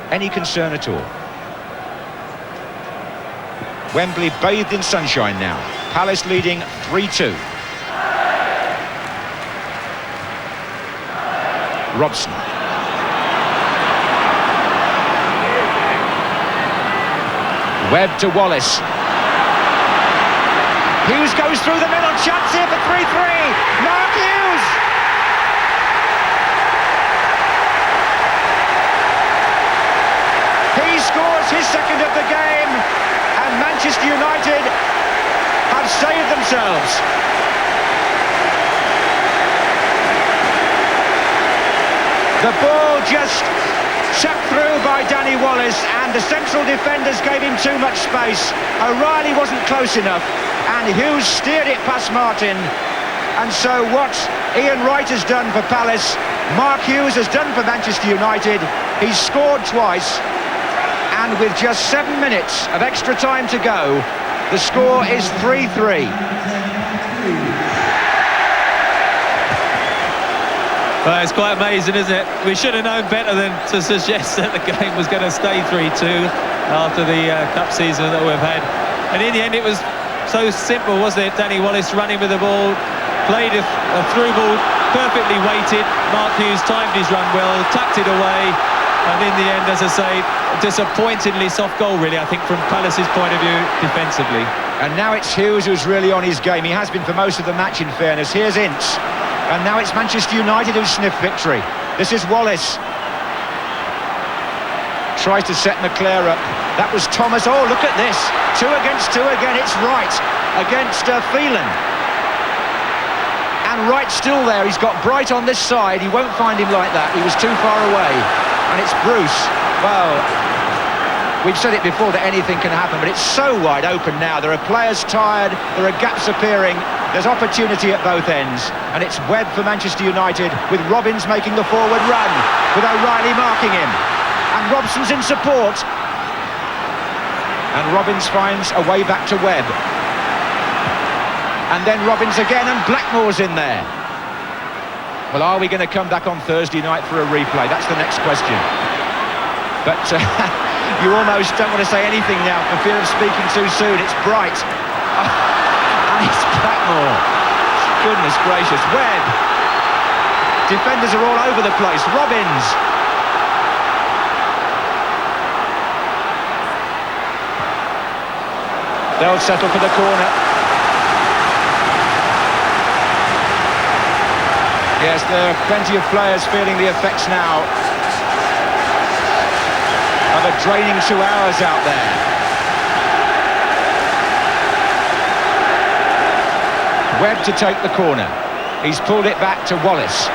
any concern at all. Wembley bathed in sunshine now. Palace leading 3-2. Robson. Webb to Wallace. Hughes goes through the middle. Chance here for 3-3. Mark Hughes! He scores his second of the game. And Manchester United have saved themselves. The ball just chucked through by Danny Wallace, and the central defenders gave him too much space. O'Reilly wasn't close enough, and Hughes steered it past Martyn. And so what Ian Wright has done for Palace, Mark Hughes has done for Manchester United. He's scored twice. And with just 7 minutes of extra time to go, the score is 3-3. Well, it's quite amazing, isn't it? We should have known better than to suggest that the game was going to stay 3-2 after the cup season that we've had. And in the end, it was so simple, wasn't it? Danny Wallace running with the ball, played a through ball, perfectly weighted. Mark Hughes timed his run well, tucked it away. And in the end, as I say, a disappointingly soft goal, really, I think, from Palace's point of view, defensively. And now it's Hughes who's really on his game. He has been for most of the match, in fairness. Here's Ince. And now it's Manchester United who sniff victory. This is Wallace. Tries to set McClare up. That was Thomas. Oh, look at this. 2 against 2 again. It's Wright against Phelan. And Wright's still there. He's got Bright on this side. He won't find him like that. He was too far away. And it's Bruce. Well, we've said it before that anything can happen, but it's so wide open now. There are players tired. There are gaps appearing. There's opportunity at both ends. And it's Webb for Manchester United, with Robbins making the forward run, with O'Reilly marking him. And Robson's in support. And Robbins finds a way back to Webb. And then Robbins again, and Blackmore's in there. Well, are we going to come back on Thursday night for a replay? That's the next question. But you almost don't want to say anything now for fear of speaking too soon. It's Bright. And it's Blackmore. Goodness gracious. Webb. Defenders are all over the place. Robbins. They'll settle for the corner. Yes, there are plenty of players feeling the effects now of a draining 2 hours out there. Webb to take the corner. He's pulled it back to Wallace.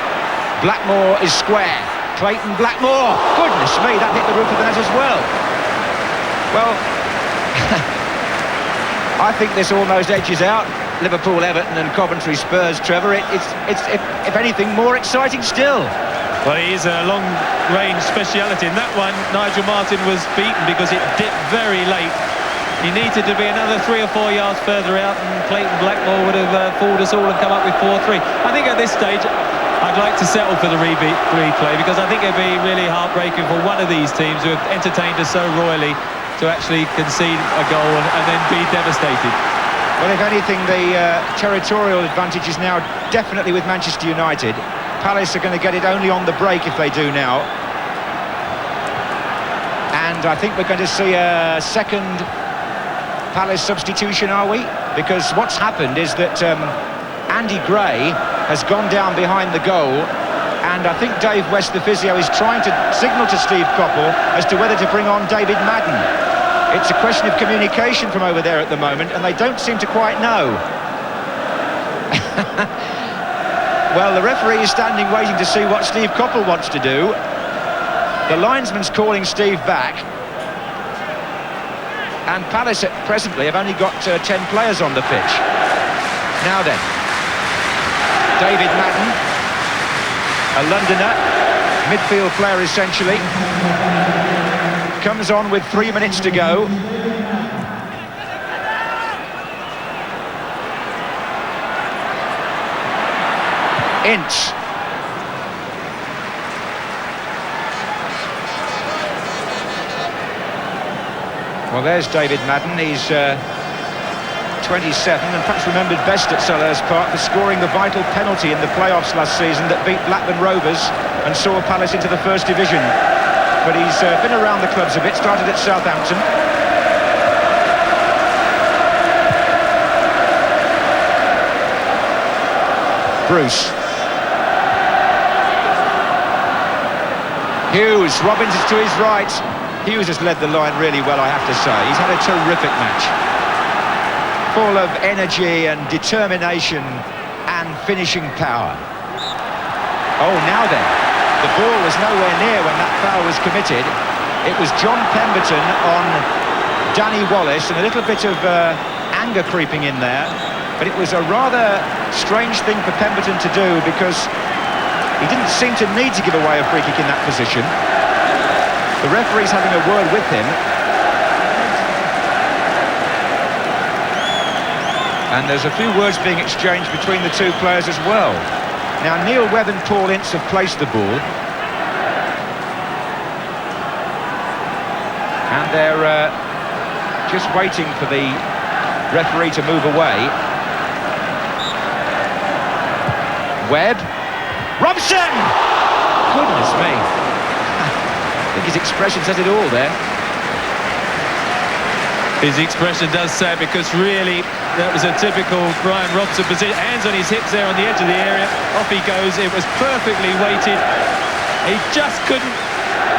Blackmore is square. Clayton Blackmore. Goodness me, that hit the roof of the net as well. Well, I think this almost edges out Liverpool, Everton and Coventry Spurs, Trevor. It's if anything, more exciting still. Well, it is a long-range speciality. In that one, Nigel Martin was beaten because it dipped very late. He needed to be another 3 or 4 yards further out, and Clayton Blackmore would have fooled us all and come up with 4-3. I think at this stage, I'd like to settle for the replay, because I think it'd be really heartbreaking for one of these teams who have entertained us so royally to actually concede a goal and then be devastated. Well, if anything, the territorial advantage is now definitely with Manchester United. Palace are going to get it only on the break if they do now. And I think we're going to see a second Palace substitution, are we? Because what's happened is that Andy Gray has gone down behind the goal, and I think Dave West, the physio, is trying to signal to Steve Coppell as to whether to bring on David Madden. It's a question of communication from over there at the moment, and they don't seem to quite know. Well, the referee is standing waiting to see what Steve Coppell wants to do. The linesman's calling Steve back. And Palace presently have only got 10 players on the pitch. Now then, David Madden, a Londoner, midfield player essentially, comes on with 3 minutes to go. Ince. Well, there's David Madden. He's 27 and perhaps remembered best at Selhurst Park for scoring the vital penalty in the playoffs last season that beat Blackburn Rovers and saw Palace into the First Division. But he's been around the clubs a bit, started at Southampton. Bruce. Hughes, Robbins is to his right. Hughes has led the line really well, I have to say. He's had a terrific match. Full of energy and determination and finishing power. Oh, now then. The ball was nowhere near when that foul was committed. It was John Pemberton on Danny Wallace, and a little bit of anger creeping in there. But it was a rather strange thing for Pemberton to do, because he didn't seem to need to give away a free kick in that position. The referee's having a word with him. And there's a few words being exchanged between the two players as well. Now, Neil Webb and Paul Ince have placed the ball. And they're just waiting for the referee to move away. Webb. Robson! Goodness me. I think his expression says it all there. His expression does say it, because really that was a typical Brian Robson position. Hands on his hips there on the edge of the area. Off he goes. It was perfectly weighted. He just couldn't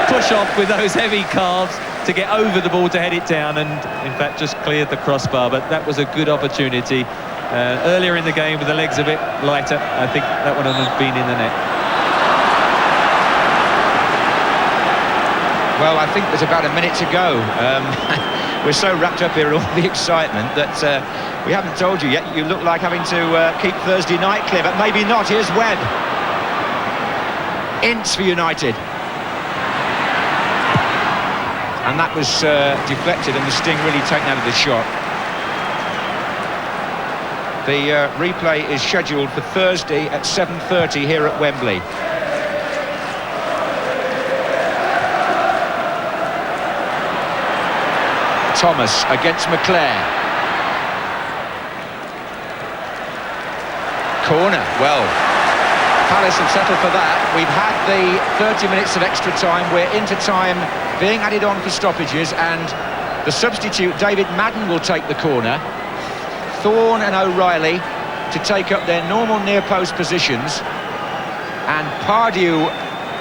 push off with those heavy calves to get over the ball to head it down, and in fact just cleared the crossbar. But that was a good opportunity. Earlier in the game, with the legs a bit lighter, I think that would have been in the net. Well, I think there's about a minute to go. We're so wrapped up here in all the excitement that we haven't told you yet. You look like having to keep Thursday night clear, but maybe not. Here's Webb. Ince for United. And that was deflected, and the sting really taken out of the shot. The replay is scheduled for Thursday at 7:30 here at Wembley. Thomas against McClare. Corner. Well, Palace have settled for that. We've had the 30 minutes of extra time. We're into time being added on for stoppages, and the substitute, David Madden, will take the corner. Thorne and O'Reilly to take up their normal near-post positions, and Pardew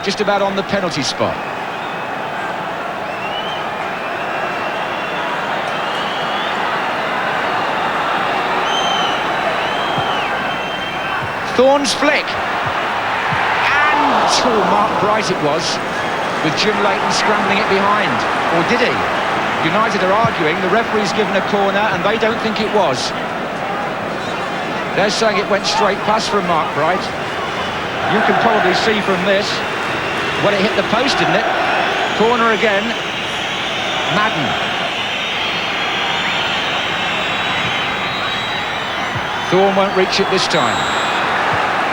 just about on the penalty spot. Thorne's flick, and Mark Wright it was, with Jim Leighton scrambling it behind. Or did he? United are arguing, the referee's given a corner and they don't think it was. They're saying it went straight past from Mark Wright. You can probably see from this, well, it hit the post, didn't it? Corner again. Madden. Thorne won't reach it this time.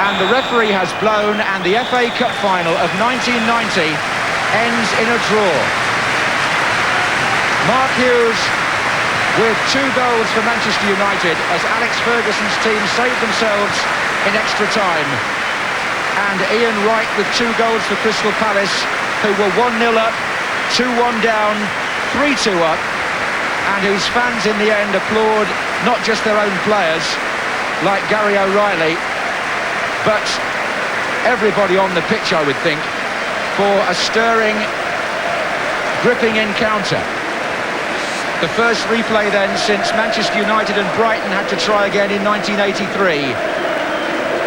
And the referee has blown, and the FA Cup final of 1990 ends in a draw. Mark Hughes with 2 goals for Manchester United as Alex Ferguson's team saved themselves in extra time. And Ian Wright with 2 goals for Crystal Palace, who were 1-0 up, 2-1 down, 3-2 up, and whose fans in the end applaud not just their own players, like Gary O'Reilly, but everybody on the pitch, I would think, for a stirring, gripping encounter. The first replay then since Manchester United and Brighton had to try again in 1983.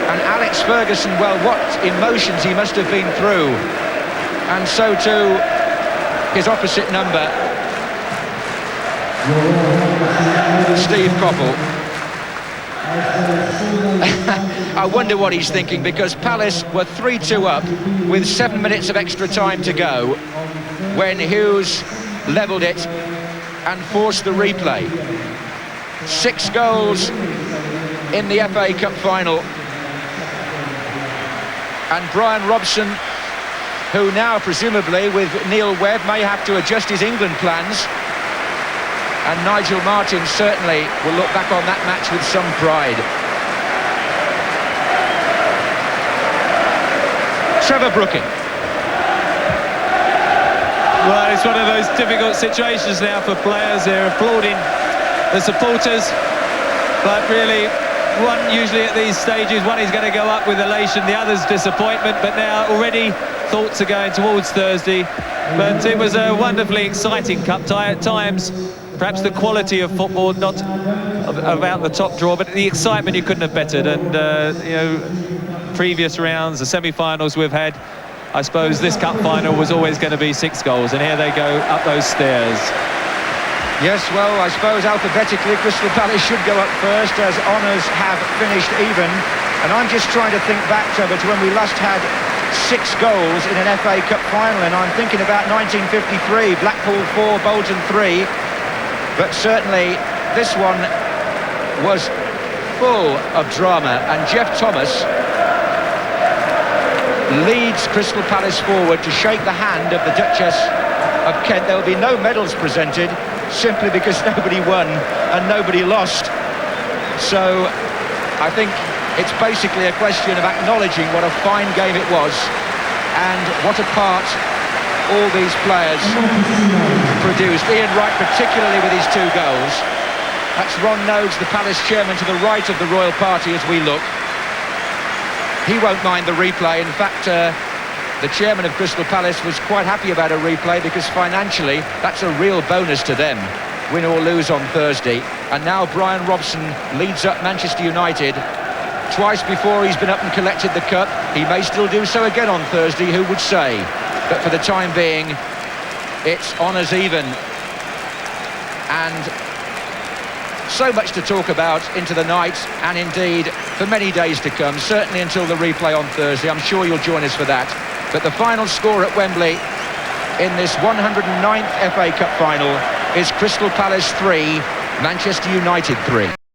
And Alex Ferguson, well, what emotions he must have been through. And so too, his opposite number, Steve Coppell. I wonder what he's thinking, because Palace were 3-2 up with 7 minutes of extra time to go when Hughes levelled it and forced the replay. 6 goals in the FA Cup final. And Brian Robson, who now presumably with Neil Webb may have to adjust his England plans, and Nigel Martyn certainly will look back on that match with some pride. Trevor Brooking. Well, it's one of those difficult situations now for players. They're applauding the supporters, but really, one usually at these stages, one is going to go up with elation, the other's disappointment, but now already thoughts are going towards Thursday. But it was a wonderfully exciting cup tie at times. Perhaps the quality of football, not about the top draw, but the excitement you couldn't have bettered. And you know, previous rounds, the semi-finals we've had, I suppose this cup final was always going to be 6 goals, and here they go up those stairs. Yes, well, I suppose alphabetically Crystal Palace should go up first, as honours have finished even. And I'm just trying to think back, Trevor, to when we last had 6 goals in an FA Cup final, and I'm thinking about 1953, Blackpool 4, Bolton 3. But certainly this one was full of drama, and Jeff Thomas leads Crystal Palace forward to shake the hand of the Duchess of Kent. There will be no medals presented, simply because nobody won and nobody lost. So I think it's basically a question of acknowledging what a fine game it was and what a part all these players produced. Ian Wright particularly with his 2 goals. That's Ron Nodes, the Palace chairman, to the right of the royal party as we look. He won't mind the replay. In fact, the chairman of Crystal Palace was quite happy about a replay because financially that's a real bonus to them, win or lose on Thursday. And now Brian Robson leads up Manchester United. Twice before he's been up and collected the cup. He may still do so again on Thursday, who would say? But for the time being, it's honours even. And so much to talk about into the night, and indeed for many days to come, certainly until the replay on Thursday. I'm sure you'll join us for that. But the final score at Wembley in this 109th FA Cup final is Crystal Palace 3, Manchester United 3.